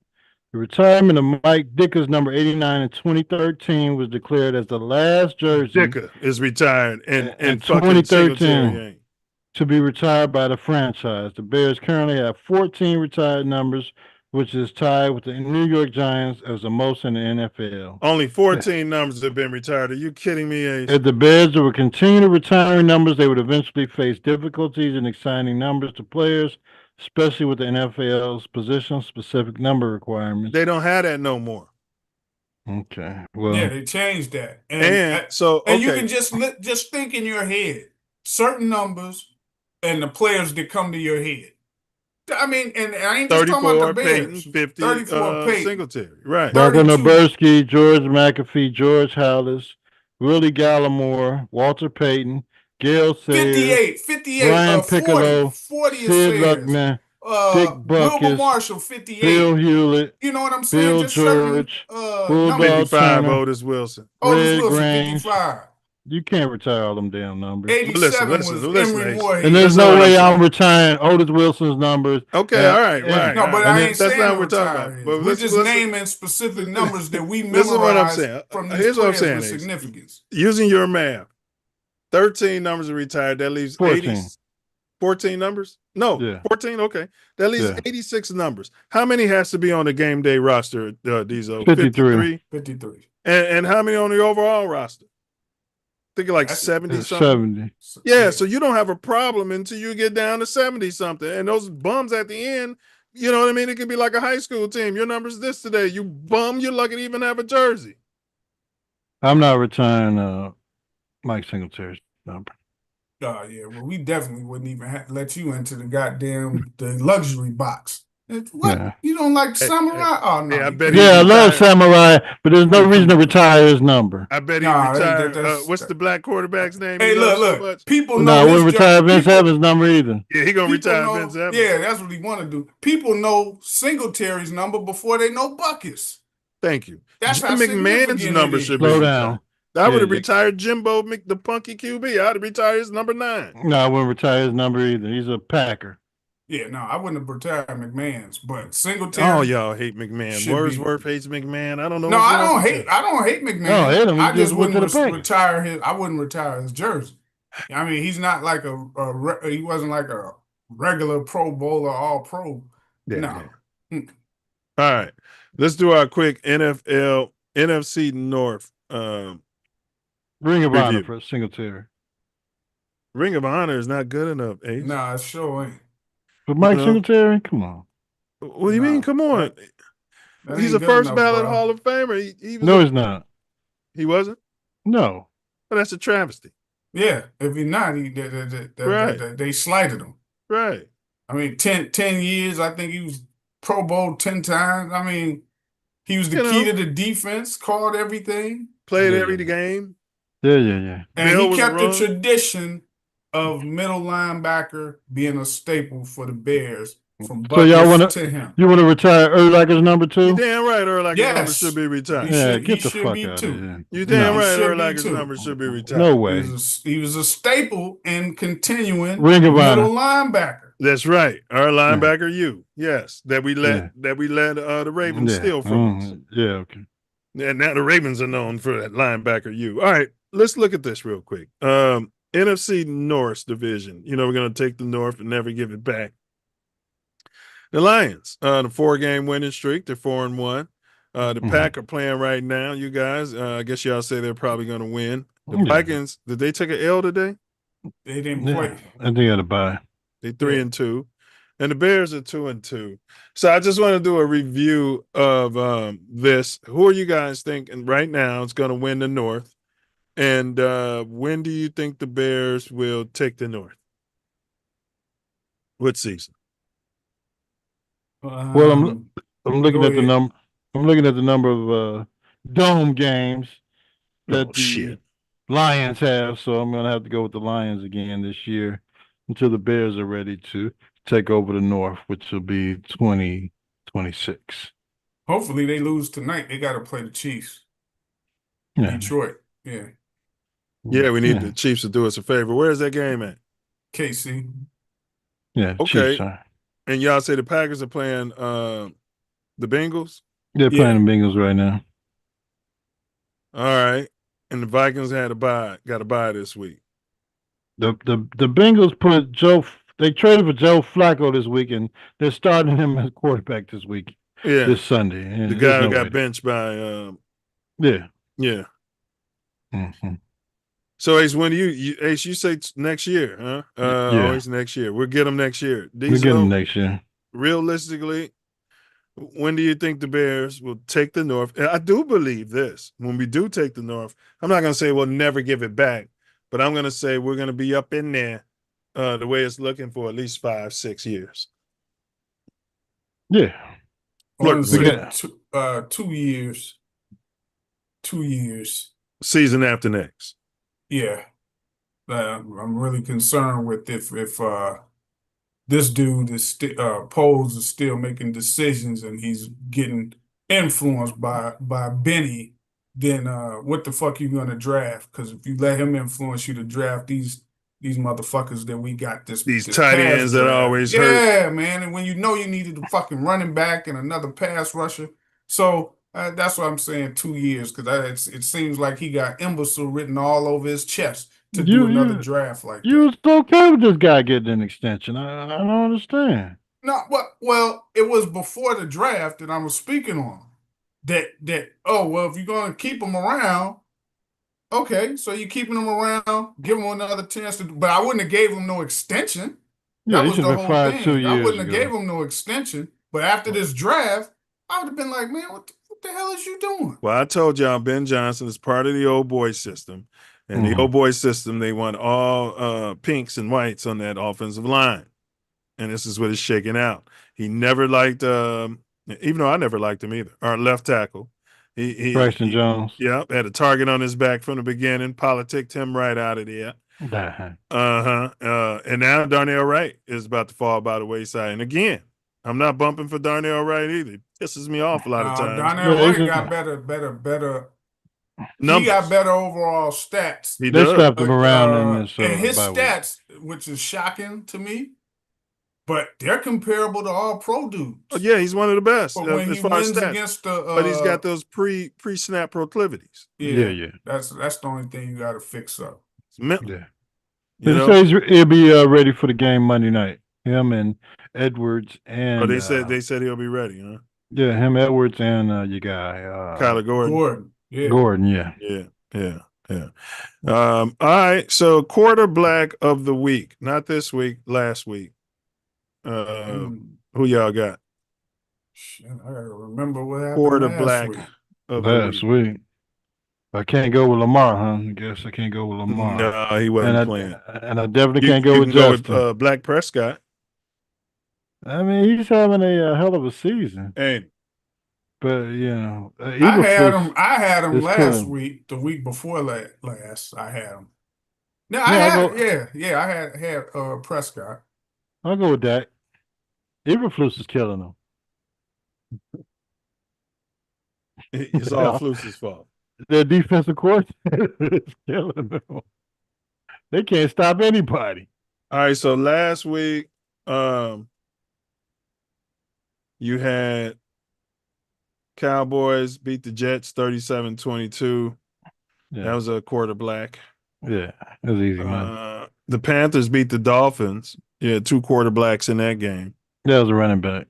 [SPEAKER 3] The retirement of Mike Dicker's number 89 in 2013 was declared as the last jersey.
[SPEAKER 1] Dicker is retired and
[SPEAKER 3] 2013 to be retired by the franchise. The Bears currently have 14 retired numbers, which is tied with the New York Giants as the most in the NFL.
[SPEAKER 1] Only 14 numbers have been retired. Are you kidding me, Ace?
[SPEAKER 3] If the Bears would continue to retire numbers, they would eventually face difficulties in assigning numbers to players, especially with the NFL's position-specific number requirements.
[SPEAKER 1] They don't have that no more.
[SPEAKER 3] Okay. Well,
[SPEAKER 4] yeah, they changed that. And you can just think in your head, certain numbers and the players that come to your head. I mean, and I ain't just talking about the Bears.
[SPEAKER 1] 50, 34 Peyton. Singletary. Right.
[SPEAKER 3] Michael Naburski, George McAfee, George Hallis, Willie Gallimore, Walter Payton, Gail Sayers,
[SPEAKER 4] 58,
[SPEAKER 3] Brian Piccolo,
[SPEAKER 4] 40
[SPEAKER 3] Sid Luckman, Dick
[SPEAKER 4] Wilbur
[SPEAKER 3] Buckus,
[SPEAKER 4] Marshall, 58.
[SPEAKER 3] Bill Hewlett,
[SPEAKER 4] You know what I'm saying?
[SPEAKER 3] Bill
[SPEAKER 4] Just certain
[SPEAKER 3] George,
[SPEAKER 4] numbers.
[SPEAKER 1] 55,
[SPEAKER 3] Turner,
[SPEAKER 1] Otis Wilson.
[SPEAKER 4] Otis
[SPEAKER 3] Red
[SPEAKER 4] Wilson,
[SPEAKER 3] Grange.
[SPEAKER 4] 55.
[SPEAKER 3] You can't retire all them damn numbers.
[SPEAKER 4] 87 was Emory Moorhead.
[SPEAKER 3] And there's no way I'm retiring Otis Wilson's numbers.
[SPEAKER 1] Okay, all right, right.
[SPEAKER 4] No, but I ain't
[SPEAKER 1] that's
[SPEAKER 4] saying
[SPEAKER 1] not what we're talking about. But
[SPEAKER 4] We're just naming specific numbers that we
[SPEAKER 1] This is what I'm
[SPEAKER 4] memorized
[SPEAKER 1] saying.
[SPEAKER 4] from these
[SPEAKER 1] Here's what I'm
[SPEAKER 4] players
[SPEAKER 1] saying,
[SPEAKER 4] with
[SPEAKER 1] Ace.
[SPEAKER 4] significance.
[SPEAKER 1] Using your math, 13 numbers are retired. That leaves
[SPEAKER 3] 14.
[SPEAKER 1] 14 numbers? No,
[SPEAKER 3] Yeah.
[SPEAKER 1] 14? Okay. That leaves 86 numbers. How many has to be on the game day roster, Diesel?
[SPEAKER 3] 53.
[SPEAKER 4] 53.
[SPEAKER 1] And how many on the overall roster? Thinking like 70 something.
[SPEAKER 3] 70.
[SPEAKER 1] Yeah, so you don't have a problem until you get down to 70 something. And those bums at the end, you know what I mean? It could be like a high school team. Your number's this today. You bum, you're lucky to even have a jersey.
[SPEAKER 3] I'm not retiring Mike Singletary's number.
[SPEAKER 4] Oh, yeah. Well, we definitely wouldn't even let you into the luxury box. What?
[SPEAKER 3] Yeah.
[SPEAKER 4] You don't like Samurai? Oh, no.
[SPEAKER 1] Hey, I bet
[SPEAKER 3] I love Samurai, but there's no reason to retire his number.
[SPEAKER 1] I bet he retired. What's the black quarterback's name?
[SPEAKER 4] Hey,
[SPEAKER 1] He loves so
[SPEAKER 4] look.
[SPEAKER 1] much?
[SPEAKER 4] People
[SPEAKER 3] No,
[SPEAKER 4] know
[SPEAKER 3] I wouldn't
[SPEAKER 4] his
[SPEAKER 3] retire Vince
[SPEAKER 4] people-
[SPEAKER 3] Evans' number either.
[SPEAKER 1] Yeah, he gonna
[SPEAKER 4] people
[SPEAKER 1] retire
[SPEAKER 4] know-
[SPEAKER 1] Vince Evans.
[SPEAKER 4] Yeah, that's what he want to do. People know Singletary's number before they know Buckus.
[SPEAKER 1] Thank you.
[SPEAKER 4] That's how
[SPEAKER 1] Jim McMahon's
[SPEAKER 4] significant
[SPEAKER 1] number
[SPEAKER 4] it is.
[SPEAKER 1] should be
[SPEAKER 3] Slow
[SPEAKER 1] retired.
[SPEAKER 3] down.
[SPEAKER 1] I would have
[SPEAKER 3] Yeah.
[SPEAKER 1] retired Jimbo the punky QB. I'd have retired his number 9.
[SPEAKER 3] No, I wouldn't retire his number either. He's a Packer.
[SPEAKER 4] Yeah, no, I wouldn't have retired McMahon's, but Singletary.
[SPEAKER 1] Oh, y'all hate McMahon.
[SPEAKER 4] should
[SPEAKER 1] Wordsworth hates McMahon. I don't know.
[SPEAKER 4] No,
[SPEAKER 1] what's
[SPEAKER 4] I
[SPEAKER 1] wrong
[SPEAKER 4] don't
[SPEAKER 1] with
[SPEAKER 4] hate.
[SPEAKER 1] that.
[SPEAKER 4] I don't hate McMahon.
[SPEAKER 3] No, I hate him. He
[SPEAKER 4] I
[SPEAKER 3] just
[SPEAKER 4] just
[SPEAKER 3] went
[SPEAKER 4] wouldn't
[SPEAKER 3] to the Packers.
[SPEAKER 4] retire his. I wouldn't retire his jersey. I mean, he's not like he wasn't like a regular Pro Bowler, All Pro.
[SPEAKER 1] Yeah,
[SPEAKER 4] No.
[SPEAKER 1] yeah. All right, let's do our quick NFC North
[SPEAKER 3] Ring of Honor
[SPEAKER 1] review.
[SPEAKER 3] for Singletary.
[SPEAKER 1] Ring of Honor is not good enough, Ace.
[SPEAKER 4] Nah, it sure ain't.
[SPEAKER 3] But Mike
[SPEAKER 1] No.
[SPEAKER 3] Singletary, come on.
[SPEAKER 1] What do you mean? Come on.
[SPEAKER 4] That
[SPEAKER 1] He's
[SPEAKER 4] ain't
[SPEAKER 1] a
[SPEAKER 4] good
[SPEAKER 1] first
[SPEAKER 4] enough,
[SPEAKER 1] ballot
[SPEAKER 4] bro.
[SPEAKER 1] Hall of Famer. He was
[SPEAKER 3] No, he's not.
[SPEAKER 1] He wasn't?
[SPEAKER 3] No.
[SPEAKER 1] But that's a travesty.
[SPEAKER 4] Yeah, if he's not,
[SPEAKER 1] Right.
[SPEAKER 4] they slighted him.
[SPEAKER 1] Right.
[SPEAKER 4] I mean, 10 years. I think he was Pro Bowl 10 times. I mean, he was the
[SPEAKER 1] You
[SPEAKER 4] key
[SPEAKER 1] know.
[SPEAKER 4] to the defense, called everything.
[SPEAKER 1] Played
[SPEAKER 3] Yeah.
[SPEAKER 1] every game.
[SPEAKER 3] Yeah.
[SPEAKER 4] And
[SPEAKER 1] Bill
[SPEAKER 4] he
[SPEAKER 1] was
[SPEAKER 4] kept the
[SPEAKER 1] wrong.
[SPEAKER 4] tradition of middle linebacker being a staple for the Bears from
[SPEAKER 3] So y'all
[SPEAKER 4] Buckus to him.
[SPEAKER 3] you want to retire Urlacher's number too?
[SPEAKER 1] You damn right Urlacher's
[SPEAKER 4] Yes.
[SPEAKER 1] number should be retired.
[SPEAKER 4] He
[SPEAKER 3] Yeah,
[SPEAKER 4] should-
[SPEAKER 3] get
[SPEAKER 4] he
[SPEAKER 3] the
[SPEAKER 4] should
[SPEAKER 3] fuck
[SPEAKER 4] be
[SPEAKER 3] out
[SPEAKER 4] too.
[SPEAKER 3] of here.
[SPEAKER 1] You damn
[SPEAKER 3] No.
[SPEAKER 1] right
[SPEAKER 4] Should be
[SPEAKER 1] Urlacher's
[SPEAKER 4] too.
[SPEAKER 1] number should be retired.
[SPEAKER 3] No
[SPEAKER 4] He
[SPEAKER 3] way.
[SPEAKER 4] was a staple in continuing
[SPEAKER 3] Ring of Honor.
[SPEAKER 4] middle linebacker.
[SPEAKER 1] That's right. Our linebacker, you. Yes. That we let
[SPEAKER 3] Yeah.
[SPEAKER 1] the Ravens
[SPEAKER 3] Yeah.
[SPEAKER 1] steal from us.
[SPEAKER 3] Yeah, okay.
[SPEAKER 1] And now the Ravens are known for that linebacker, you. All right, let's look at this real quick. NFC North division. You know, we're going to take the North and never give it back. The Lions, the 4-game winning streak, they're 4-1. The Pack are playing right now, you guys. I guess y'all say they're probably going to win. The
[SPEAKER 3] Yeah.
[SPEAKER 1] Vikings, did they take an L today?
[SPEAKER 4] They didn't
[SPEAKER 3] Yeah.
[SPEAKER 4] play.
[SPEAKER 3] I think I had to buy.
[SPEAKER 1] They 3-2, and the Bears are 2-2. So I just want to do a review of this. Who are you guys thinking right now is going to win the North? And when do you think the Bears will take the North? What season?
[SPEAKER 3] Well, I'm looking
[SPEAKER 4] go
[SPEAKER 3] at the
[SPEAKER 4] ahead.
[SPEAKER 3] number. I'm looking at the number of dome games that
[SPEAKER 1] Oh,
[SPEAKER 3] the
[SPEAKER 1] shit.
[SPEAKER 3] Lions have, so I'm gonna have to go with the Lions again this year until the Bears are ready to take over the North, which will be 2026.
[SPEAKER 4] Hopefully they lose tonight. They got to play the Chiefs.
[SPEAKER 3] Yeah.
[SPEAKER 4] Detroit. Yeah.
[SPEAKER 1] Yeah, we need
[SPEAKER 3] Yeah.
[SPEAKER 1] the Chiefs to do us a favor. Where's that game at?
[SPEAKER 4] KC.
[SPEAKER 3] Yeah.
[SPEAKER 1] Okay.
[SPEAKER 3] Chiefs are.
[SPEAKER 1] And y'all say the Packers are playing the Bengals?
[SPEAKER 3] They're playing the Bengals right now.
[SPEAKER 1] All right. And the Vikings got a bye this week.
[SPEAKER 3] The Bengals put they traded for Joe Flacco this week, and they're starting him as quarterback this week.
[SPEAKER 1] Yeah.
[SPEAKER 3] This Sunday. And
[SPEAKER 1] The
[SPEAKER 3] there's
[SPEAKER 1] guy
[SPEAKER 3] no
[SPEAKER 1] who got
[SPEAKER 3] way.
[SPEAKER 1] benched by
[SPEAKER 3] Yeah.
[SPEAKER 1] yeah.
[SPEAKER 3] Mm-hmm.
[SPEAKER 1] So Ace, when do you say next year, huh?
[SPEAKER 3] Yeah.
[SPEAKER 1] Always next year. We'll get them next year.
[SPEAKER 3] We get them next year.
[SPEAKER 1] Realistically, when do you think the Bears will take the North? And I do believe this. When we do take the North, I'm not going to say we'll never give it back, but I'm going to say we're going to be up in there the way it's looking for at least 5-6 years.
[SPEAKER 3] Yeah.
[SPEAKER 4] Look,
[SPEAKER 3] we got
[SPEAKER 4] 2 years. 2 years.
[SPEAKER 1] Season after next.
[SPEAKER 4] Yeah. I'm really concerned with if this dude is Poles is still making decisions and he's getting influenced by Benny, then what the fuck you gonna draft? Because if you let him influence you to draft these motherfuckers that we got this
[SPEAKER 1] tight
[SPEAKER 4] pass
[SPEAKER 1] ends that
[SPEAKER 4] draft.
[SPEAKER 1] always hurt.
[SPEAKER 4] Yeah, man. And when you know you needed a fucking running back and another pass rusher, so that's what I'm saying. 2 years, because it seems like he got imbecile written all over his chest to do another draft like that.
[SPEAKER 3] You was okay with this guy getting an extension. I don't understand.
[SPEAKER 4] No, well, it was before the draft that I was speaking on. That if you're gonna keep him around, okay, so you're keeping him around, give him another chance to. But I wouldn't have gave him no extension.
[SPEAKER 3] Yeah,
[SPEAKER 4] That was the whole
[SPEAKER 3] fired 2
[SPEAKER 4] thing. I
[SPEAKER 3] years
[SPEAKER 4] wouldn't have
[SPEAKER 3] ago.
[SPEAKER 4] gave him no extension. But after this draft, I would have been like, man, what the hell is you doing?
[SPEAKER 1] Well, I told y'all Ben Johnson is part of the old boy system. And the old boy system, they want all pinks and whites on that offensive line. And this is what is shaking out. He never liked, even though I never liked him either, our left tackle.
[SPEAKER 3] Preston Jones.
[SPEAKER 1] Yeah, had a target on his back from the beginning, politicked him right out of there. And now Darnell Wright is about to fall by the wayside. And again, I'm not bumping for Darnell Wright either. It pisses me off a lot of times.
[SPEAKER 4] Darnell Wright got better.
[SPEAKER 1] Numbers.
[SPEAKER 4] He got better overall stats.
[SPEAKER 1] He
[SPEAKER 3] They
[SPEAKER 1] does.
[SPEAKER 3] slapped him around in this.
[SPEAKER 4] And his
[SPEAKER 3] bye week.
[SPEAKER 4] stats, which is shocking to me, but they're comparable to all pro dudes.
[SPEAKER 1] Oh, yeah, he's one of the best
[SPEAKER 4] But when
[SPEAKER 1] as
[SPEAKER 4] he
[SPEAKER 1] far as
[SPEAKER 4] wins
[SPEAKER 1] stats.
[SPEAKER 4] against the,
[SPEAKER 1] But he's got those pre-snap proclivities.
[SPEAKER 3] Yeah.
[SPEAKER 4] That's the only thing you got to fix up.
[SPEAKER 3] Yeah.
[SPEAKER 1] You know?
[SPEAKER 3] He says he'll be ready for the game Monday night. Him and Edwards and.
[SPEAKER 1] Oh, they said he'll be ready, huh?
[SPEAKER 3] Yeah, him, Edwards, and your guy
[SPEAKER 1] Kyler Gordon.
[SPEAKER 3] Gordon, yeah.
[SPEAKER 1] All right, so quarterback of the week, not this week, last week. Who y'all got?
[SPEAKER 4] Shit, I gotta remember what happened
[SPEAKER 1] Quarterback
[SPEAKER 4] last week.
[SPEAKER 1] of
[SPEAKER 3] Last week. I can't go with Lamar, huh? I guess I can't go with Lamar.
[SPEAKER 1] No, he wasn't playing.
[SPEAKER 3] And I definitely can't go
[SPEAKER 1] you
[SPEAKER 3] with
[SPEAKER 1] can
[SPEAKER 3] Justin.
[SPEAKER 1] Go with Black Prescott.
[SPEAKER 3] I mean, he's having a hell of a season.
[SPEAKER 1] Hey.
[SPEAKER 3] But, you know.
[SPEAKER 4] I had him last week, the week before last. I had him. No, I had Prescott.
[SPEAKER 3] I'll go with that. Eberflus is killing him.
[SPEAKER 1] It's all Flus's fault.
[SPEAKER 3] Their defensive coordinator is killing them. They can't stop anybody.
[SPEAKER 1] All right, so last week, you had Cowboys beat the Jets 37-22.
[SPEAKER 3] Yeah.
[SPEAKER 1] That was a quarterback.
[SPEAKER 3] Yeah, it was easy, man.
[SPEAKER 1] The Panthers beat the Dolphins. Yeah, 2 quarterbacks in that game.
[SPEAKER 3] That was a running back.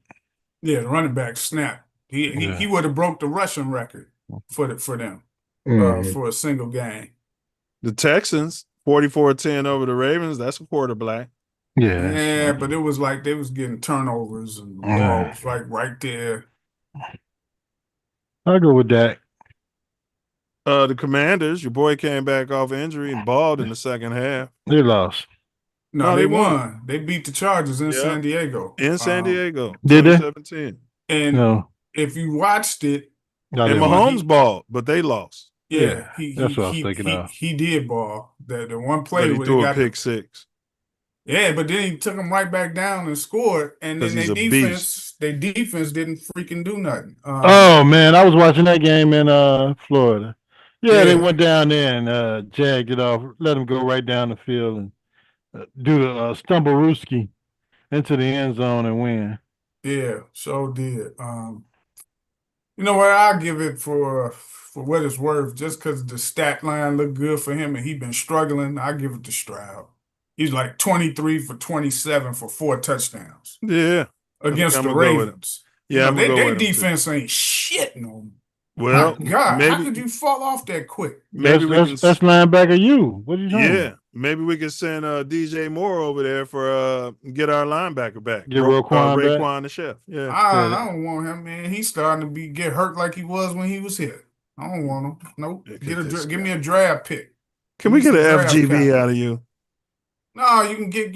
[SPEAKER 4] Yeah, the running back snapped. He would have broke the rushing record for them for a single game.
[SPEAKER 1] The Texans 44-10 over the Ravens. That's a quarterback.
[SPEAKER 4] Yeah, but it was like they was getting turnovers and the ball was like right there.
[SPEAKER 3] I'll go with that.
[SPEAKER 1] The Commanders, your boy came back off injury and balled in the second half.
[SPEAKER 3] They lost.
[SPEAKER 4] No, they won. They beat the Chargers in San Diego.
[SPEAKER 1] In San Diego.
[SPEAKER 3] Did they?
[SPEAKER 1] 2017.
[SPEAKER 4] And if you watched it,
[SPEAKER 1] and Mahomes balled, but they lost.
[SPEAKER 4] Yeah,
[SPEAKER 3] that's what I was thinking of.
[SPEAKER 4] He did ball. The one play
[SPEAKER 1] But he
[SPEAKER 4] where
[SPEAKER 1] threw
[SPEAKER 4] he
[SPEAKER 1] a
[SPEAKER 4] got
[SPEAKER 1] pick six.
[SPEAKER 4] Yeah, but then he took him right back down and scored, and then their defense didn't freaking do nothing.
[SPEAKER 3] Oh man, I was watching that game in Florida. Yeah, they went down there and jagged it off, let him go right down the field and do the stumble-rooski into the end zone and win.
[SPEAKER 4] Yeah, so did. You know what? I'll give it for what it's worth, just because the stat line looked good for him and he been struggling. I give it to Stroud. He's like 23 for 27 for 4 touchdowns.
[SPEAKER 1] Yeah,
[SPEAKER 4] against the Ravens.
[SPEAKER 1] Yeah,
[SPEAKER 4] their defense ain't shit no.
[SPEAKER 1] Well,
[SPEAKER 4] my God,
[SPEAKER 1] maybe,
[SPEAKER 4] how could you fall off that quick?
[SPEAKER 1] Maybe
[SPEAKER 3] that's linebacker you. What are you doing?
[SPEAKER 1] Yeah, maybe we could send DJ Moore over there for get our linebacker back.
[SPEAKER 3] Get Raekwon
[SPEAKER 1] the chef. Yeah,
[SPEAKER 4] I don't want him, man. He's starting to get hurt like he was when he was here. I don't want him. Nope. Give me a draft pick.
[SPEAKER 1] Can we get an FGV out of you?
[SPEAKER 4] No, you can get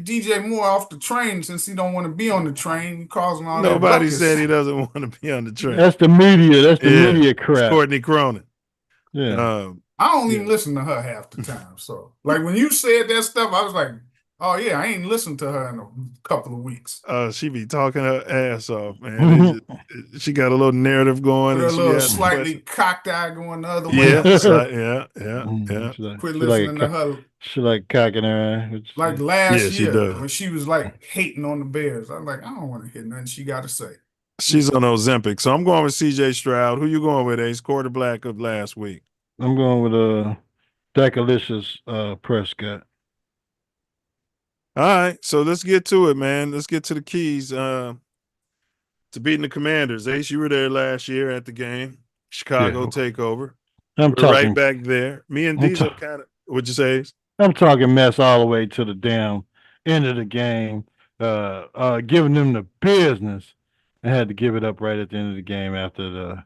[SPEAKER 4] DJ Moore off the train since he don't want to be on the train, causing all that.
[SPEAKER 1] Nobody said he doesn't want to be on the train.
[SPEAKER 3] That's the media. That's the media crap.
[SPEAKER 1] It's Courtney Cronin.
[SPEAKER 3] Yeah.
[SPEAKER 4] I don't even listen to her half the time. So, like when you said that stuff, I was like, Oh yeah, I ain't listened to her in a couple of weeks.
[SPEAKER 1] She be talking her ass off, man. She got a little narrative going,
[SPEAKER 4] With
[SPEAKER 1] and
[SPEAKER 4] a
[SPEAKER 1] she
[SPEAKER 4] little
[SPEAKER 1] asks
[SPEAKER 4] slightly
[SPEAKER 1] questions.
[SPEAKER 4] cocked eye going the other way.
[SPEAKER 1] Yeah,
[SPEAKER 4] Quit listening to her.
[SPEAKER 3] She like cocking her eye.
[SPEAKER 4] Like last
[SPEAKER 1] she
[SPEAKER 4] year
[SPEAKER 1] does.
[SPEAKER 4] when she was like hating on the Bears. I'm like, I don't want to hear nothing she got to say.
[SPEAKER 1] She's on Ozempic, so I'm going with C.J. Stroud. Who you going with, Ace? Quarterback of last week.
[SPEAKER 3] I'm going with Decalicious Prescott.
[SPEAKER 1] All right, so let's get to it, man. Let's get to the keys to beating the Commanders. Ace, you were there last year at the game. Chicago takeover.
[SPEAKER 3] We're
[SPEAKER 1] right back there. Me and Diesel kind of. What'd you say, Ace?
[SPEAKER 3] I'm talking mess all the way to the damn end of the game. Giving them the business. I had to give it up right at the end of the game after the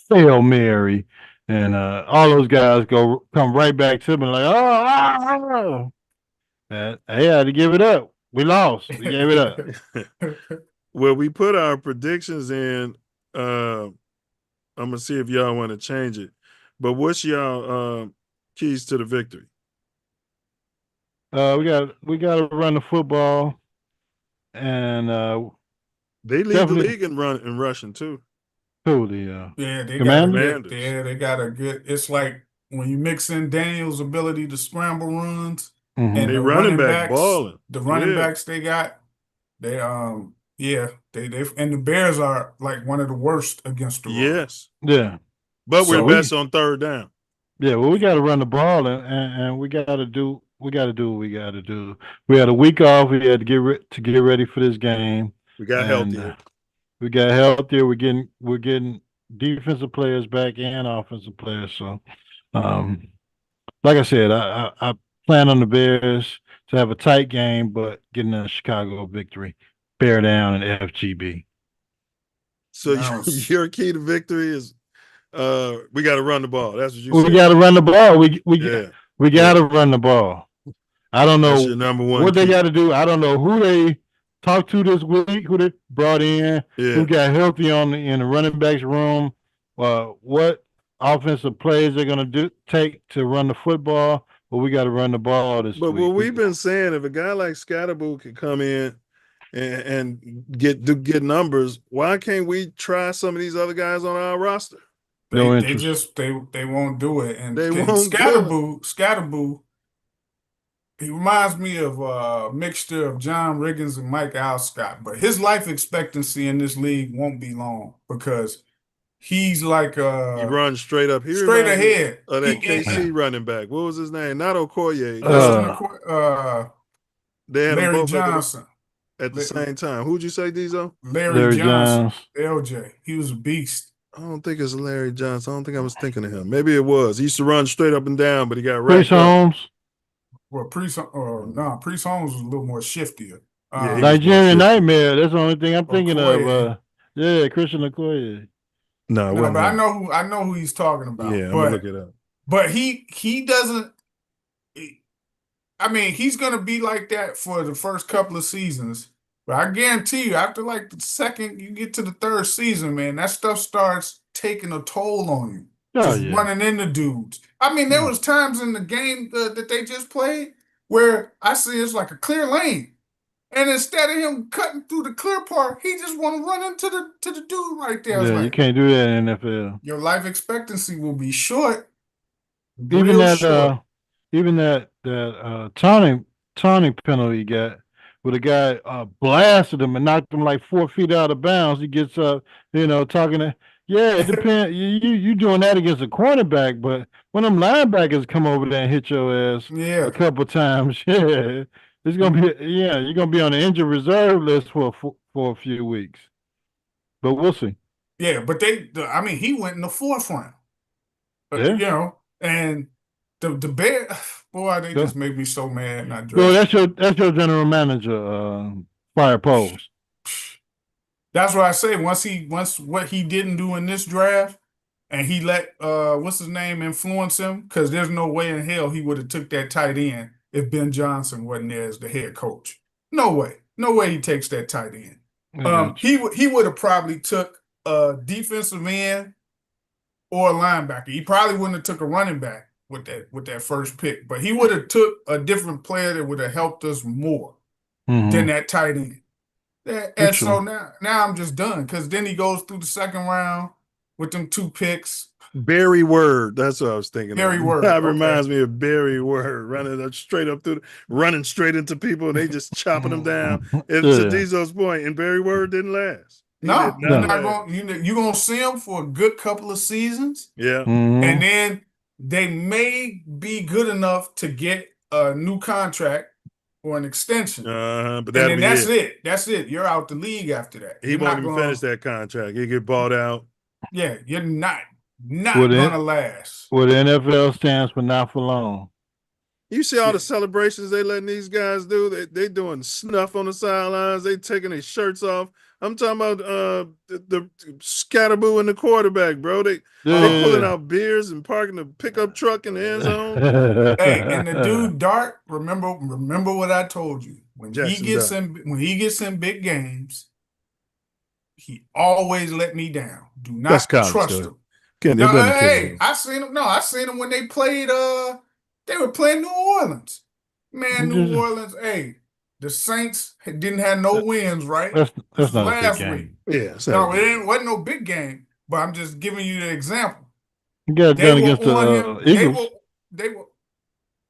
[SPEAKER 3] Hail Mary. And all those guys come right back to me like, oh. I had to give it up. We lost. We gave it up.
[SPEAKER 1] Well, we put our predictions in. I'm going to see if y'all want to change it. But what's y'all keys to the victory?
[SPEAKER 3] We got to run the football. And
[SPEAKER 1] they lead the league in rushing too.
[SPEAKER 3] Who the
[SPEAKER 4] they
[SPEAKER 3] Commanders?
[SPEAKER 4] They got a good. It's like when you mix in Daniel's ability to scramble runs and
[SPEAKER 1] they
[SPEAKER 4] the
[SPEAKER 1] running back balling.
[SPEAKER 4] The running backs they got, they and the Bears are like one of the worst against the run.
[SPEAKER 1] Yes.
[SPEAKER 3] Yeah.
[SPEAKER 1] But we're best on third down.
[SPEAKER 3] Yeah, well, we got to run the ball and we got to do what we got to do. We had a week off. We had to get ready for this game.
[SPEAKER 1] We got healthier.
[SPEAKER 3] We got healthier. We're getting defensive players back and offensive players. So, like I said, I plan on the Bears to have a tight game, but getting a Chicago victory, bear down and FGB.
[SPEAKER 1] So your key to victory is we got to run the ball. That's what you said.
[SPEAKER 3] We got to run the ball. We got to run the ball. I don't know
[SPEAKER 1] your number one
[SPEAKER 3] what
[SPEAKER 1] key.
[SPEAKER 3] they got to do. I don't know who they talked to this week, who they brought in, who got healthy in the running backs room, what offensive plays they're going to take to run the football. But we got to run the ball this
[SPEAKER 1] week. But what we've been saying, if a guy like Scatterboo could come in and get numbers, why can't we try some of these other guys on our roster?
[SPEAKER 4] They won't do it. And Scatterboo, he reminds me of a mixture of John Riggins and Mike Alstott, but his life expectancy in this league won't be long because he's like
[SPEAKER 1] he runs straight up here,
[SPEAKER 4] straight ahead.
[SPEAKER 1] Of that KC running back. What was his name? Not Okoye. They had
[SPEAKER 4] Larry
[SPEAKER 1] both
[SPEAKER 4] Johnson
[SPEAKER 1] at the same time. Who'd you say, Diesel?
[SPEAKER 4] Larry Johnson. LJ. He was a beast.
[SPEAKER 1] I don't think it's Larry Johnson. I don't think I was thinking of him. Maybe it was. He used to run straight up and down, but he got
[SPEAKER 3] Priest Holmes.
[SPEAKER 4] Well, Priest Holmes was a little more shiftier.
[SPEAKER 3] Nigerian Nightmare. That's the only thing I'm thinking of. Christian Okoye.
[SPEAKER 1] No,
[SPEAKER 4] but I know who he's talking about.
[SPEAKER 1] Yeah, I'm gonna look it up.
[SPEAKER 4] But he doesn't. I mean, he's gonna be like that for the first couple of seasons. But I guarantee you, after like the second, you get to the third season, man, that stuff starts taking a toll on you. Running into dudes. I mean, there was times in the game that they just played where I see it's like a clear lane, and instead of him cutting through the clear part, he just want to run into the dude right there.
[SPEAKER 3] Yeah, you can't do that in NFL.
[SPEAKER 4] Your life expectancy will be short.
[SPEAKER 3] Even that taunting penalty he got, where the guy blasted him and knocked him like 4 feet out of bounds. He gets up, talking to. Yeah, it depends. You doing that against a cornerback, but when them linebackers come over there and hit your ass a couple times, it's gonna be you're gonna be on the injured reserve list for a few weeks. But we'll see.
[SPEAKER 4] Yeah, but he went in the fourth round. And the Bears, boy, they just make me so mad.
[SPEAKER 3] Well, that's your general manager, Fire Poles.
[SPEAKER 4] That's what I say. Once what he didn't do in this draft, and he let what's his name influence him, because there's no way in hell he would have took that tight end if Ben Johnson wasn't there as the head coach. No way he takes that tight end. He would have probably took a defensive end or a linebacker. He probably wouldn't have took a running back with that first pick. But he would have took a different player that would have helped us more than that tight end. And so now I'm just done because then he goes through the second round with them 2 picks.
[SPEAKER 1] Barry Word, that's what I was thinking.
[SPEAKER 4] Barry Word,
[SPEAKER 1] that reminds me of Barry Word running straight into people, and they just chopping them down. It's to Diesel's point, and Barry Word didn't last.
[SPEAKER 4] No, you're not going. You're going to see him for a good couple of seasons.
[SPEAKER 1] Yeah,
[SPEAKER 4] and then they may be good enough to get a new contract or an extension.
[SPEAKER 1] But
[SPEAKER 4] then that's it. That's it. You're out the league after that.
[SPEAKER 1] He won't even finish that contract. He get bought out.
[SPEAKER 4] Yeah, you're not gonna last.
[SPEAKER 3] Well, the NFL stands for not for long.
[SPEAKER 1] You see all the celebrations they letting these guys do. They doing snuff on the sidelines. They taking their shirts off. I'm talking about the scatterboo and the quarterback, bro. They pulling out beers and parking the pickup truck in the end zone.
[SPEAKER 4] Hey, and the dude Dart, remember what I told you. When he gets in big games, he always let me down. Do not trust him. I seen him. No, I seen him when they played. They were playing New Orleans. Man, New Orleans. Hey, the Saints didn't have no wins, right?
[SPEAKER 3] That's not a big game.
[SPEAKER 1] Yeah,
[SPEAKER 4] no, it wasn't no big game. But I'm just giving you the example.
[SPEAKER 3] You got done against the Eagles.
[SPEAKER 4] They were.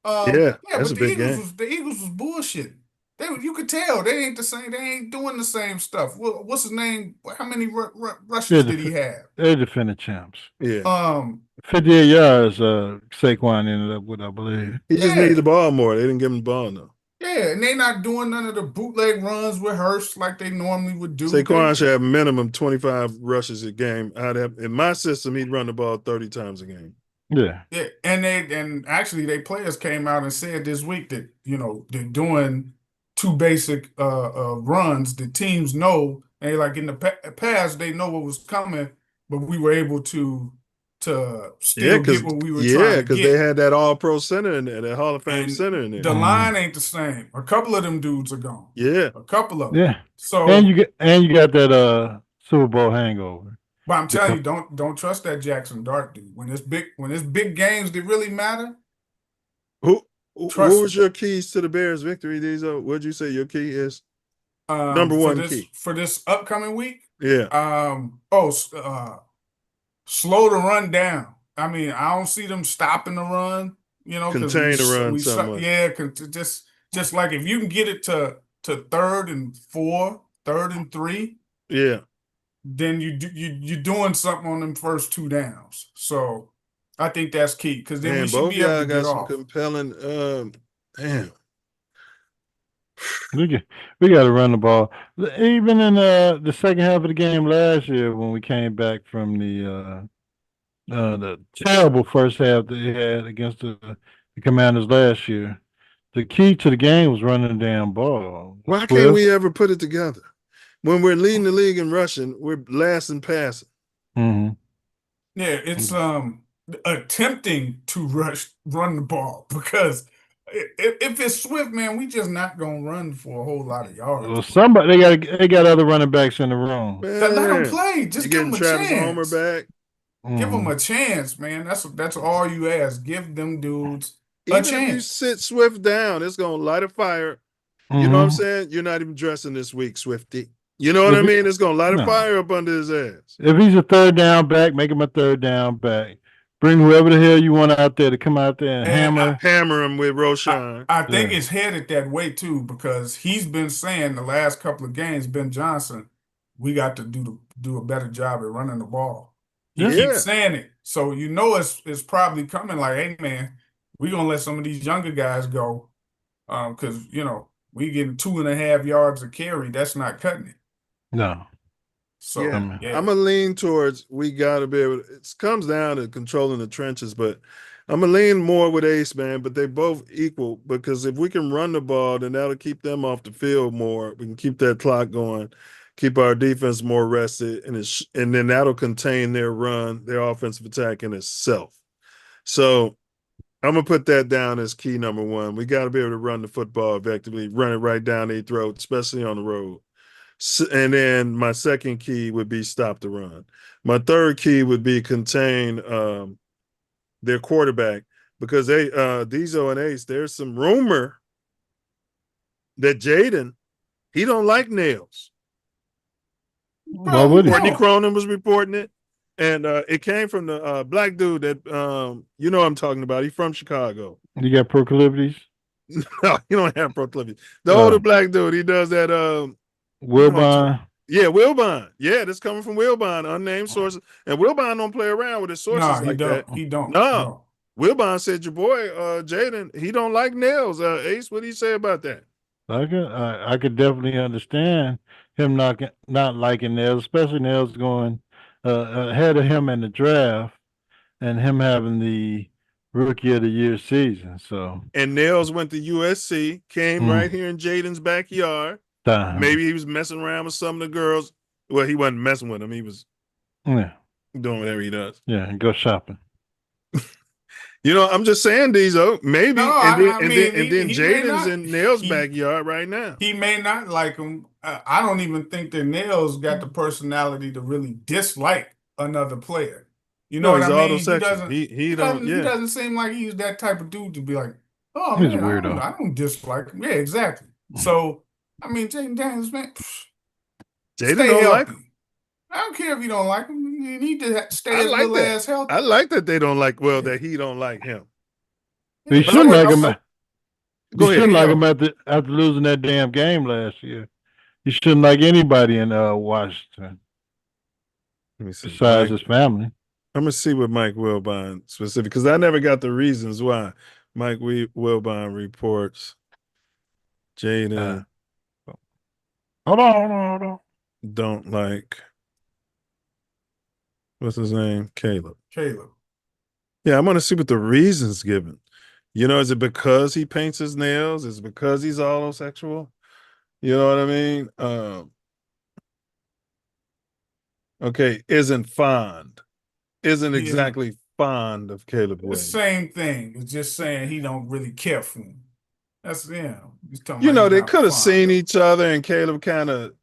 [SPEAKER 1] That's a big game.
[SPEAKER 4] The Eagles was bullshit. You could tell they ain't the same. They ain't doing the same stuff. What's his name? How many rushes did he have?
[SPEAKER 3] They're defending champs.
[SPEAKER 1] Yeah.
[SPEAKER 3] 58 yards. Saquon ended up with, I believe.
[SPEAKER 1] He just needed the ball more. They didn't give him the ball enough.
[SPEAKER 4] Yeah, and they not doing none of the bootleg runs with Hurst like they normally would do.
[SPEAKER 1] Saquon should have minimum 25 rushes a game. In my system, he'd run the ball 30 times a game.
[SPEAKER 3] Yeah.
[SPEAKER 4] Yeah, and actually, they players came out and said this week that they're doing 2 basic runs. The teams know, and like in the past, they know what was coming, but we were able to still get what we were trying to get.
[SPEAKER 1] Because they had that All-Pro center in there, that Hall of Fame center in there.
[SPEAKER 4] The line ain't the same. A couple of them dudes are gone.
[SPEAKER 1] Yeah,
[SPEAKER 4] a couple of them.
[SPEAKER 3] Yeah.
[SPEAKER 4] So
[SPEAKER 3] and you got that Super Bowl hangover.
[SPEAKER 4] But I'm telling you, don't trust that Jackson Dart dude. When it's big games that really matter.
[SPEAKER 1] What was your keys to the Bears' victory, Diesel? What'd you say your key is? Number one key
[SPEAKER 4] for this upcoming week.
[SPEAKER 1] Yeah.
[SPEAKER 4] Slow the run down. I mean, I don't see them stopping the run.
[SPEAKER 1] Contain the run somewhat.
[SPEAKER 4] Yeah, just like if you can get it to 3rd and 4, 3rd and 3.
[SPEAKER 1] Yeah.
[SPEAKER 4] Then you're doing something on them first 2 downs. So I think that's key because then we should be able to get off.
[SPEAKER 1] Compelling. Damn.
[SPEAKER 3] We got to run the ball. Even in the second half of the game last year, when we came back from the terrible first half that they had against the Commanders last year, the key to the game was running the damn ball.
[SPEAKER 1] Why can't we ever put it together? When we're leading the league in rushing, we're last in passing.
[SPEAKER 3] Mm-hmm.
[SPEAKER 4] Yeah, it's attempting to run the ball because if it's Swift, man, we just not gonna run for a whole lot of yards.
[SPEAKER 3] Well, they got other running backs in the room.
[SPEAKER 4] Let them play. Just give them a
[SPEAKER 1] Travis
[SPEAKER 4] chance.
[SPEAKER 1] Homer back.
[SPEAKER 4] Give them a chance, man. That's all you ask. Give them dudes a chance.
[SPEAKER 1] If you sit Swift down, it's gonna light a fire. You know what I'm saying? You're not even dressing this week, Swifty. You know what I mean? It's gonna light a fire up under his ass.
[SPEAKER 3] If he's a 3rd down back, make him a 3rd down back. Bring whoever the hell you want out there to come out there and
[SPEAKER 1] hammer him with Roshan.
[SPEAKER 4] I think it's headed that way too because he's been saying the last couple of games, Ben Johnson, we got to do a better job at running the ball. He keeps saying it, so it's probably coming. Like, hey man, we gonna let some of these younger guys go, because we getting 2.5 yards a carry. That's not cutting it.
[SPEAKER 3] No.
[SPEAKER 4] So
[SPEAKER 1] I'm gonna lean towards we gotta be able to, it comes down to controlling the trenches, but I'm gonna lean more with Ace, man. But they both equal because if we can run the ball, then that'll keep them off the field more. We can keep that clock going, keep our defense more rested, and then that'll contain their run, their offensive attack in itself. So I'm gonna put that down as key number 1. We got to be able to run the football effectively, run it right down their throat, especially on the road. And then my second key would be stop the run. My third key would be contain their quarterback, because Diesel and Ace, there's some rumor that Jaden, he don't like nails.
[SPEAKER 3] Why would he?
[SPEAKER 1] Courtney Cronin was reporting it, and it came from the black dude that you know what I'm talking about. He's from Chicago.
[SPEAKER 3] You got proclivities?
[SPEAKER 1] No, you don't have proclivities. The older black dude, he does that.
[SPEAKER 3] Wilbon.
[SPEAKER 1] Yeah, Wilbon. Yeah, this coming from Wilbon, unnamed sources. And Wilbon don't play around with his sources like that.
[SPEAKER 4] He don't.
[SPEAKER 1] No. Wilbon said your boy Jaden, he don't like nails. Ace, what do you say about that?
[SPEAKER 3] I could definitely understand him not liking nails, especially nails going ahead of him in the draft, and him having the Rookie of the Year season. So,
[SPEAKER 1] and Nails went to USC, came right here in Jaden's backyard. Maybe he was messing around with some of the girls. Well, he wasn't messing with them. He was doing whatever he does.
[SPEAKER 3] Yeah, and go shopping.
[SPEAKER 1] You know, I'm just saying, Diesel, maybe. And then Jaden's in Nails' backyard right now.
[SPEAKER 4] He may not like him. I don't even think that Nails got the personality to really dislike another player. You know what I mean? He doesn't seem like he's that type of dude to be like, oh,
[SPEAKER 3] he's
[SPEAKER 4] man,
[SPEAKER 3] a weirdo.
[SPEAKER 4] I don't dislike him. Yeah, exactly. So, I mean, Jaden Daniels, man,
[SPEAKER 1] Jaden don't like him.
[SPEAKER 4] I don't care if you don't like him. You need to stay his little ass healthy.
[SPEAKER 1] I like that they don't like, that he don't like him.
[SPEAKER 3] He shouldn't like him. He shouldn't like him after losing that damn game last year. He shouldn't like anybody in Washington.
[SPEAKER 1] Let me see.
[SPEAKER 3] Besides his family.
[SPEAKER 1] I'm going to see what Mike Wilbon specific, because I never got the reasons why. Mike Wilbon reports Jaden.
[SPEAKER 3] Hold on.
[SPEAKER 1] Don't like, what's his name? Caleb. Yeah, I'm going to see what the reasons given. You know, is it because he paints his nails? Is it because he's allosexual? You know what I mean? Okay, isn't fond. Isn't exactly fond of Caleb Williams.
[SPEAKER 4] The same thing. It's just saying he don't really care for him. That's He's talking
[SPEAKER 1] you
[SPEAKER 4] about
[SPEAKER 1] know, they could have seen each other and Caleb kind of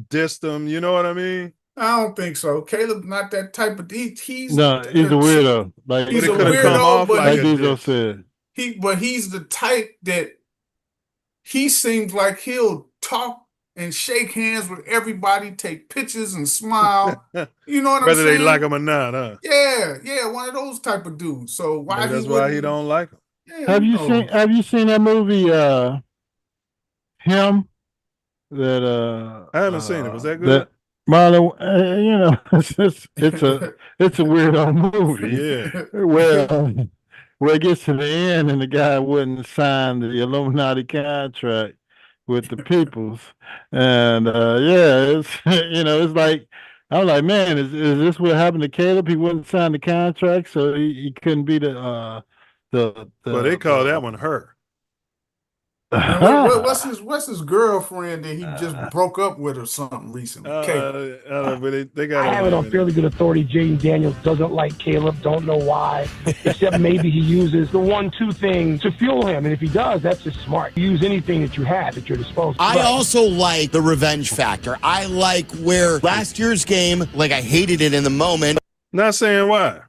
[SPEAKER 1] dissed him. You know what I mean?
[SPEAKER 4] I don't think so. Caleb not that type of he's
[SPEAKER 3] he's a weirdo. Like
[SPEAKER 4] he's a weirdo, but
[SPEAKER 3] like Diesel said.
[SPEAKER 4] He's the type that he seems like he'll talk and shake hands with everybody, take pictures and smile. You know what I'm saying?
[SPEAKER 1] Whether they like him or not, huh?
[SPEAKER 4] Yeah, one of those type of dudes. So
[SPEAKER 1] that's why he don't like him.
[SPEAKER 4] Yeah,
[SPEAKER 3] Have you seen that movie Him? That
[SPEAKER 1] I haven't seen it. Was that good?
[SPEAKER 3] Marlon, you know, it's a weirdo movie.
[SPEAKER 1] Yeah.
[SPEAKER 3] Where it gets to the end and the guy wouldn't sign the Illuminati contract with the peoples, and it's it's like I'm like, man, is this what happened to Caleb? He wouldn't sign the contract, so he couldn't be the.
[SPEAKER 1] Well, they call that one her.
[SPEAKER 4] What's his girlfriend that he just broke up with or something recently?
[SPEAKER 1] They got.
[SPEAKER 20] I have it on fairly good authority. Jaden Daniels doesn't like Caleb. Don't know why, except maybe he uses the 1-2 thing to fuel him. And if he does, that's just smart. Use anything that you have at your disposal.
[SPEAKER 21] I also like the revenge factor. I like where last year's game, like I hated it in the moment.
[SPEAKER 1] Not saying why.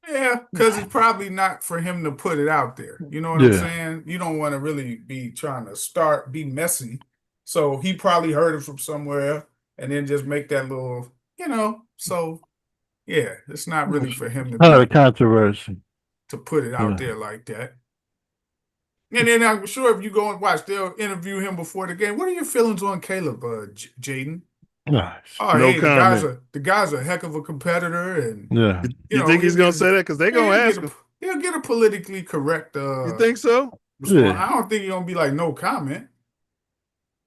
[SPEAKER 4] Yeah, because it's probably not for him to put it out there. You know what I'm saying? You don't want to really be trying to be messy. So he probably heard it from somewhere and then just make that little, so yeah, it's not really for him
[SPEAKER 3] to controversy
[SPEAKER 4] to put it out there like that. And then I'm sure if you go and watch, they'll interview him before the game. What are your feelings on Caleb, Jaden?
[SPEAKER 3] Nice.
[SPEAKER 4] Oh,
[SPEAKER 1] no
[SPEAKER 4] hey, the guy's a heck of a competitor, and
[SPEAKER 1] you think he's gonna say that because they're gonna ask him?
[SPEAKER 4] He'll get a politically correct.
[SPEAKER 1] You think so?
[SPEAKER 4] Response. I don't think he's gonna be like no comment.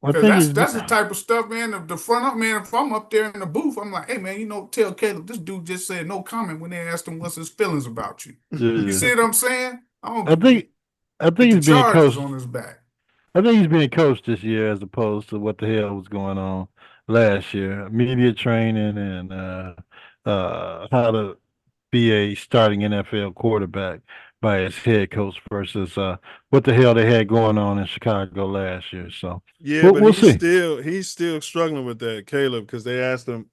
[SPEAKER 4] Because that's the type of stuff, man. The front up, man. If I'm up there in the booth, I'm like, hey, man, tell Caleb this dude just said no comment when they asked him what's his feelings about you. You see what I'm saying?
[SPEAKER 3] I think he's being coached
[SPEAKER 4] on his back.
[SPEAKER 3] I think he's being coached this year as opposed to what the hell was going on last year. Media training and how to be a starting NFL quarterback by his head coach versus what the hell they had going on in Chicago last year. So we'll see.
[SPEAKER 1] He's still struggling with that, Caleb, because they asked him,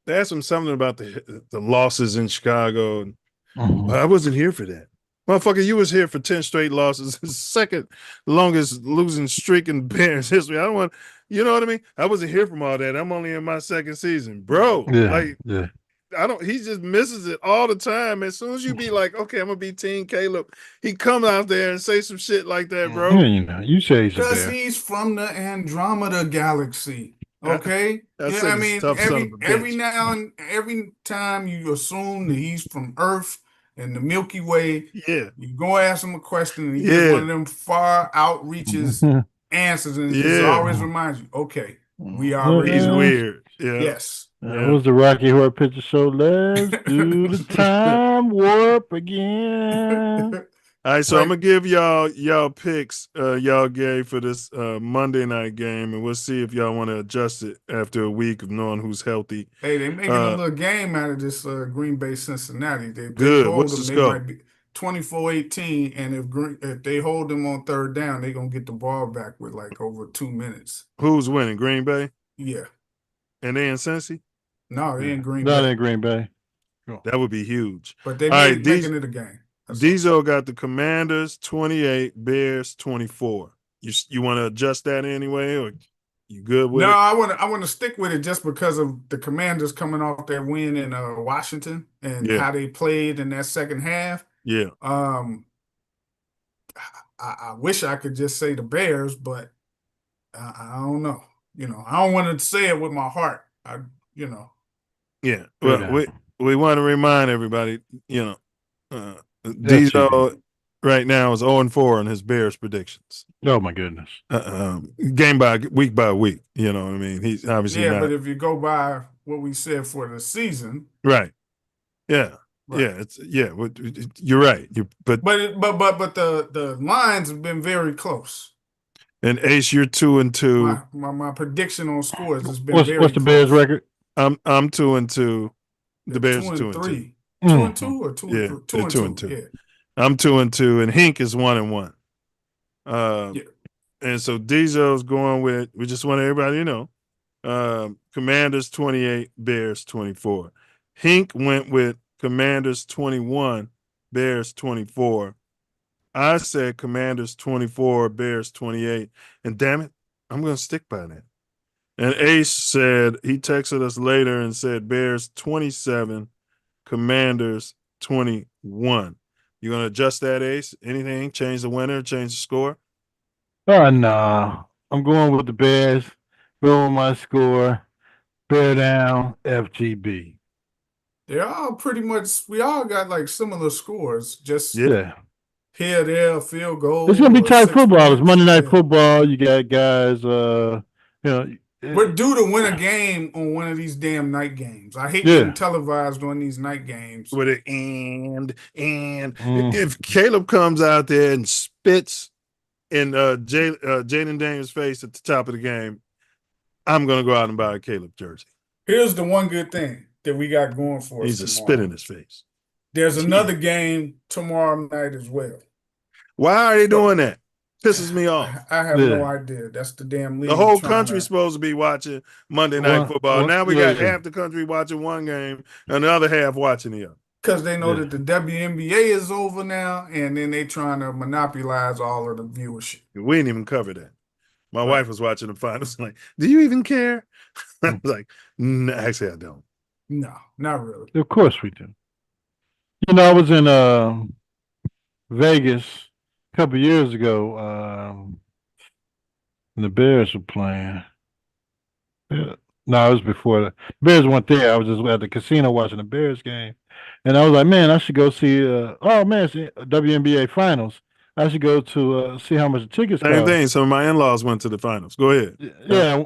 [SPEAKER 1] They asked him something about the losses in Chicago. And, well, I wasn't here for that. Motherfucker, you was here for 10 straight losses. Second longest losing streak in Bears history. I don't want, you know what I mean? I wasn't here from all that. I'm only in my second season. Bro, he just misses it all the time. As soon as you be like, okay, I'm going to be Team Caleb, he come out there and say some shit like that, bro.
[SPEAKER 3] Yeah, you say he's
[SPEAKER 4] because he's from the Andromeda Galaxy. Okay, I mean, every time you assume that he's from Earth and the Milky Way, you go ask him a question and he gets one of them far outreaches answers, and it just always reminds you, okay, we are
[SPEAKER 1] he's weird. Yeah.
[SPEAKER 4] Yes.
[SPEAKER 3] That was the Rocky Horror Picture Show. Let's do the time warp again.
[SPEAKER 1] All right, so I'm gonna give y'all picks y'all gave for this Monday night game, and we'll see if y'all want to adjust it after a week of knowing who's healthy.
[SPEAKER 4] Hey, they're making a little game out of this Green Bay Cincinnati.
[SPEAKER 1] Good. What's the score?
[SPEAKER 4] Might be 24-18, and if they hold them on third down, they're gonna get the ball back with like over 2 minutes.
[SPEAKER 1] Who's winning? Green Bay?
[SPEAKER 4] Yeah.
[SPEAKER 1] And they in Cincy?
[SPEAKER 4] No, they in Green Bay.
[SPEAKER 3] Not in Green Bay.
[SPEAKER 1] That would be huge.
[SPEAKER 4] But they making it a game.
[SPEAKER 1] Diesel got the Commanders 28, Bears 24. You want to adjust that anyway, or you good with it?
[SPEAKER 4] No, I want to stick with it just because of the Commanders coming off their win in Washington and how they played in that second half.
[SPEAKER 1] Yeah.
[SPEAKER 4] I wish I could just say the Bears, but I don't know. You know, I don't want to say it with my heart.
[SPEAKER 1] Yeah. Well, we want to remind everybody, Diesel right now is 0-4 in his Bears predictions.
[SPEAKER 3] Oh my goodness!
[SPEAKER 1] Game by week, you know what I mean. He's obviously not.
[SPEAKER 4] But if you go by what we said for the season,
[SPEAKER 1] right? Yeah, right. You're right. But
[SPEAKER 4] the lines have been very close.
[SPEAKER 1] And Ace, you're 2-2.
[SPEAKER 4] My prediction on scores has been
[SPEAKER 3] what's the Bears record?
[SPEAKER 1] I'm 2-2. The Bears are 2-2.
[SPEAKER 4] 2-2 or 2-2?
[SPEAKER 1] Yeah, 2-2.
[SPEAKER 4] Yeah.
[SPEAKER 1] I'm 2-2, and Hink is 1-1. And so Diesel's going with. We just want everybody to know. Commanders 28, Bears 24. Hink went with Commanders 21, Bears 24. I said Commanders 24, Bears 28. And damn it, I'm going to stick by that. And Ace said, he texted us later and said Bears 27, Commanders 21. You going to adjust that, Ace? Anything? Change the winner? Change the score?
[SPEAKER 3] No. I'm going with the Bears. Going with my score. Bear down, FGB.
[SPEAKER 4] They're all pretty much, we all got like similar scores. Just
[SPEAKER 3] here,
[SPEAKER 4] there, field goal.
[SPEAKER 3] It's going to be tight football. It's Monday Night Football. You got guys,
[SPEAKER 4] we're due to win a game on one of these damn night games. I hate getting televised on these night games.
[SPEAKER 1] With it if Caleb comes out there and spits in Jaden Daniels' face at the top of the game, I'm gonna go out and buy a Caleb jersey.
[SPEAKER 4] Here's the one good thing that we got going for us.
[SPEAKER 1] He's a spit in his face.
[SPEAKER 4] There's another game tomorrow night as well.
[SPEAKER 1] Why are they doing that? Pisses me off.
[SPEAKER 4] I have no idea. That's the damn league.
[SPEAKER 1] The whole country's supposed to be watching Monday Night Football. Now we got half the country watching one game and the other half watching the other.
[SPEAKER 4] Because they know that the WNBA is over now, and then they trying to monopolize all of the viewership.
[SPEAKER 1] We didn't even cover that. My wife was watching the finals. Like, do you even care? I was like, no, actually, I don't.
[SPEAKER 4] No, not really.
[SPEAKER 3] Of course we do. I was in Vegas a couple of years ago, when the Bears were playing. No, it was before the Bears weren't there. I was just at the casino watching the Bears game. And I was like, man, I should go see, it's WNBA finals. I should go to see how much the tickets cost.
[SPEAKER 1] Same thing. Some of my in-laws went to the finals. Go ahead.
[SPEAKER 3] Yeah,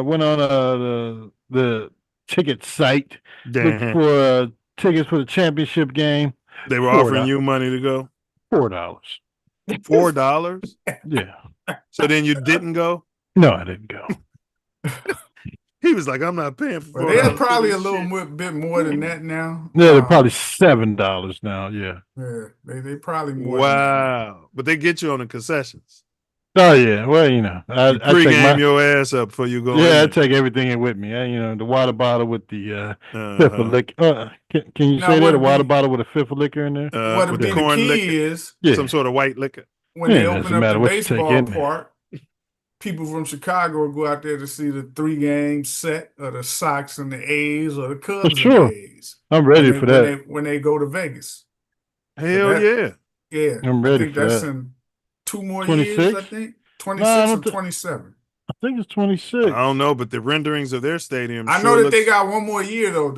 [SPEAKER 3] went on the ticket site, looked for tickets for the championship game.
[SPEAKER 1] They were offering you money to go?
[SPEAKER 3] $4.
[SPEAKER 1] $4?
[SPEAKER 3] Yeah.
[SPEAKER 1] So then you didn't go?
[SPEAKER 3] No, I didn't go.
[SPEAKER 1] He was like, I'm not paying for
[SPEAKER 4] $4. They're probably a little bit more than that now.
[SPEAKER 3] Yeah, they're probably $7 now. Yeah.
[SPEAKER 4] Yeah, they probably more.
[SPEAKER 1] Wow. But they get you on the concessions.
[SPEAKER 3] Oh yeah, well I take
[SPEAKER 1] pregame your ass up before you go.
[SPEAKER 3] Yeah, I
[SPEAKER 1] in.
[SPEAKER 3] take everything in with me. The water bottle with the fifth of liquor. Can you
[SPEAKER 4] Now,
[SPEAKER 3] say that? A
[SPEAKER 4] what'd
[SPEAKER 3] water
[SPEAKER 4] be-
[SPEAKER 3] bottle with a fifth of liquor in there?
[SPEAKER 4] What'd
[SPEAKER 1] with
[SPEAKER 4] be
[SPEAKER 1] the
[SPEAKER 4] the
[SPEAKER 1] corn
[SPEAKER 4] key
[SPEAKER 1] liquor,
[SPEAKER 4] is
[SPEAKER 1] some sort of white liquor.
[SPEAKER 4] when they
[SPEAKER 3] Yeah,
[SPEAKER 4] open
[SPEAKER 3] doesn't
[SPEAKER 4] up
[SPEAKER 3] matter
[SPEAKER 4] the
[SPEAKER 3] what you take
[SPEAKER 4] baseball
[SPEAKER 3] in there.
[SPEAKER 4] park, people from Chicago will go out there to see the 3-game set of the Sox and the A's or the Cubs
[SPEAKER 3] sure.
[SPEAKER 4] and the A's.
[SPEAKER 3] I'm ready for that.
[SPEAKER 4] When they go to Vegas.
[SPEAKER 1] Hell yeah.
[SPEAKER 4] Yeah.
[SPEAKER 3] I'm
[SPEAKER 4] I
[SPEAKER 3] ready
[SPEAKER 4] think
[SPEAKER 3] for
[SPEAKER 4] that's
[SPEAKER 3] that.
[SPEAKER 4] in 2 more years, I
[SPEAKER 3] 26?
[SPEAKER 4] think.
[SPEAKER 3] No,
[SPEAKER 4] 26
[SPEAKER 3] I
[SPEAKER 4] or
[SPEAKER 3] don't
[SPEAKER 4] 27.
[SPEAKER 3] I think it's 26.
[SPEAKER 1] I don't know, but the renderings of their stadium.
[SPEAKER 4] I
[SPEAKER 1] sure
[SPEAKER 4] know that
[SPEAKER 1] looks,
[SPEAKER 4] they got one more year though.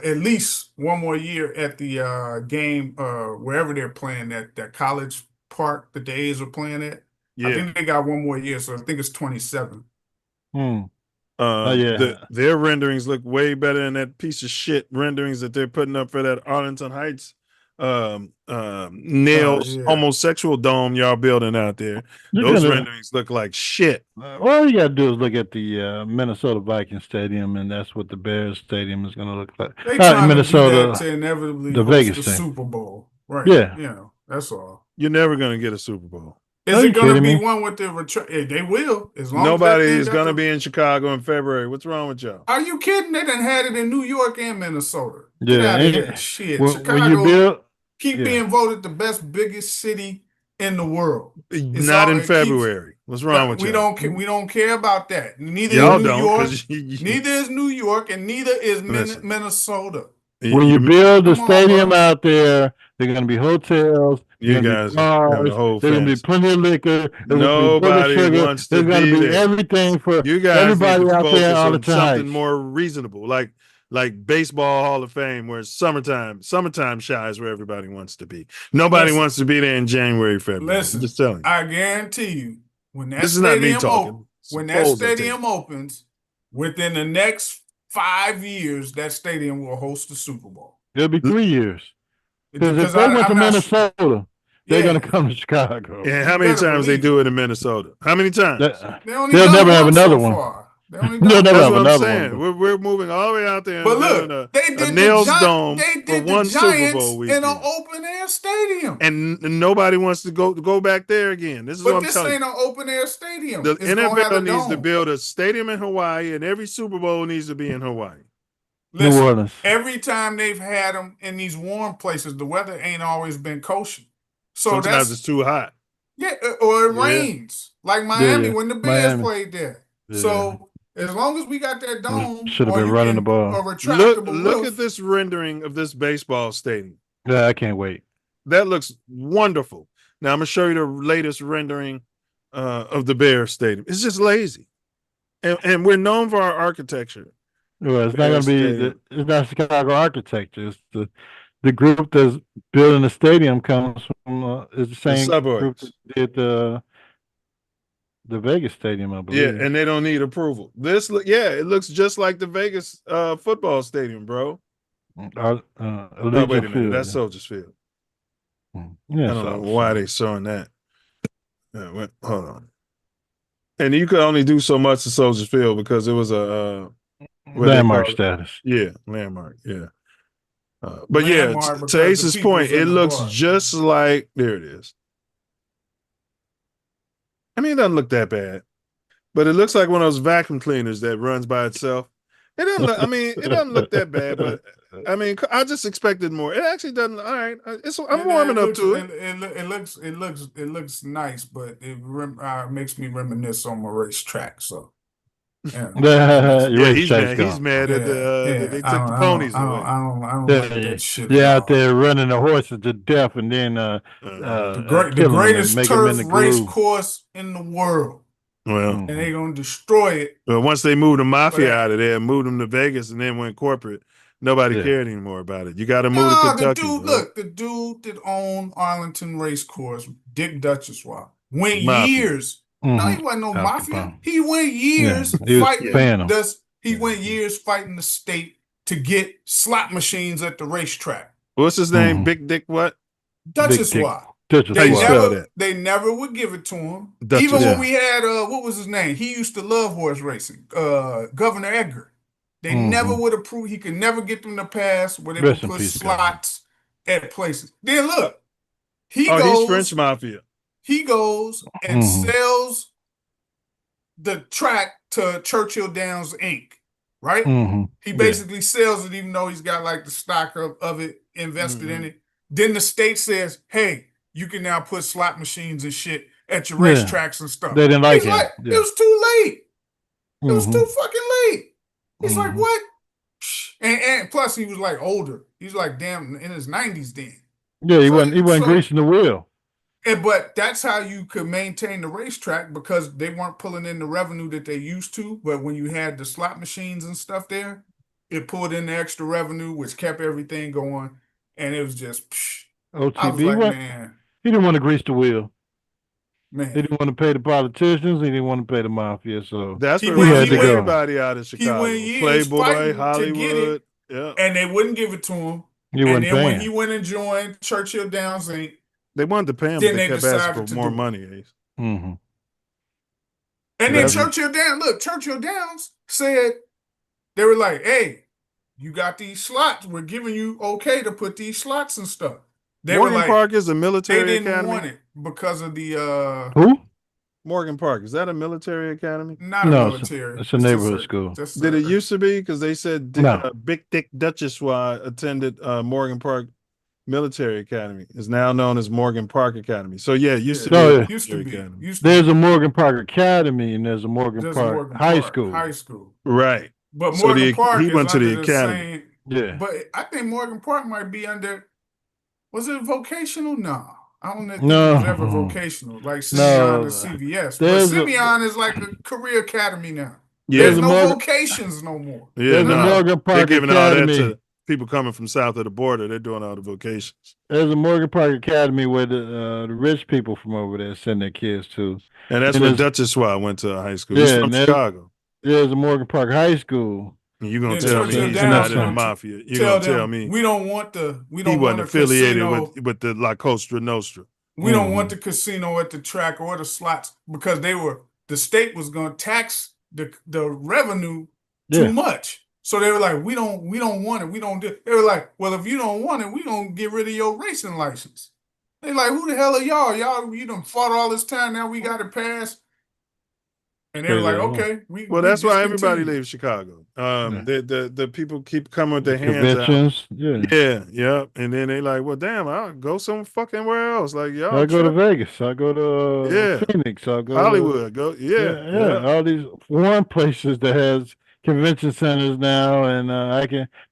[SPEAKER 4] At least one more year at the game wherever they're playing that college park that the A's are playing at.
[SPEAKER 1] Yeah.
[SPEAKER 4] I think they got one more year, so I think it's 27.
[SPEAKER 3] Yeah.
[SPEAKER 1] Their renderings look way better than that piece of shit renderings that they're putting up for that Arlington Heights nails homosexual dome y'all building out there. Those renderings look like shit.
[SPEAKER 3] All you gotta do is look at the Minnesota Vikings stadium, and that's what the Bears stadium is gonna look like.
[SPEAKER 4] They trying
[SPEAKER 3] Minnesota,
[SPEAKER 4] to do that to inevitably
[SPEAKER 3] the
[SPEAKER 4] host
[SPEAKER 3] Vegas
[SPEAKER 4] the
[SPEAKER 3] thing.
[SPEAKER 4] Super Bowl, right?
[SPEAKER 3] Yeah.
[SPEAKER 4] That's all.
[SPEAKER 1] You're never gonna get a Super Bowl.
[SPEAKER 4] Is it going to be one with the they will, as long
[SPEAKER 1] nobody
[SPEAKER 4] as
[SPEAKER 1] is going to be in Chicago in February. What's wrong with y'all?
[SPEAKER 4] Are you kidding? They done had it in New York and Minnesota.
[SPEAKER 3] Yeah,
[SPEAKER 4] Get out of here. Shit. Chicago
[SPEAKER 3] when you build,
[SPEAKER 4] keep being voted the biggest city in the world.
[SPEAKER 1] Not in February. What's wrong with y'all?
[SPEAKER 4] We don't care about that. Neither
[SPEAKER 1] y'all
[SPEAKER 4] is New York.
[SPEAKER 1] Neither
[SPEAKER 4] is New York, and neither is Minnesota.
[SPEAKER 3] When you build the stadium out there, there are going to be hotels.
[SPEAKER 1] You guys
[SPEAKER 3] have
[SPEAKER 1] the whole
[SPEAKER 3] there's going to be plenty of liquor.
[SPEAKER 1] Nobody wants to
[SPEAKER 3] There's going to be
[SPEAKER 1] there.
[SPEAKER 3] everything for
[SPEAKER 1] you guys
[SPEAKER 3] everybody
[SPEAKER 1] need to
[SPEAKER 3] out
[SPEAKER 1] focus
[SPEAKER 3] there all the
[SPEAKER 1] on
[SPEAKER 3] time.
[SPEAKER 1] something more reasonable, like baseball Hall of Fame, where it's summertime shy is where everybody wants to be. Nobody wants to be there in January, February.
[SPEAKER 4] Listen,
[SPEAKER 1] I'm just telling you.
[SPEAKER 4] I guarantee you, when that
[SPEAKER 1] This is not me talking.
[SPEAKER 4] stadium opens, within the next 5 years, that stadium will host the Super Bowl.
[SPEAKER 3] It'll be 3 years. Because if they went to Minnesota, they're going to come to Chicago.
[SPEAKER 1] Yeah, how many times they do it in Minnesota? How many times?
[SPEAKER 3] They'll never have another one. They'll never have another one.
[SPEAKER 1] We're moving all the way out there.
[SPEAKER 4] But look, they did
[SPEAKER 1] Nails
[SPEAKER 4] the
[SPEAKER 1] Dome
[SPEAKER 4] they did
[SPEAKER 1] for one
[SPEAKER 4] the
[SPEAKER 1] Super Bowl
[SPEAKER 4] Giants
[SPEAKER 1] weekend.
[SPEAKER 4] in an open air stadium,
[SPEAKER 1] and nobody wants to go back there again. This is what I'm telling you.
[SPEAKER 4] But this ain't an open air stadium.
[SPEAKER 1] The
[SPEAKER 4] It's gonna have a
[SPEAKER 1] NFL needs to
[SPEAKER 4] dome.
[SPEAKER 1] build a stadium in Hawaii, and every Super Bowl needs to be in Hawaii.
[SPEAKER 4] Listen,
[SPEAKER 3] New Orleans.
[SPEAKER 4] every time they've had them in these warm places, the weather ain't always been kosher. So
[SPEAKER 1] Sometimes it's too hot.
[SPEAKER 4] Yeah, or it rains like Miami when the Bears
[SPEAKER 3] Miami.
[SPEAKER 4] played there.
[SPEAKER 3] Yeah.
[SPEAKER 4] So as long as we got that dome,
[SPEAKER 3] Should have
[SPEAKER 4] or
[SPEAKER 3] been
[SPEAKER 4] you
[SPEAKER 3] running
[SPEAKER 4] can-
[SPEAKER 3] the ball.
[SPEAKER 4] or retractable
[SPEAKER 1] Look
[SPEAKER 4] roof,
[SPEAKER 1] at this rendering of this baseball stadium.
[SPEAKER 3] Yeah, I can't wait.
[SPEAKER 1] That looks wonderful. Now I'm gonna show you the latest rendering of the Bears stadium. It's just lazy, and we're known for our architecture.
[SPEAKER 3] Well, it's not going to be. It's not Chicago architecture. It's the group that's building the stadium comes from is the same group that did the Vegas stadium, I believe.
[SPEAKER 1] Yeah, and they don't need approval. It looks just like the Vegas football stadium, bro.
[SPEAKER 3] Wait
[SPEAKER 1] a minute, that's Soldiers Field.
[SPEAKER 3] Yeah,
[SPEAKER 1] I don't know why they showing that. Hold on. And you could only do so much to Soldiers Field because it was a
[SPEAKER 3] landmark status.
[SPEAKER 1] Yeah, landmark. Yeah. But
[SPEAKER 4] Landmark
[SPEAKER 1] to
[SPEAKER 4] because
[SPEAKER 1] Ace's
[SPEAKER 4] the
[SPEAKER 1] point,
[SPEAKER 4] people's
[SPEAKER 1] it
[SPEAKER 4] in the
[SPEAKER 1] looks
[SPEAKER 4] bar.
[SPEAKER 1] just like there it is. I mean, it doesn't look that bad, but it looks like one of those vacuum cleaners that runs by itself. It doesn't look, it doesn't look that bad, but I mean, I just expected more. It actually doesn't. All right, I'm warming up to it.
[SPEAKER 4] It looks nice, but it makes me reminisce on my racetrack. So
[SPEAKER 1] He's mad at they took the ponies away.
[SPEAKER 4] I don't like that shit.
[SPEAKER 3] Yeah, out there running the horses to death, and then
[SPEAKER 4] the greatest turf race course in the world.
[SPEAKER 1] Well,
[SPEAKER 4] and they're gonna destroy it.
[SPEAKER 1] But once they moved the mafia out of there, moved them to Vegas, and then went corporate, nobody cared anymore about it. You got to move to Kentucky.
[SPEAKER 4] The dude that owned Arlington Race Course, Dick Duchessois, went
[SPEAKER 1] Mafia.
[SPEAKER 4] years. No, he wasn't no mafia. He went years He went years fighting the state to get slot machines at the racetrack.
[SPEAKER 1] What's his name? Big Dick what?
[SPEAKER 4] Duchessois. They never would give it to him. Even when we had what was his name? He used to love horse racing. Governor Edgar. They never would approve. He could never get them to pass where they would put slots at places. Then look,
[SPEAKER 1] he's French mafia.
[SPEAKER 4] he goes and sells the track to Churchill Downs Inc., right? He basically sells it even though he's got like the stock of it invested in it. Then the state says, hey, you can now put slot machines and shit at your racetracks and stuff.
[SPEAKER 3] They didn't like
[SPEAKER 4] He's
[SPEAKER 3] him.
[SPEAKER 4] like, it was too late. It was too fucking late. He's like, what? And plus he was like older. He's like damn in his 90s then.
[SPEAKER 3] Yeah, he wasn't greasing the wheel.
[SPEAKER 4] But that's how you could maintain the racetrack because they weren't pulling in the revenue that they used to. But when you had the slot machines and stuff there, it pulled in the extra revenue, which kept everything going. And it was just,
[SPEAKER 3] OTB,
[SPEAKER 4] I was like, man.
[SPEAKER 3] He didn't want to grease the wheel.
[SPEAKER 4] Man.
[SPEAKER 3] He didn't want to pay the politicians. He didn't want to pay the mafia. So
[SPEAKER 1] that's what had to go. Everybody out of Chicago.
[SPEAKER 4] He went years
[SPEAKER 1] Playboy, Hollywood.
[SPEAKER 4] To get it, and they wouldn't give it to him. And then when he went and joined Churchill Downs Inc.,
[SPEAKER 1] they wanted to pay him, but they kept asking for more money, Ace.
[SPEAKER 4] And then Churchill Downs said, they were like, hey, you got these slots. We're giving you okay to put these slots and stuff.
[SPEAKER 1] Morgan Park is a military academy.
[SPEAKER 4] They didn't want it because of the...
[SPEAKER 3] Who?
[SPEAKER 1] Morgan Park. Is that a military academy?
[SPEAKER 4] Not a military.
[SPEAKER 3] It's a neighborhood school.
[SPEAKER 1] Did it used to be? Because they said Big Dick Duchessois attended Morgan Park Military Academy. Is now known as Morgan Park Academy. So yeah, it used to be a military academy.
[SPEAKER 3] There's a Morgan Park Academy and there's a Morgan Park High School.
[SPEAKER 4] High school.
[SPEAKER 1] Right.
[SPEAKER 4] But Morgan Park
[SPEAKER 1] he went
[SPEAKER 4] is
[SPEAKER 1] to the
[SPEAKER 4] under
[SPEAKER 1] academy.
[SPEAKER 4] Same, but I think Morgan Park might be under. Was it vocational? No. I don't think it was ever vocational, like Simeon and CVS. But Simeon is like a career academy now.
[SPEAKER 1] Yeah.
[SPEAKER 4] There's no vocations no more.
[SPEAKER 1] Yeah,
[SPEAKER 3] Morgan Park
[SPEAKER 1] they're giving
[SPEAKER 3] Academy.
[SPEAKER 1] all that to people coming from south of the border. They're doing all the vocations.
[SPEAKER 3] There's a Morgan Park Academy where the rich people from over there send their kids to.
[SPEAKER 1] And that's where Duchessois went to high school. He's from Chicago.
[SPEAKER 3] There's a Morgan Park High School.
[SPEAKER 1] You're gonna tell me he's not in the mafia. You're gonna tell me
[SPEAKER 4] we don't want the
[SPEAKER 1] he wasn't affiliated with the La Cosa Nostra.
[SPEAKER 4] We don't want the casino at the track or the slots because the state was gonna tax the revenue too much. So they were like, we don't want it. We don't do. They were like, well, if you don't want it, we gonna get rid of your racing license. They like, who the hell are y'all? Y'all, you done fought all this time. Now we got it passed. And they were like, okay.
[SPEAKER 1] That's why everybody leaves Chicago. The people keep coming with their hands out. Yeah. And then they like, well, damn, I'll go some fucking where else. Like, y'all.
[SPEAKER 3] I'll go to Vegas. I'll go to Phoenix. I'll go
[SPEAKER 1] Hollywood.
[SPEAKER 3] to all these foreign places that has convention centers now, and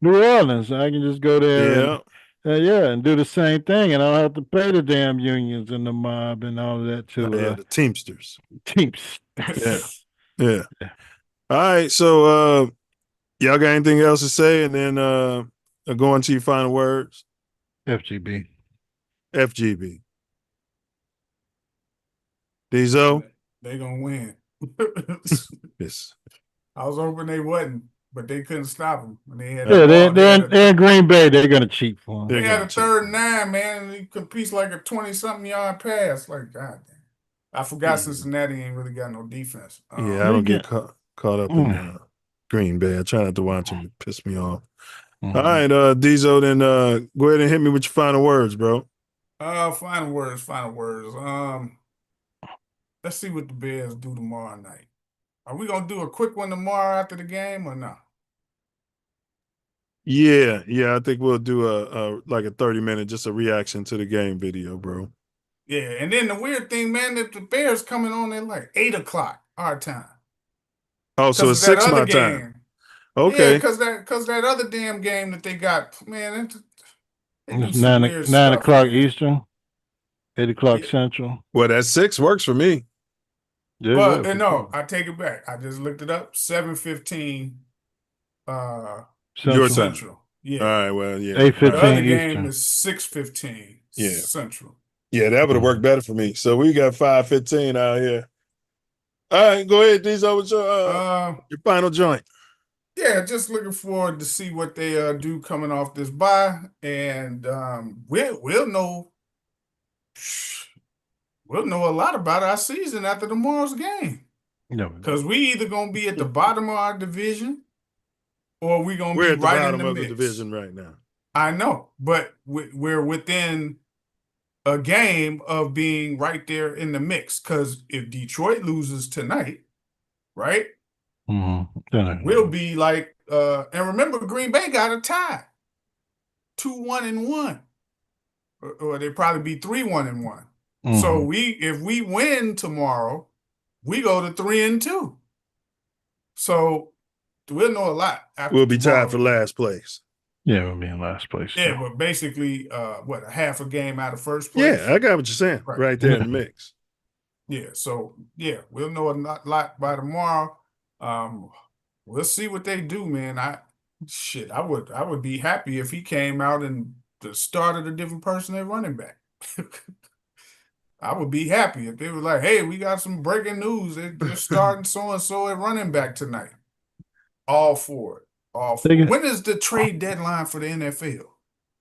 [SPEAKER 3] New Orleans. I can just go there. And do the same thing, and I don't have to pay the damn unions and the mob and all of that too.
[SPEAKER 1] The Teamsters. Yeah. All right, so y'all got anything else to say, and then go into your final words.
[SPEAKER 3] FGB.
[SPEAKER 1] Diesel.
[SPEAKER 4] They gonna win.
[SPEAKER 1] Yes.
[SPEAKER 4] I was hoping they wasn't. But they couldn't stop them.
[SPEAKER 3] They're in Green Bay. They're going to cheat for them.
[SPEAKER 4] They had a 3rd and 9, man, and he competes like a 20-something yard pass. Like, God damn. I forgot Cincinnati ain't really got no defense.
[SPEAKER 1] I don't get caught up in Green Bay. I try not to watch them. It piss me off. All right, Diesel, then go ahead and hit me with your final words, bro.
[SPEAKER 4] Final words. Let's see what the Bears do tomorrow night. Are we gonna do a quick one tomorrow after the game or not?
[SPEAKER 1] Yeah. I think we'll do a 30-minute just a reaction to the game video, bro.
[SPEAKER 4] Yeah, and then the weird thing, man, that the Bears coming on at like 8:00 our time.
[SPEAKER 1] Oh, so it's 6 my time. Okay.
[SPEAKER 4] Yeah, because that other damn game that they got, man,
[SPEAKER 3] it's 9 o'clock Eastern, 8 o'clock Central.
[SPEAKER 1] Well, that 6 works for me.
[SPEAKER 4] Yeah, no, I take it back. I just looked it up. 7:15 Central. Yeah.
[SPEAKER 1] All right, well, yeah.
[SPEAKER 3] 8:15
[SPEAKER 4] The other
[SPEAKER 3] Eastern.
[SPEAKER 4] game is 6:15 Central.
[SPEAKER 1] Yeah, that would have worked better for me. So we got 5:15 out here. All right, go ahead, Diesel, with your final joint.
[SPEAKER 4] Yeah, just looking forward to see what they do coming off this bye, and we'll know a lot about our season after tomorrow's game. Because we either gonna be at the bottom of our division, or we're gonna be right in the mix.
[SPEAKER 1] Of the division right now.
[SPEAKER 4] I know, but we're within a game of being right there in the mix. Because if Detroit loses tonight, right, we'll be like, and remember, Green Bay got a tie, 2-1-1, or they probably be 3-1-1. So if we win tomorrow, we go to 3-2. So we'll know a lot.
[SPEAKER 1] We'll be tied for last place.
[SPEAKER 3] Yeah, we'll be in last place.
[SPEAKER 4] Yeah, but basically, what, a half a game out of first place?
[SPEAKER 1] Yeah, I got what you're saying. Right there in the mix.
[SPEAKER 4] Yeah, so yeah, we'll know a lot by tomorrow. We'll see what they do, man. I would be happy if he came out and started a different person at running back. I would be happy if they were like, hey, we got some breaking news. They're starting so-and-so at running back tonight. All for it. All for it. When is the trade deadline for the NFL?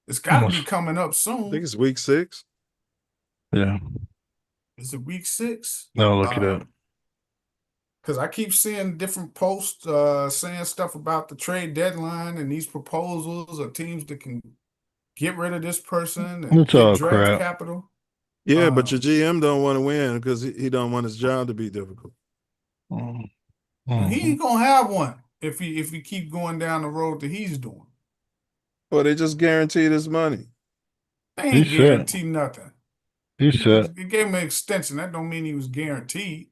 [SPEAKER 4] It's got to be coming up soon.
[SPEAKER 1] I think it's week 6.
[SPEAKER 3] Yeah.
[SPEAKER 4] Is it week 6?
[SPEAKER 3] No, look it up.
[SPEAKER 4] Because I keep seeing different posts saying stuff about the trade deadline and these proposals of teams that can get rid of this person and
[SPEAKER 3] It's all
[SPEAKER 4] get draft
[SPEAKER 3] crap.
[SPEAKER 4] capital.
[SPEAKER 1] Yeah, but your GM don't want to win because he don't want his job to be difficult.
[SPEAKER 4] He ain't gonna have one if he keep going down the road that he's doing.
[SPEAKER 1] Well, they just guaranteed his money.
[SPEAKER 4] They ain't guaranteed nothing.
[SPEAKER 3] He said
[SPEAKER 4] He gave him an extension. That don't mean he was guaranteed.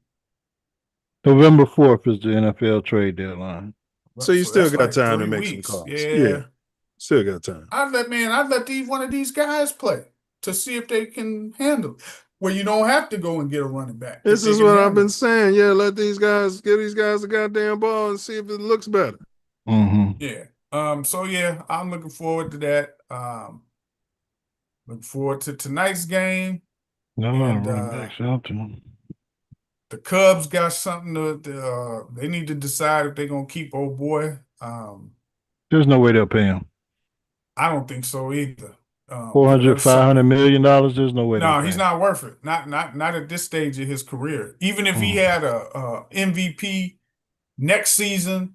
[SPEAKER 3] November 4th is the NFL trade deadline.
[SPEAKER 1] So you still got
[SPEAKER 4] like
[SPEAKER 1] time to
[SPEAKER 4] 3
[SPEAKER 1] make
[SPEAKER 4] weeks.
[SPEAKER 1] some calls.
[SPEAKER 4] Yeah.
[SPEAKER 1] Still got time.
[SPEAKER 4] I'd let one of these guys play to see if they can handle it. Well, you don't have to go and get a running back.
[SPEAKER 1] This is what I've been saying. Yeah, let these guys give these guys the goddamn ball and see if it looks better.
[SPEAKER 4] Yeah. So yeah, I'm looking forward to that. Looking forward to tonight's game.
[SPEAKER 3] The
[SPEAKER 4] Cubs got something to they need to decide if they're gonna keep old boy.
[SPEAKER 3] There's no way they'll pay him.
[SPEAKER 4] I don't think so either.
[SPEAKER 3] $500 million. There's no way.
[SPEAKER 4] No, he's not worth it. Not at this stage of his career. Even if he had a MVP next season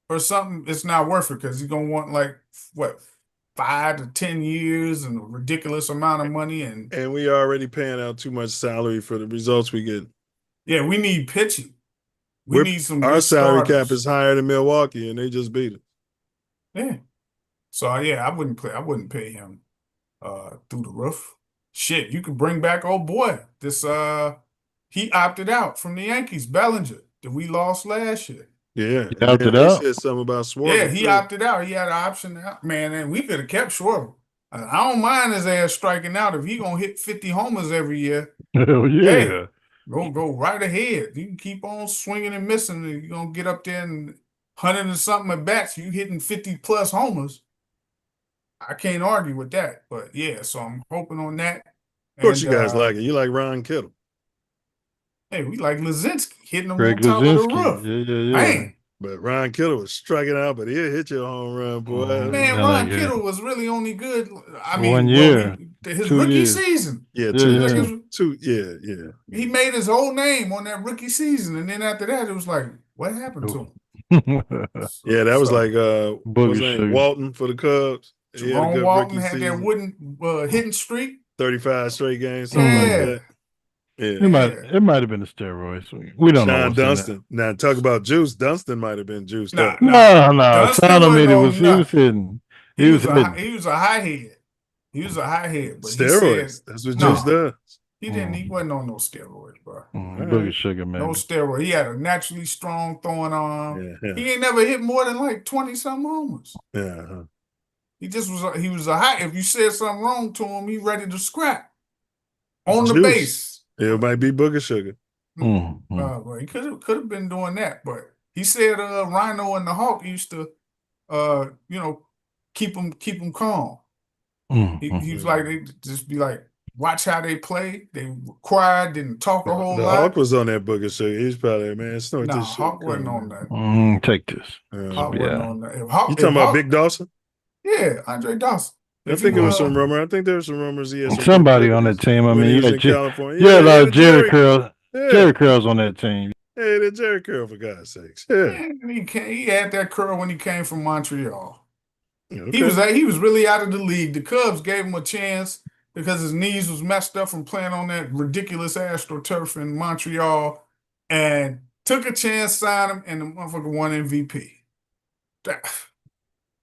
[SPEAKER 4] or something, it's not worth it because he's gonna want like what 5 to 10 years and a ridiculous amount of money, and
[SPEAKER 1] we already paying out too much salary for the results we get.
[SPEAKER 4] Yeah, we need pitching. We need some.
[SPEAKER 1] Our salary
[SPEAKER 4] starters.
[SPEAKER 1] cap is higher than Milwaukee, and they just beat it.
[SPEAKER 4] Yeah. So yeah, I wouldn't pay him through the roof. Shit, you could bring back old boy. He opted out from the Yankees, Bellinger, that we lost last year.
[SPEAKER 1] Yeah,
[SPEAKER 3] he opted out.
[SPEAKER 1] Said something about Schwarber.
[SPEAKER 4] Yeah, he opted out. He had an option out, man, and we could have kept Schwarber. I don't mind his ass striking out if he gonna hit 50 homers every year.
[SPEAKER 3] Hell yeah.
[SPEAKER 4] Hey, go right ahead. You can keep on swinging and missing. You're gonna get up there and 100 and something at bats. You hitting 50 plus homers. I can't argue with that. But yeah, so I'm hoping on that.
[SPEAKER 1] Of course, you guys like it. You like Ron Kittle.
[SPEAKER 4] Hey, we like Lazinski hitting him
[SPEAKER 3] Greg
[SPEAKER 4] on top of the
[SPEAKER 3] Lazinski.
[SPEAKER 4] roof.
[SPEAKER 3] Yeah.
[SPEAKER 4] Man.
[SPEAKER 1] But Ron Kittle was striking out, but he'll hit you a home run, boy.
[SPEAKER 4] Man, Ron Kittle was really only good. I mean,
[SPEAKER 3] 1 year,
[SPEAKER 4] his
[SPEAKER 3] 2
[SPEAKER 4] rookie
[SPEAKER 3] years.
[SPEAKER 4] season.
[SPEAKER 1] Yeah, two. Yeah.
[SPEAKER 4] He made his whole name on that rookie season, and then after that, it was like, what happened to him?
[SPEAKER 1] Yeah, that was like what's his name?
[SPEAKER 3] Sugar.
[SPEAKER 1] Walton for the Cubs.
[SPEAKER 4] Jerome Walton had that wooden hitting streak.
[SPEAKER 1] 35 straight games, something like that. Yeah.
[SPEAKER 3] It might have been the steroids. We don't know.
[SPEAKER 1] Sean Dunston. Now talk about juice. Dunston might have been juiced up.
[SPEAKER 3] No. Sean O'Malley he was hitting.
[SPEAKER 4] He was a high head. He was a high head. But
[SPEAKER 1] Steroids. That's what juice does.
[SPEAKER 4] He wasn't on no steroids, bro.
[SPEAKER 3] Boogie Sugar, man.
[SPEAKER 4] No steroid. He had a naturally strong throwing arm. Yeah. He ain't never hit more than like 20-something homers.
[SPEAKER 1] Yeah.
[SPEAKER 4] He was a high. If you said something wrong to him, he ready to scrap on the base.
[SPEAKER 1] It might be Booger Sugar.
[SPEAKER 4] Well, he could have been doing that, but he said Rhino and the Hawk used to keep him calm. He was like, they just be like, watch how they play. They were quiet, didn't talk a whole lot.
[SPEAKER 1] The Hawk was on that Booger Sugar. He's probably, man, snort this shit.
[SPEAKER 4] Hawk wasn't on that.
[SPEAKER 3] Take this.
[SPEAKER 4] Hawk wasn't on that.
[SPEAKER 1] You talking about Big Dawson?
[SPEAKER 4] Yeah, Andre Dawson.
[SPEAKER 1] I think it was some rumor. I think there was some rumors. He had
[SPEAKER 3] somebody on that team. I mean,
[SPEAKER 1] California.
[SPEAKER 3] Yeah, Jerry Curl. Yeah. Jerry Curl's on that team.
[SPEAKER 1] Hey, the Jerry Curl, for God's sakes. Yeah.
[SPEAKER 4] He had that curl when he came from Montreal.
[SPEAKER 1] Okay.
[SPEAKER 4] He was really out of the league. The Cubs gave him a chance. because his knees was messed up from playing on that ridiculous AstroTurf in Montreal, and took a chance, signed him, and the motherfucker won MVP.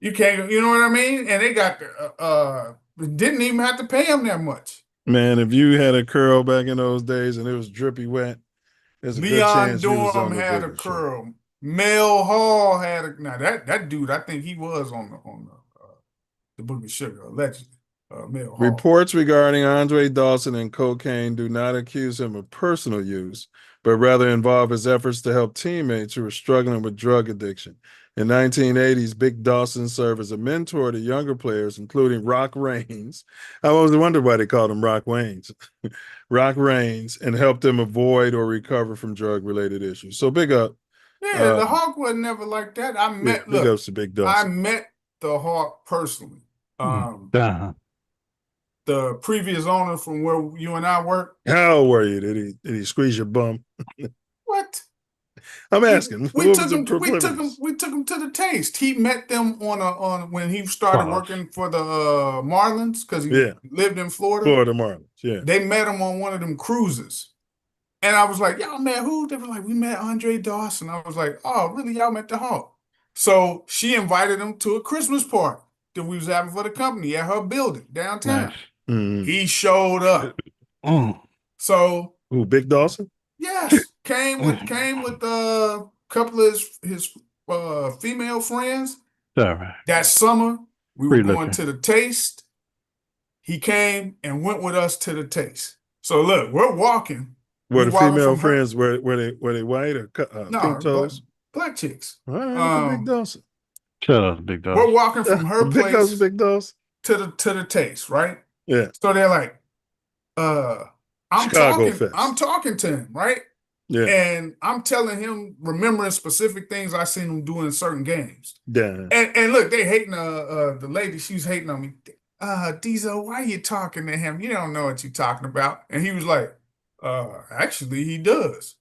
[SPEAKER 4] You can't, you know what I mean? And they got didn't even have to pay him that much.
[SPEAKER 1] Man, if you had a curl back in those days and it was drippy wet, there's a good chance you was on the
[SPEAKER 4] had a
[SPEAKER 1] bigger
[SPEAKER 4] curl.
[SPEAKER 1] show.
[SPEAKER 4] Mel Hall had a that dude. I think he was on the Book of Sugar, allegedly. Mel Hall.
[SPEAKER 1] Reports regarding Andre Dawson and cocaine do not accuse him of personal use, but rather involve his efforts to help teammates who were struggling with drug addiction. In 1980s, Big Dawson served as a mentor to younger players, including Rock Raines. I always wondered why they called him Rock Raines. Rock Raines, and helped them avoid or recover from drug-related issues. So big up.
[SPEAKER 4] Yeah, the Hawk was never like that. I met
[SPEAKER 1] big ups to Big Dawson.
[SPEAKER 4] I met the Hawk personally. The previous owner from where you and I work.
[SPEAKER 1] How old were you? Did he squeeze your bum?
[SPEAKER 4] What?
[SPEAKER 1] I'm asking.
[SPEAKER 4] We took him to the taste. He met them on when he started working for the Marlins, because he lived in Florida.
[SPEAKER 1] Florida Marlins, yeah.
[SPEAKER 4] They met him on one of them cruises. And I was like, y'all met who? They were like, we met Andre Dawson. I was like, oh, really? Y'all met the Hawk. So she invited him to a Christmas party that we was having for the company at her building downtown.
[SPEAKER 3] Nice.
[SPEAKER 4] He showed up. So
[SPEAKER 1] Big Dawson?
[SPEAKER 4] Yes. Came with a couple of his female friends.
[SPEAKER 3] All right.
[SPEAKER 4] That summer, we were going to the taste. He came and went with us to the taste. So look, we're walking.
[SPEAKER 1] Were the female friends were they white or pink toes?
[SPEAKER 4] Black chicks.
[SPEAKER 1] All right, Big Dawson.
[SPEAKER 3] Shout out to Big Dawson.
[SPEAKER 4] We're walking from her place
[SPEAKER 1] Big Dawson
[SPEAKER 4] to the taste, right?
[SPEAKER 1] Yeah.
[SPEAKER 4] So they're like, I'm talking to him, right?
[SPEAKER 1] Yeah.
[SPEAKER 4] And I'm telling him, remembering specific things I seen him do in certain games.
[SPEAKER 1] Yeah.
[SPEAKER 4] And look, they hating the lady, she's hating on me. Diesel, why are you talking to him? You don't know what you're talking about. And he was like, actually he does.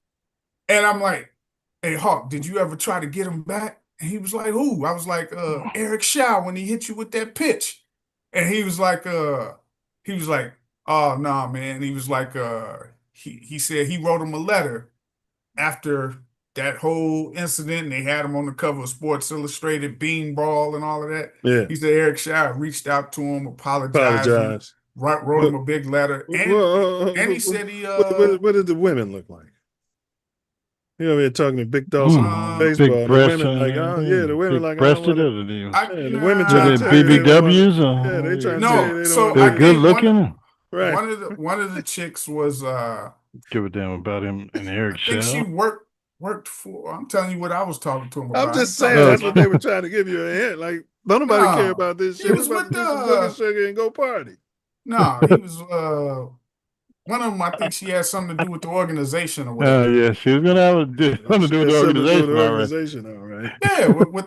[SPEAKER 4] And I'm like, hey Hawk, did you ever try to get him back? And he was like, who? I was like, Eric Shaw, when he hit you with that pitch. And he was like, oh nah, man. He was like, he said he wrote him a letter after that whole incident, and they had him on the cover of Sports Illustrated, Beanball and all of that.
[SPEAKER 1] Yeah.
[SPEAKER 4] He said Eric Shaw reached out to him, apologized. Wrote him a big letter. And he said he
[SPEAKER 1] what did the women look like? You know, we're talking to Big Dawson baseball.
[SPEAKER 3] Big
[SPEAKER 1] The women like, the women like,
[SPEAKER 3] breasted
[SPEAKER 1] the women
[SPEAKER 3] trying to BBWs.
[SPEAKER 1] They trying to say
[SPEAKER 4] so
[SPEAKER 3] they're good looking.
[SPEAKER 1] Right.
[SPEAKER 4] One of the chicks was
[SPEAKER 3] give a damn about him and Eric Shaw.
[SPEAKER 4] I think she worked for. I'm telling you what I was talking to him about.
[SPEAKER 1] I'm just saying that's what they were trying to give you a hint. Like, don't nobody care about this shit.
[SPEAKER 4] He was
[SPEAKER 1] about
[SPEAKER 4] with
[SPEAKER 1] to do some Book of Sugar and go party.
[SPEAKER 4] No, he was one of them. I think she had something to do with the organization or whatever.
[SPEAKER 3] Yeah, she was gonna have something to do with the
[SPEAKER 1] organization. All right.
[SPEAKER 4] Yeah, with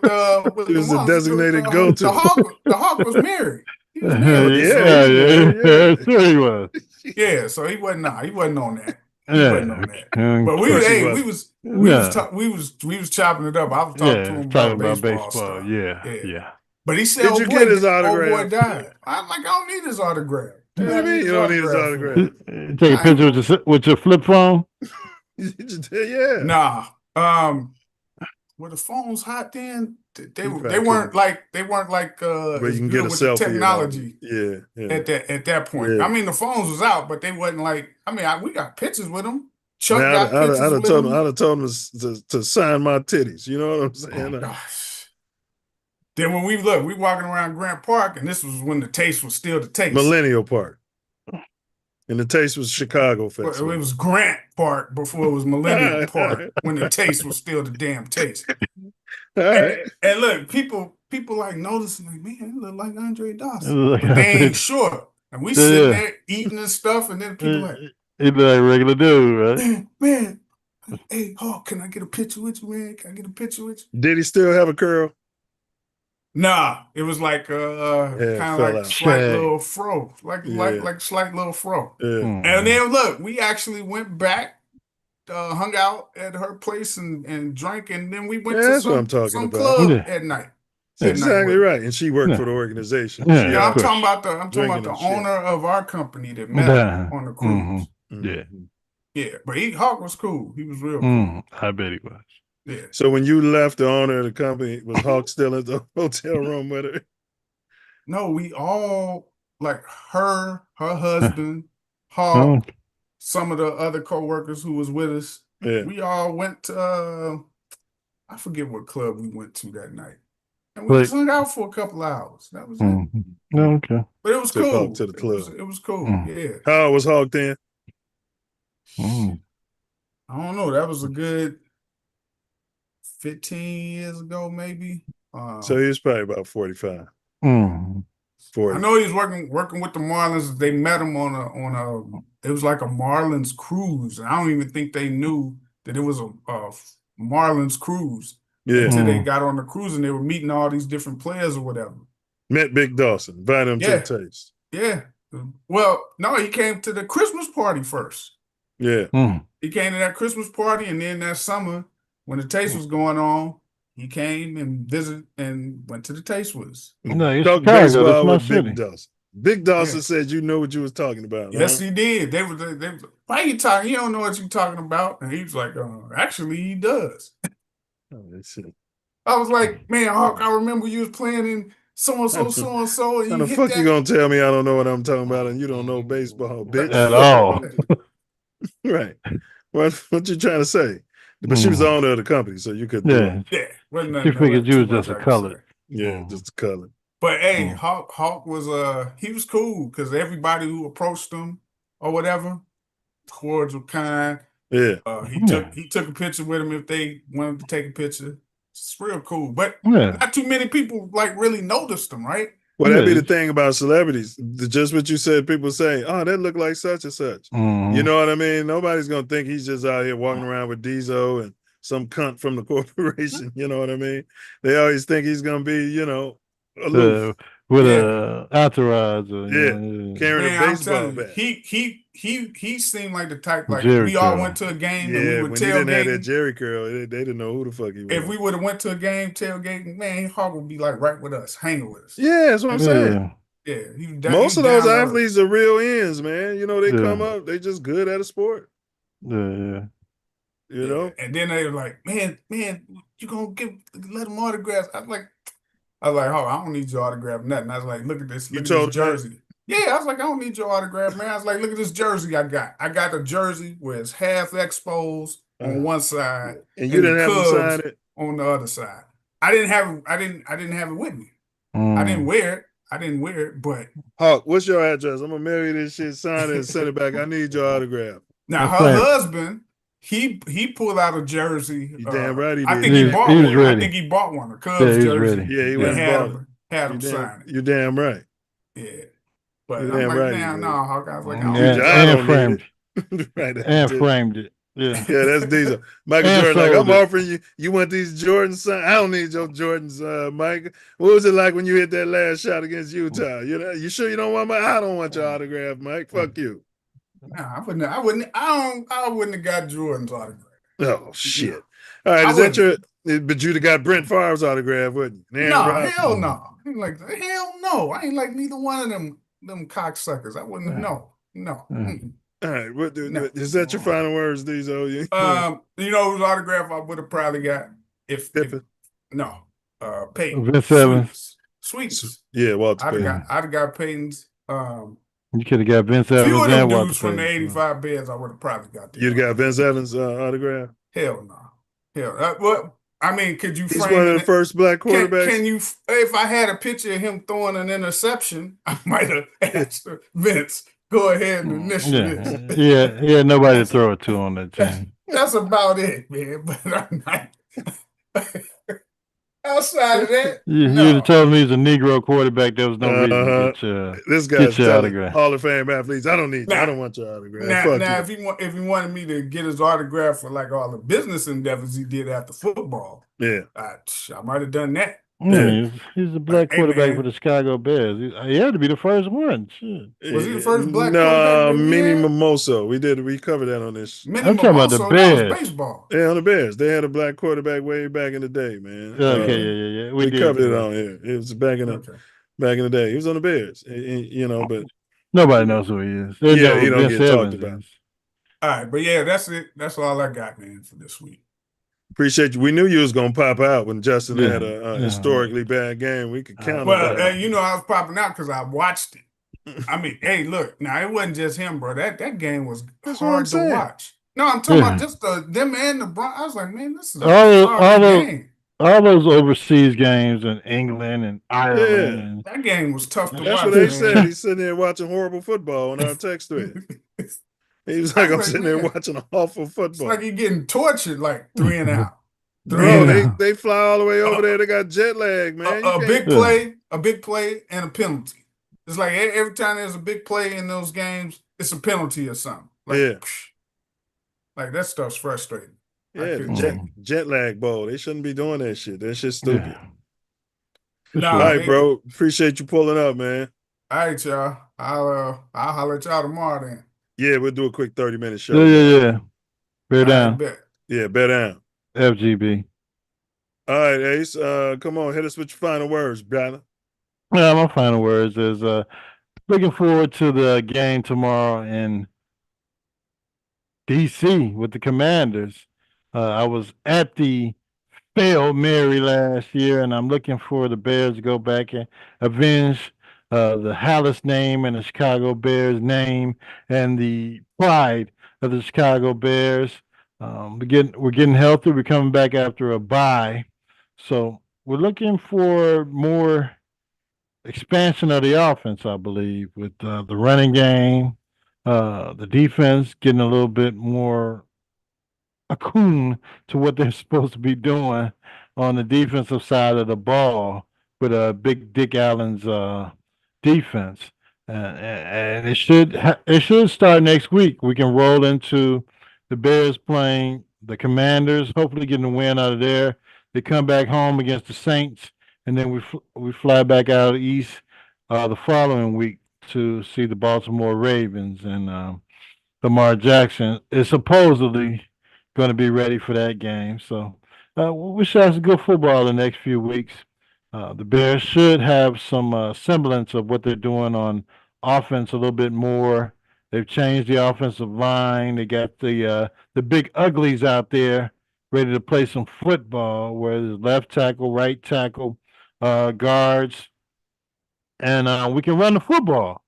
[SPEAKER 1] he was a designated go-to.
[SPEAKER 4] The Hawk was married. He was
[SPEAKER 3] married. Yeah, sure he was.
[SPEAKER 4] Yeah, so he wasn't on that.
[SPEAKER 3] But
[SPEAKER 4] we was chopping it up. I was talking to him about baseball stuff.
[SPEAKER 3] Yeah.
[SPEAKER 4] But he said,
[SPEAKER 1] "Did you get his autograph?"
[SPEAKER 4] Old boy died. I'm like, I don't need his autograph.
[SPEAKER 1] What do you mean you don't need his autograph?
[SPEAKER 3] Take a picture with your flip phone.
[SPEAKER 1] Yeah.
[SPEAKER 4] Nah. Were the phones hot then? They weren't like
[SPEAKER 1] where you can get a
[SPEAKER 4] with
[SPEAKER 1] selfie.
[SPEAKER 4] The technology.
[SPEAKER 1] Yeah.
[SPEAKER 4] At that point.
[SPEAKER 1] Yeah.
[SPEAKER 4] I mean, the phones was out, but they wasn't like. I mean, we got pictures with them. Chuck
[SPEAKER 1] Man,
[SPEAKER 4] got pictures with them.
[SPEAKER 1] I'd have told him to sign my titties. You know what I'm saying?
[SPEAKER 4] Oh, gosh. Then when we walking around Grant Park, and this was when the taste was still the taste.
[SPEAKER 1] Millennial Park. And the taste was Chicago Fest.
[SPEAKER 4] Well, it was Grant Park before it was Millennial Park, when the taste was still the damn taste. And look, people like noticing, like, man, it look like Andre Dawson. But they ain't sure. And we sitting there eating and stuff, and then people like,
[SPEAKER 3] he look like a regular dude, right?
[SPEAKER 4] Man, hey, Hawk, can I get a picture with you, man? Can I get a picture with you?
[SPEAKER 1] Did he still have a curl?
[SPEAKER 4] Nah, it was like kind of like slight little fro, like slight little fro.
[SPEAKER 1] Yeah.
[SPEAKER 4] And then look, we actually went back, hung out at her place and drank, and then we went to some club at night.
[SPEAKER 1] That's exactly right. And she worked for the organization.
[SPEAKER 4] Yeah, I'm talking about the owner of our company that met him on the cruise.
[SPEAKER 3] Yeah.
[SPEAKER 4] Yeah, but Hawk was cool. He was real cool.
[SPEAKER 3] I bet he was.
[SPEAKER 4] Yeah.
[SPEAKER 1] So when you left the owner of the company, was Hawk still in the hotel room with her?
[SPEAKER 4] No, we all, like her husband, Hawk, some of the other co-workers who was with us.
[SPEAKER 1] Yeah.
[SPEAKER 4] We all went to I forget what club we went to that night. And we just hung out for a couple hours. That was it.
[SPEAKER 3] Okay.
[SPEAKER 4] But it was
[SPEAKER 1] Took
[SPEAKER 4] cool.
[SPEAKER 1] Hawk to the club.
[SPEAKER 4] It was cool. Yeah.
[SPEAKER 1] How old was Hawk then?
[SPEAKER 4] I don't know. That was a good 15 years ago, maybe.
[SPEAKER 1] So he was probably about 45.
[SPEAKER 4] 40. I know he was working with the Marlins. They met him on a it was like a Marlins cruise. And I don't even think they knew that it was a Marlins cruise until they got on the cruise and they were meeting all these different players or whatever.
[SPEAKER 1] Met Big Dawson, invited him to the taste.
[SPEAKER 4] Yeah. Well, no, he came to the Christmas party first.
[SPEAKER 1] Yeah.
[SPEAKER 4] He came to that Christmas party, and then that summer, when the taste was going on, he came and visited and went to the taste with us.
[SPEAKER 3] No, it's
[SPEAKER 1] Talk
[SPEAKER 3] Chicago.
[SPEAKER 1] baseball
[SPEAKER 3] That's my
[SPEAKER 1] with
[SPEAKER 3] city.
[SPEAKER 1] Big Dawson. Big Dawson said you know what you was talking about.
[SPEAKER 4] Yes, he did. They were why you talking? You don't know what you're talking about. And he was like, actually, he does. I was like, man, Hawk, I remember you was playing in so-and-so, so-and-so. And
[SPEAKER 1] How
[SPEAKER 4] you
[SPEAKER 1] the
[SPEAKER 4] hit
[SPEAKER 1] fuck
[SPEAKER 4] that.
[SPEAKER 1] you gonna tell me I don't know what I'm talking about and you don't know baseball, bitch?
[SPEAKER 3] At all.
[SPEAKER 1] Right. What you trying to say? But she was the owner of the company, so you could
[SPEAKER 4] Yeah.
[SPEAKER 3] She figured you was just a color.
[SPEAKER 1] Yeah, just a color.
[SPEAKER 4] But hey, Hawk was he was cool because everybody who approached him or whatever, cordial, kind.
[SPEAKER 1] Yeah.
[SPEAKER 4] He took a picture with him if they wanted to take a picture. It's real cool. But not too many people like really noticed him, right?
[SPEAKER 1] Well, that'd be the thing about celebrities. Just what you said, people say, oh, that look like such and such. You know what I mean? Nobody's gonna think he's just out here walking around with Diesel and some cunt from the corporation. You know what I mean? They always think he's gonna be, aloof.
[SPEAKER 3] With a entourage.
[SPEAKER 1] Carrying a baseball bat.
[SPEAKER 4] He seemed like the type like
[SPEAKER 3] Jerry
[SPEAKER 4] we all
[SPEAKER 3] curl.
[SPEAKER 4] went to a game and
[SPEAKER 1] Yeah,
[SPEAKER 4] we would
[SPEAKER 1] when he didn't have that
[SPEAKER 4] tailgate.
[SPEAKER 1] Jerry curl, they didn't know who the fuck he was.
[SPEAKER 4] If we would have went to a game tailgating, man, Hawk would be like right with us, hanging with us.
[SPEAKER 1] Yeah, that's what I'm saying.
[SPEAKER 4] Yeah,
[SPEAKER 1] Most of those athletes are real ends, man. They come up, they just good at a sport.
[SPEAKER 3] Yeah.
[SPEAKER 1] You know?
[SPEAKER 4] And then they were like, man, you gonna let him autographs? I was like, oh, I don't need your autograph, nothing. I was like, look at this, look at this jersey. Yeah, I was like, I don't need your autograph, man. I was like, look at this jersey I got. I got a jersey where it's half exposed on one side,
[SPEAKER 1] and you didn't have him sign it
[SPEAKER 4] on the other side. I didn't have it with me. I didn't wear it. But
[SPEAKER 1] Hawk, what's your address? I'm gonna mail you this shit, sign it, and send it back. I need your autograph.
[SPEAKER 4] Now her husband, he pulled out a jersey.
[SPEAKER 1] You damn right he did.
[SPEAKER 4] I think he bought one.
[SPEAKER 3] Ready.
[SPEAKER 4] I think he bought one. A Cubs jersey.
[SPEAKER 3] Ready.
[SPEAKER 1] Yeah, he went and
[SPEAKER 4] had him sign it.
[SPEAKER 1] You're damn right.
[SPEAKER 4] Yeah. But
[SPEAKER 1] You're
[SPEAKER 4] I'm
[SPEAKER 1] damn
[SPEAKER 4] like,
[SPEAKER 1] right.
[SPEAKER 4] damn, no, Hawk. I was like,
[SPEAKER 3] and framed
[SPEAKER 1] it. Right.
[SPEAKER 3] And framed it. Yeah.
[SPEAKER 1] Yeah, that's Diesel. Michael Jordan, like, I'm offering you. You want these Jordans? I don't need your Jordans, Mike. What was it like when you hit that last shot against Utah? You sure you don't want my? I don't want your autograph, Mike. Fuck you.
[SPEAKER 4] Nah, I wouldn't have got Jordan's autograph.
[SPEAKER 1] Oh shit! All right, is that your? But you'd have got Brent Favre's autograph, wouldn't you?
[SPEAKER 4] No, hell no. I ain't like hell no. I ain't like neither one of them cocksuckers. I wouldn't. No.
[SPEAKER 1] All right, is that your final words, Diesel?
[SPEAKER 4] Whose autograph I would have probably got if Peyton.
[SPEAKER 3] Vince Evans.
[SPEAKER 4] Sweets.
[SPEAKER 1] Yeah, Walter
[SPEAKER 4] I'd
[SPEAKER 1] Payton.
[SPEAKER 4] have got Peyton's.
[SPEAKER 3] You could have got Vince Evans
[SPEAKER 4] few of
[SPEAKER 3] and
[SPEAKER 4] them
[SPEAKER 3] Walter
[SPEAKER 4] dudes from the
[SPEAKER 3] Payton.
[SPEAKER 4] 85 Bears, I would have probably got.
[SPEAKER 1] You'd got Vince Evans' autograph?
[SPEAKER 4] Hell no. Hell. Well, I mean, could you?
[SPEAKER 1] He's one of the first black quarterbacks.
[SPEAKER 4] Can you? If I had a picture of him throwing an interception, I might have asked Vince. Go ahead and initiate this.
[SPEAKER 3] Yeah, nobody to throw it to on that team.
[SPEAKER 4] That's about it, man. But I'm not. Outside of that,
[SPEAKER 3] you'd have told me he's a Negro quarterback. There was no reason to get your,
[SPEAKER 1] this guy's
[SPEAKER 3] your autograph.
[SPEAKER 1] Hall of Fame athletes. I don't need. I don't want your autograph.
[SPEAKER 4] Now if he wanted me to get his autograph for like all the business endeavors he did after football,
[SPEAKER 1] yeah,
[SPEAKER 4] I might have done that.
[SPEAKER 3] I mean, he's the black quarterback for the Chicago Bears. He had to be the first one. Shit.
[SPEAKER 4] Was he the first black quarterback?
[SPEAKER 1] Minnie Mimoso. We covered that on this.
[SPEAKER 3] I'm talking about the Bears.
[SPEAKER 4] That was baseball.
[SPEAKER 1] Yeah, on the Bears. They had a black quarterback way back in the day, man.
[SPEAKER 3] Okay, yeah.
[SPEAKER 1] We covered it on here. It was back in the day. He was on the Bears, but
[SPEAKER 3] nobody knows who he is.
[SPEAKER 1] He don't get talked about.
[SPEAKER 4] All right, but yeah, that's it. That's all I got, man, for this week.
[SPEAKER 1] Appreciate you. We knew you was gonna pop out when Justin had a historically bad game. We could count on that.
[SPEAKER 4] I was popping out because I watched it. I mean, hey, look, now it wasn't just him, bro. That game was hard to watch. No, I'm talking about just them and the Bron. I was like, man, this is a game.
[SPEAKER 3] All those overseas games in England and Ireland.
[SPEAKER 4] That game was tough to watch.
[SPEAKER 1] That's what they said. He's sitting there watching horrible football on our text thread. He was like, I'm sitting there watching awful football.
[SPEAKER 4] It's like you're getting tortured, like 3 and out.
[SPEAKER 1] They fly all the way over there. They got jet lag, man.
[SPEAKER 4] A big play, and a penalty. It's like every time there's a big play in those games, it's a penalty or something. Like that stuff's frustrating.
[SPEAKER 1] Jet lag bowl. They shouldn't be doing that shit. That shit's stupid.
[SPEAKER 4] Yeah.
[SPEAKER 1] All right, bro. Appreciate you pulling up, man.
[SPEAKER 4] All right, y'all. I'll holler at y'all tomorrow then.
[SPEAKER 1] Yeah, we'll do a quick 30-minute show.
[SPEAKER 3] Yeah. Bear down.
[SPEAKER 1] Yeah, bear down.
[SPEAKER 3] FGB.
[SPEAKER 1] All right, Ace. Come on, hit us with your final words, brother.
[SPEAKER 3] Yeah, my final words is looking forward to the game tomorrow in DC with the Commanders. I was at the Fail Mary last year, and I'm looking for the Bears to go back and avenge the Hallis name and the Chicago Bears name and the pride of the Chicago Bears. We're getting healthy. We're coming back after a bye. So we're looking for more expansion of the offense, I believe, with the running game, the defense getting a little bit more attuned to what they're supposed to be doing on the defensive side of the ball with Big Dick Allen's defense, and it should start next week. We can roll into the Bears playing the Commanders, hopefully getting a win out of there. They come back home against the Saints, and then we fly back out east the following week to see the Baltimore Ravens, and Lamar Jackson is supposedly going to be ready for that game. So we should have some good football the next few weeks. The Bears should have some semblance of what they're doing on offense a little bit more. They've changed the offensive line. They got the big uglies out there ready to play some football, where there's left tackle, right tackle, guards, and we can run the football.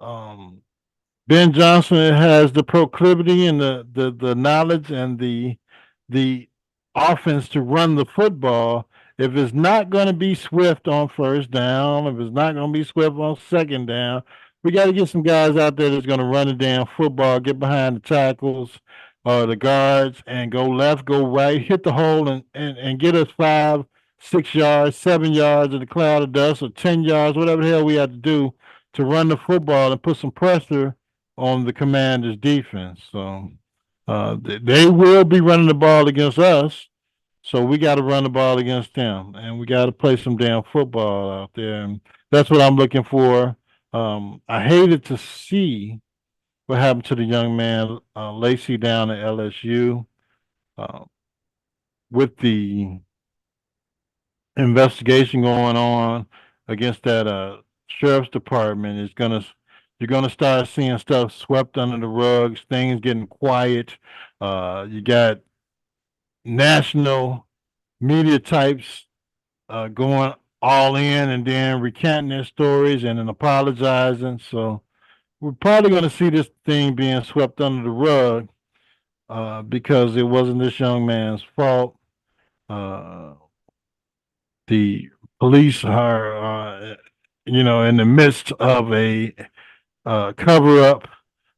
[SPEAKER 3] Ben Johnson has the proclivity and the knowledge and the offense to run the football. If it's not going to be Swift on first down, if it's not going to be Swift on second down, we got to get some guys out there that's going to run the damn football, get behind the tackles or the guards, and go left, go right, hit the hole, and get us 5, 6 yards, 7 yards in the cloud of dust, or 10 yards, whatever the hell we have to do to run the football and put some pressure on the Commanders' defense. So they will be running the ball against us. So we got to run the ball against them, and we got to play some damn football out there. And that's what I'm looking for. I hated to see what happened to the young man, Lacy, down at LSU. With the investigation going on against that sheriff's department, you're gonna start seeing stuff swept under the rugs, things getting quiet. You got national media types going all in and then recanting their stories and then apologizing. So we're probably going to see this thing being swept under the rug because it wasn't this young man's fault. The police are, in the midst of a cover-up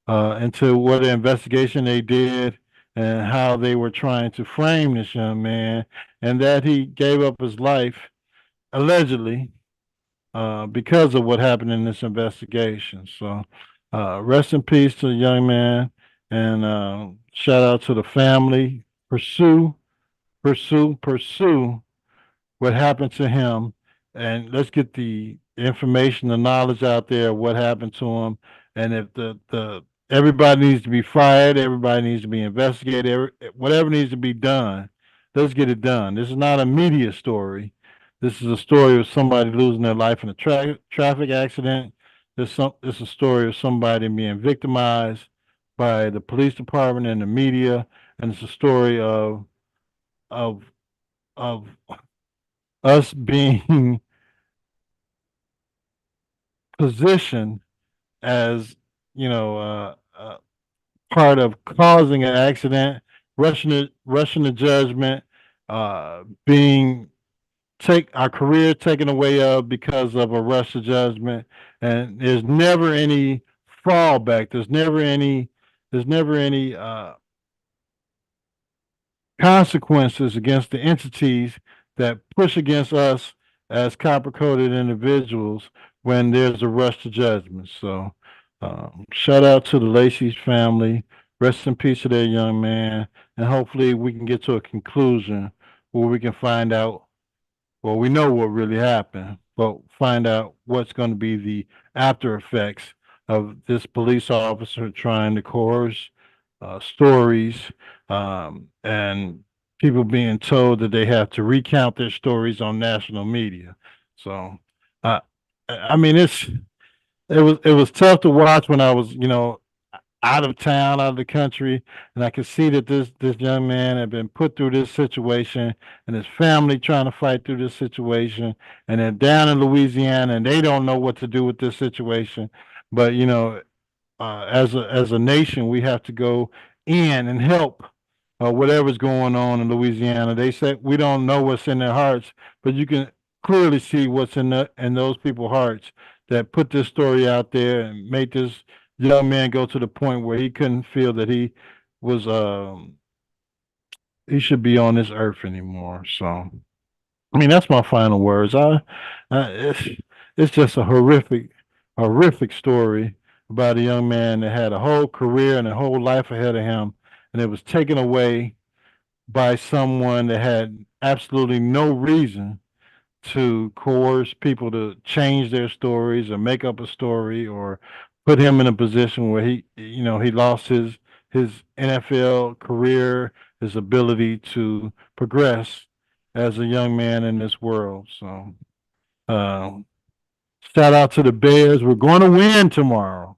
[SPEAKER 3] into what investigation they did and how they were trying to frame this young man, and that he gave up his life, allegedly, because of what happened in this investigation. So rest in peace to the young man, and shout out to the family. Pursue what happened to him, and let's get the information, the knowledge out there of what happened to him, and if the everybody needs to be fired, everybody needs to be investigated, whatever needs to be done, let's get it done. This is not a media story. This is a story of somebody losing their life in a traffic accident. This is a story of somebody being victimized by the police department and the media, and it's a story of us being positioned as, part of causing an accident, rushing the judgment, being our career taken away of because of a rush to judgment, and there's never any fallback. There's never any consequences against the entities that push against us as copper-coated individuals when there's a rush to judgment. So shout out to the Lacy's family. Rest in peace to their young man. And hopefully we can get to a conclusion where we can find out, well, we know what really happened, but find out what's going to be the after effects of this police officer trying to coerce stories, and people being told that they have to recount their stories on national media. So, I mean, it was tough to watch when I was, out of town, out of the country, and I could see that this young man had been put through this situation, and his family trying to fight through this situation, and they're down in Louisiana, and they don't know what to do with this situation. But as a nation, we have to go in and help whatever's going on in Louisiana. They said we don't know what's in their hearts, but you can clearly see what's in those people's hearts that put this story out there and made this young man go to the point where he couldn't feel that he was he should be on this earth anymore. So, I mean, that's my final words. It's just a horrific story about a young man that had a whole career and a whole life ahead of him, and it was taken away by someone that had absolutely no reason to coerce people to change their stories or make up a story or put him in a position where he lost his NFL career, his ability to progress as a young man in this world. So, shout out to the Bears. We're going to win tomorrow.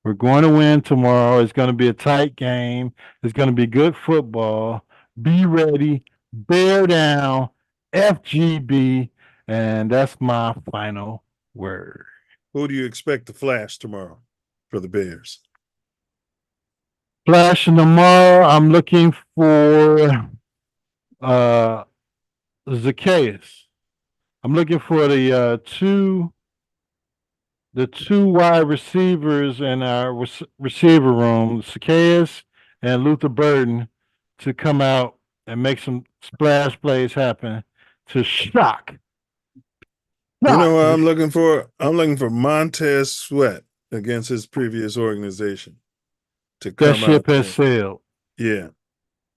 [SPEAKER 3] We're going to win tomorrow. It's going to be a tight game. It's going to be good football. Be ready. Bear down. FGB. And that's my final word.
[SPEAKER 1] Who do you expect to flash tomorrow for the Bears?
[SPEAKER 3] Flashing tomorrow, I'm looking for Zacchaeus. I'm looking for the two wide receivers in our receiver room, Zacchaeus and Luther Burden, to come out and make some splash plays happen to shock.
[SPEAKER 1] You know what I'm looking for? I'm looking for Montez Sweat against his previous organization to come out.
[SPEAKER 3] That ship has sailed.
[SPEAKER 1] Yeah.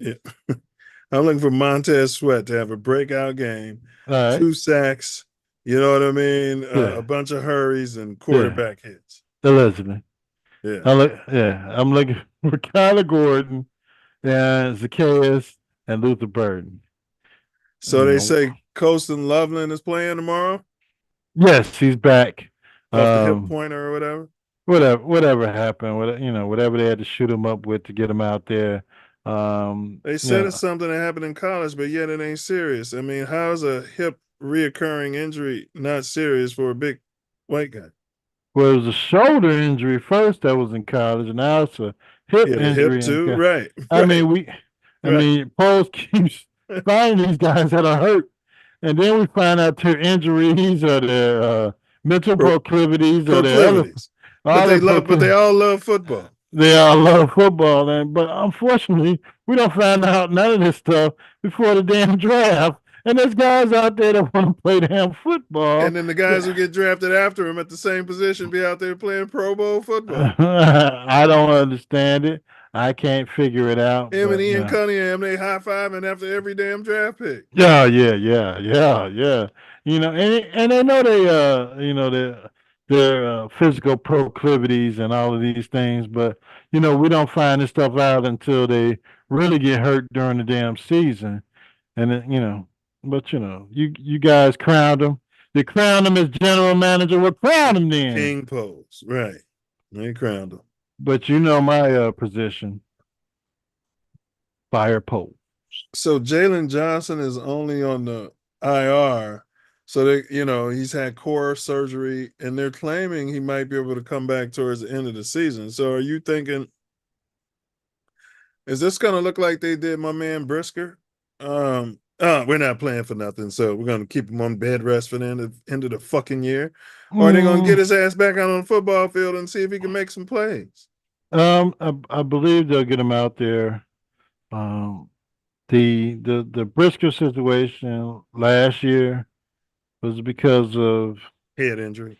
[SPEAKER 1] I'm looking for Montez Sweat to have a breakout game, 2 sacks, you know what I mean? A bunch of hurries and quarterback hits.
[SPEAKER 3] Elizabeth.
[SPEAKER 1] Yeah.
[SPEAKER 3] I'm looking for Kyler Gordon and Zacchaeus and Luther Burden.
[SPEAKER 1] So they say Colston Loveland is playing tomorrow?
[SPEAKER 3] Yes, he's back.
[SPEAKER 1] Off the hip pointer or whatever?
[SPEAKER 3] Whatever happened, whatever they had to shoot him up with to get him out there.
[SPEAKER 1] They said it's something that happened in college, but yet it ain't serious. I mean, how's a hip reoccurring injury not serious for a big white guy?
[SPEAKER 3] Well, it was a shoulder injury first that was in college, and now it's a hip injury.
[SPEAKER 1] Hip too, right?
[SPEAKER 3] I mean, Poles keeps finding these guys that are hurt, and then we find out their injuries or their mental proclivities or their other.
[SPEAKER 1] But they all love football.
[SPEAKER 3] They all love football, but unfortunately, we don't find out none of this stuff before the damn draft. And there's guys out there that want to play damn football.
[SPEAKER 1] And then the guys who get drafted after him at the same position be out there playing Pro Bowl football.
[SPEAKER 3] I don't understand it. I can't figure it out.
[SPEAKER 1] Him
[SPEAKER 3] but,
[SPEAKER 1] and Ian Cunningham, they high-fiving after every damn draft pick.
[SPEAKER 3] Yeah. You know, and they know their physical proclivities and all of these things, but you know, we don't find this stuff out until they really get hurt during the damn season. And you know, but you know, you guys crowned him. They crowned him as general manager. What crowned him then?
[SPEAKER 1] King pose, right? They crowned him.
[SPEAKER 3] But you know my position. Fire pole.
[SPEAKER 1] So Jalen Johnson is only on the IR. So they, you know, he's had core surgery, and they're claiming he might be able to come back towards the end of the season. So are you thinking, is this going to look like they did my man Brisker? We're not playing for nothing, so we're going to keep him on bed rest for the end of the fucking year. Or are they going to get his ass back out on the football field and see if he can make some plays?
[SPEAKER 3] I believe they'll get him out there. The Brisker situation last year was because of
[SPEAKER 1] head injury.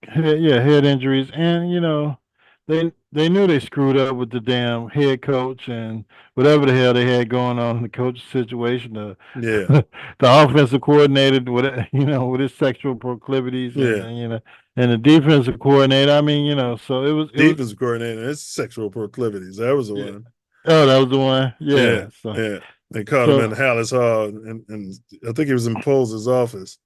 [SPEAKER 3] Head injuries, and you know, they knew they screwed up with the damn head coach and whatever the hell they had going on in the coach situation. The offensive coordinator with his sexual proclivities, and you know, and the defensive coordinator. I mean, you know, so it was
[SPEAKER 1] defensive coordinator. It's sexual proclivities. That was the one.
[SPEAKER 3] Oh, that was the one. Yeah.
[SPEAKER 1] They caught him in Hallis Hall, and I think he was in Poles' office,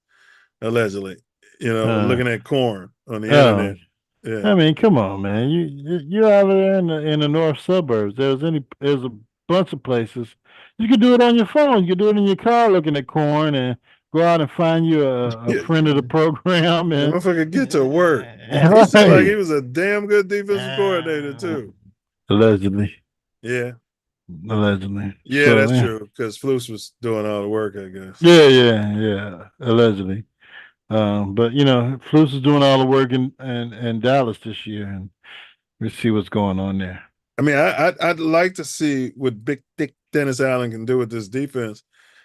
[SPEAKER 1] allegedly. You know, looking at corn on the internet. Yeah.
[SPEAKER 3] I mean, come on, man. You're out there in the north suburbs. There's a bunch of places. You can do it on your phone. You can do it in your car looking at corn, and go out and find you a friend of the program. And
[SPEAKER 1] motherfucker get to work. He seemed like he was a damn good defensive coordinator too.
[SPEAKER 3] Allegedly.
[SPEAKER 1] Yeah.
[SPEAKER 3] Allegedly.
[SPEAKER 1] Yeah, so, that's true. Because Flus was doing all the work, I guess.
[SPEAKER 3] Yeah. Allegedly. But you know, Flus is doing all the work in Dallas this year, and we'll see what's going on there.
[SPEAKER 1] I mean, I'd like to see what Big Dick Dennis Allen can do with this defense.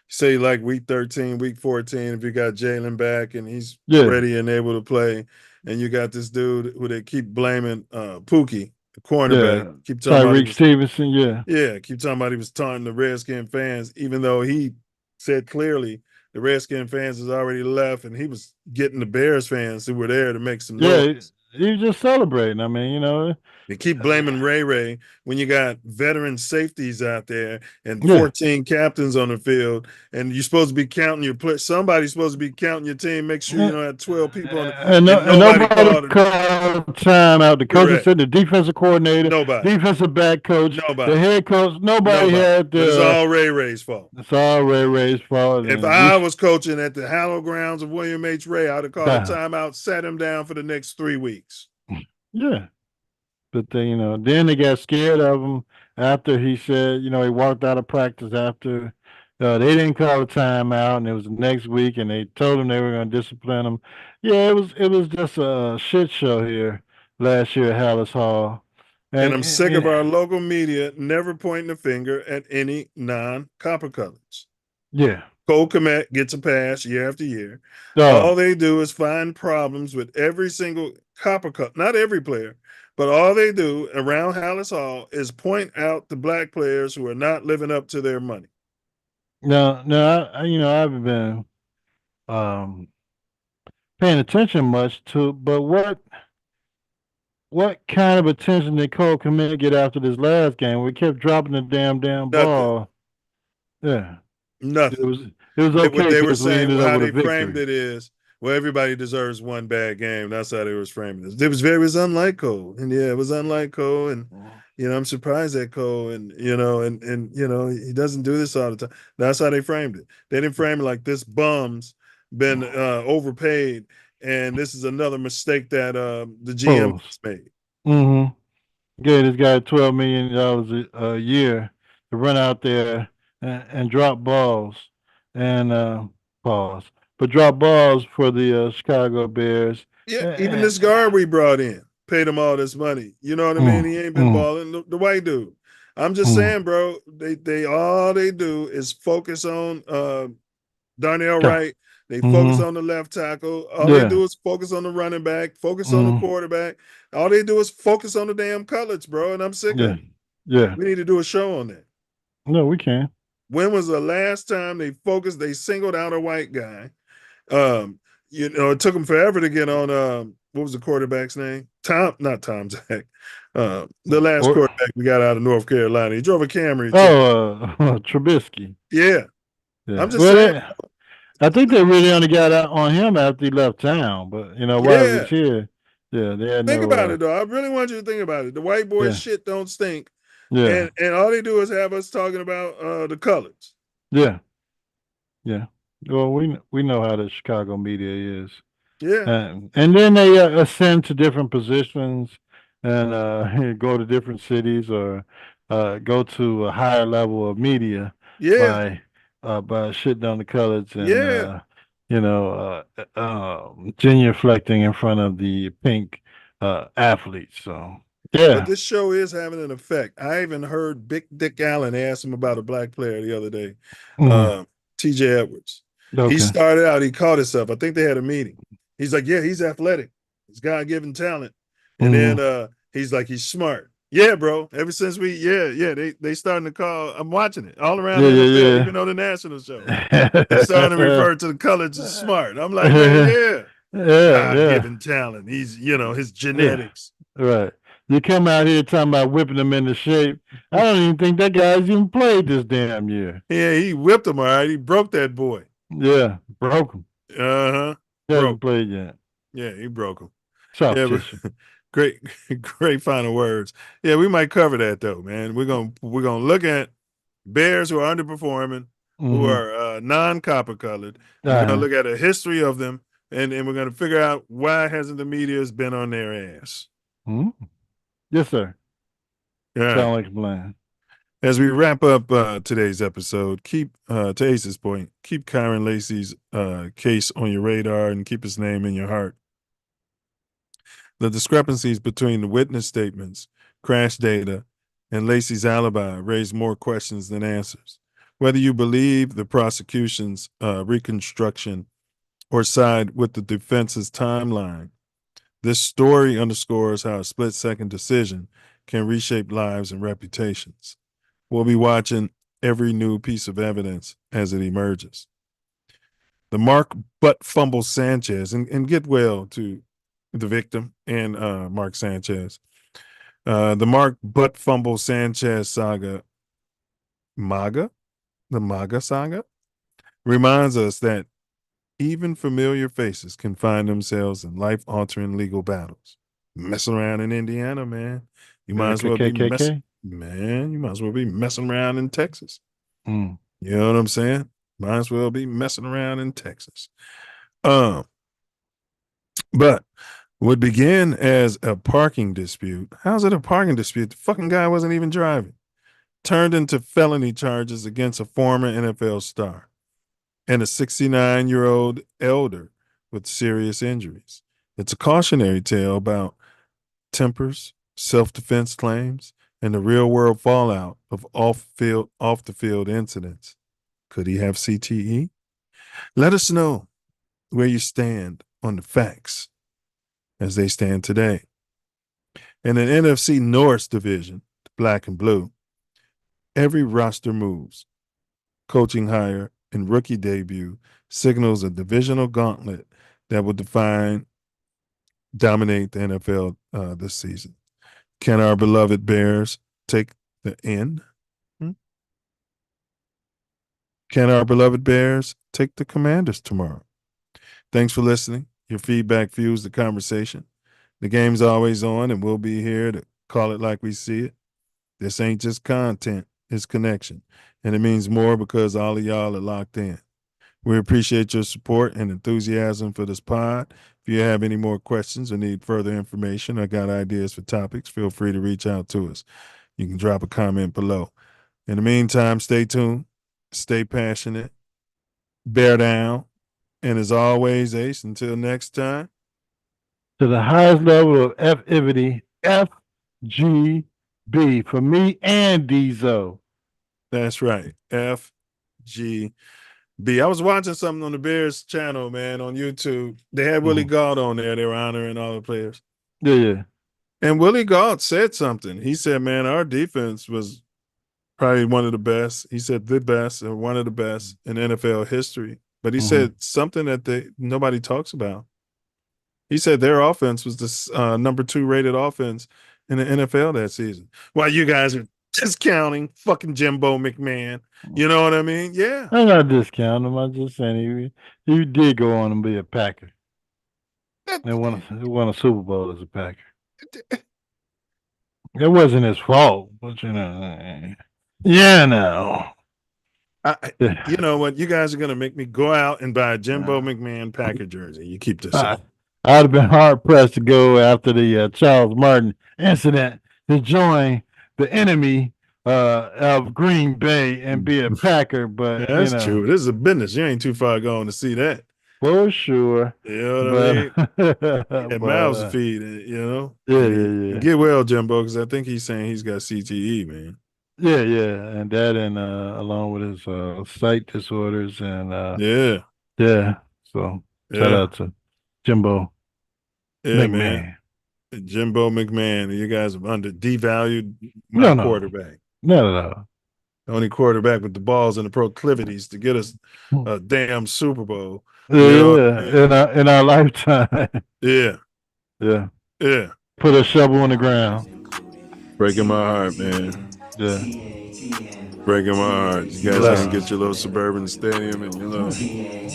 [SPEAKER 1] Say like week 13, week 14, if you got Jalen back and he's ready and able to play, and you got this dude who they keep blaming Pookie, the cornerback. Keep talking
[SPEAKER 3] Tyreek Stevenson,
[SPEAKER 1] keep talking about he was taunting the Redskin fans, even though he said clearly the Redskin fans has already left, and he was getting the Bears fans who were there to make some noise.
[SPEAKER 3] He was just celebrating. I mean, you know.
[SPEAKER 1] You keep blaming Ray when you got veteran safeties out there and 14 captains on the field, and you're supposed to be counting your play. Somebody's supposed to be counting your team. Make sure you don't have 12 people on it.
[SPEAKER 3] And nobody called time out. The coach said the defensive coordinator, defensive back coach, the head coach. Nobody had the.
[SPEAKER 1] It's all Ray's fault.
[SPEAKER 3] It's all Ray's fault.
[SPEAKER 1] If I was coaching at the hallowed grounds of William H. Ray, I'd have called a timeout, sat him down for the next 3 weeks.
[SPEAKER 3] Yeah. But they, you know, then they got scared of him after he said, you know, he walked out of practice after they didn't call a timeout, and it was the next week, and they told him they were going to discipline him. Yeah, it was just a shit show here last year at Hallis Hall.
[SPEAKER 1] And I'm sick of our local media never pointing the finger at any non-copper colors.
[SPEAKER 3] Yeah.
[SPEAKER 1] Cole Kmet gets a pass year after year. All they do is find problems with every single copper color, not every player. But all they do around Hallis Hall is point out the black players who are not living up to their money.
[SPEAKER 3] No, you know, I haven't been paying attention much to, but what kind of attention did Cole Kmet get after this last game? We kept dropping the damn ball. Yeah.
[SPEAKER 1] Nothing.
[SPEAKER 3] It was okay.
[SPEAKER 1] What they were saying, how they framed it is, well, everybody deserves one bad game. That's how they was framing this. It was unlike Cole. And it was unlike Cole. And, you know, I'm surprised at Cole. And, you know, and you know, he doesn't do this all the time. That's how they framed it. They didn't frame it like this bum's been overpaid. And this is another mistake that the GM made.
[SPEAKER 3] Mm-hmm. Gave this guy $12 million a year to run out there and drop balls and pause. But drop balls for the Chicago Bears.
[SPEAKER 1] Yeah, even this guard we brought in paid him all this money. You know what I mean? He ain't been balling. The white dude. I'm just saying, bro. They all they do is focus on Darnell Wright. They focus on the left tackle. All they do is focus on the running back. Focus on the quarterback. All they do is focus on the damn colors, bro. And I'm sick of it.
[SPEAKER 3] Yeah.
[SPEAKER 1] We need to do a show on that.
[SPEAKER 3] No, we can.
[SPEAKER 1] When was the last time they singled out a white guy? It took them forever to get on what was the quarterback's name? Not Tom Zach. The last quarterback we got out of North Carolina. He drove a Camry.
[SPEAKER 3] Trubisky.
[SPEAKER 1] Yeah.
[SPEAKER 3] Yeah.
[SPEAKER 1] I'm just saying.
[SPEAKER 3] I think they really only got out on him after he left town, but while he was here, they had
[SPEAKER 1] think about it though. I really want you to think about it. The white boys shit don't stink.
[SPEAKER 3] Yeah.
[SPEAKER 1] And all they do is have us talking about the colors.
[SPEAKER 3] Yeah. Yeah. Well, we know how the Chicago media is.
[SPEAKER 1] Yeah.
[SPEAKER 3] And then they ascend to different positions and go to different cities or go to a higher level of media by shitting on the colors and genuflecting in front of the pink athletes. So
[SPEAKER 1] But this show is having an effect. I even heard Big Dick Allen ask him about a black player the other day, TJ Edwards.
[SPEAKER 3] Okay.
[SPEAKER 1] He started out, he caught himself. I think they had a meeting. He's like, yeah, he's athletic. He's God-given talent. And then he's like, he's smart. Yeah, bro. Ever since they starting to call, I'm watching it all around the NFL, even on the national show. They're starting to refer to the colors as smart. I'm like, man, God-given talent. He's, his genetics.
[SPEAKER 3] Right. You come out here talking about whipping them into shape. I don't even think that guy's even played this damn year.
[SPEAKER 1] Yeah, he whipped him all right. He broke that boy.
[SPEAKER 3] Yeah, broke him.
[SPEAKER 1] Uh-huh.
[SPEAKER 3] He hasn't played yet.
[SPEAKER 1] Yeah, he broke him.
[SPEAKER 3] Soft
[SPEAKER 1] Yeah,
[SPEAKER 3] tissue.
[SPEAKER 1] great final words. Yeah, we might cover that though, man. We're gonna look at Bears who are underperforming, who are non-copper colored. We're gonna look at a history of them, and we're gonna figure out why hasn't the media's been on their ass.
[SPEAKER 3] Yes, sir.
[SPEAKER 1] Yeah.
[SPEAKER 3] Sound like a plan.
[SPEAKER 1] As we wrap up today's episode, keep to Ace's point, keep Kyren Lacy's case on your radar and keep his name in your heart. The discrepancies between the witness statements, crash data, and Lacy's alibi raise more questions than answers. Whether you believe the prosecution's reconstruction or side with the defense's timeline, this story underscores how a split-second decision can reshape lives and reputations. We'll be watching every new piece of evidence as it emerges. The Mark Butt Fumble Sanchez, and get well to the victim and Mark Sanchez. The Mark Butt Fumble Sanchez saga, the MAGA saga, reminds us that even familiar faces can find themselves in life-altering legal battles. Messing around in Indiana, man. You might as well be messing around in Texas. You know what I'm saying? Might as well be messing around in Texas. But what began as a parking dispute, how's it a parking dispute? The fucking guy wasn't even driving. Turned into felony charges against a former NFL star and a 69-year-old elder with serious injuries. It's a cautionary tale about tempers, self-defense claims, and the real-world fallout of off-the-field incidents. Could he have CTE? Let us know where you stand on the facts as they stand today. In an NFC North division, black and blue, every roster moves. Coaching hire and rookie debut signals a divisional gauntlet that will dominate the NFL this season. Can our beloved Bears take the N? Can our beloved Bears take the Commanders tomorrow? Thanks for listening. Your feedback fuels the conversation. The game's always on, and we'll be here to call it like we see it. This ain't just content, it's connection. And it means more because all of y'all are locked in. We appreciate your support and enthusiasm for this pod. If you have any more questions or need further information or got ideas for topics, feel free to reach out to us. You can drop a comment below. In the meantime, stay tuned, stay passionate, bear down, and as always, Ace, until next time.
[SPEAKER 3] To the highest level of F-ivity, FGB for me and Dezo.
[SPEAKER 1] That's right, FGB. I was watching something on the Bears channel, man, on YouTube. They had Willie Gault on there. They were honoring all the players.
[SPEAKER 3] Yeah.
[SPEAKER 1] And Willie Gault said something. He said, man, our defense was probably one of the best. He said the best or one of the best in NFL history. But he said something that nobody talks about. He said their offense was the number 2 rated offense in the NFL that season. While you guys are discounting fucking Jimbo McMahon. You know what I mean? Yeah.
[SPEAKER 3] I'm not discounting him. I'm just saying he did go on and be a Packer. And won a Super Bowl as a Packer. It wasn't his fault, but you know. Yeah, no.
[SPEAKER 1] You know what? You guys are going to make me go out and buy a Jimbo McMahon Packer jersey. You keep this up.
[SPEAKER 3] I'd have been hard-pressed to go after the Charles Martin incident to join the enemy of Green Bay and be a Packer. But
[SPEAKER 1] yeah, that's true. This is a business. You ain't too far gone to see that.
[SPEAKER 3] For sure.
[SPEAKER 1] You know what I mean? And mouths to feed, you know?
[SPEAKER 3] Yeah.
[SPEAKER 1] Get well, Jimbo, because I think he's saying he's got CTE, man.
[SPEAKER 3] Yeah. And that and along with his sight disorders and yeah. So shout out to Jimbo McMahon.
[SPEAKER 1] Man. Jimbo McMahon. You guys have devalued my quarterback.
[SPEAKER 3] Not at all.
[SPEAKER 1] The only quarterback with the balls and the proclivities to get us a damn Super Bowl.
[SPEAKER 3] Yeah, in our lifetime.
[SPEAKER 1] Yeah.
[SPEAKER 3] Put a shovel in the ground.
[SPEAKER 1] Breaking my heart, man.
[SPEAKER 3] Yeah.
[SPEAKER 1] Breaking my heart. You guys can get your little suburban stadium and your little, you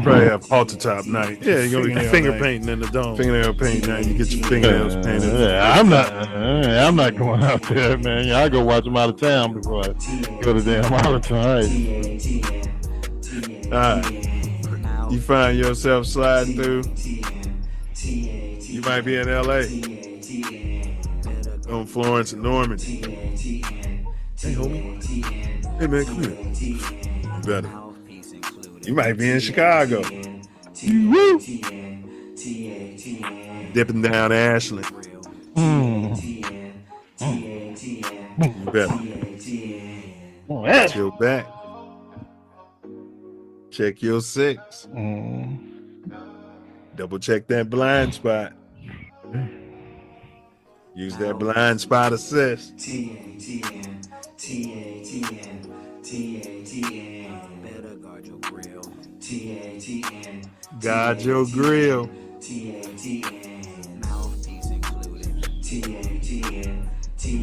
[SPEAKER 1] probably have halter top night. Yeah, you're gonna be finger painting in the dome. Fingernail paint night. You get your fingernails painted.
[SPEAKER 3] Yeah, I'm not going out there, man. I go watch them out of town before I go to damn out of town.
[SPEAKER 1] All right. You find yourself sliding through. You might be in LA. On Florence and Normandy. Hey, homie. Hey, man, come here. You better. You might be in Chicago. Woo! Dipping down Ashland. You better. Chill back. Check your 6. Double check that blind spot. Use that blind spot assist. Guard your grill.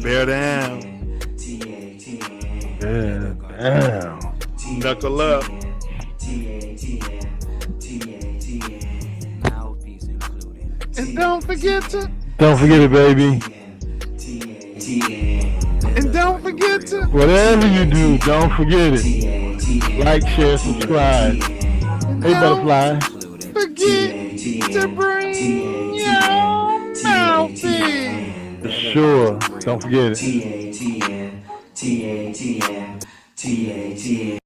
[SPEAKER 1] Bear down. Knuckle up. And don't forget
[SPEAKER 3] it, baby.
[SPEAKER 1] And don't forget to.
[SPEAKER 3] Whatever you do, don't forget it. Like, share, subscribe. Hey, Butterfly.
[SPEAKER 1] Forget to bring your mouthpiece.
[SPEAKER 3] Sure. Don't forget it.
[SPEAKER 6] TATN.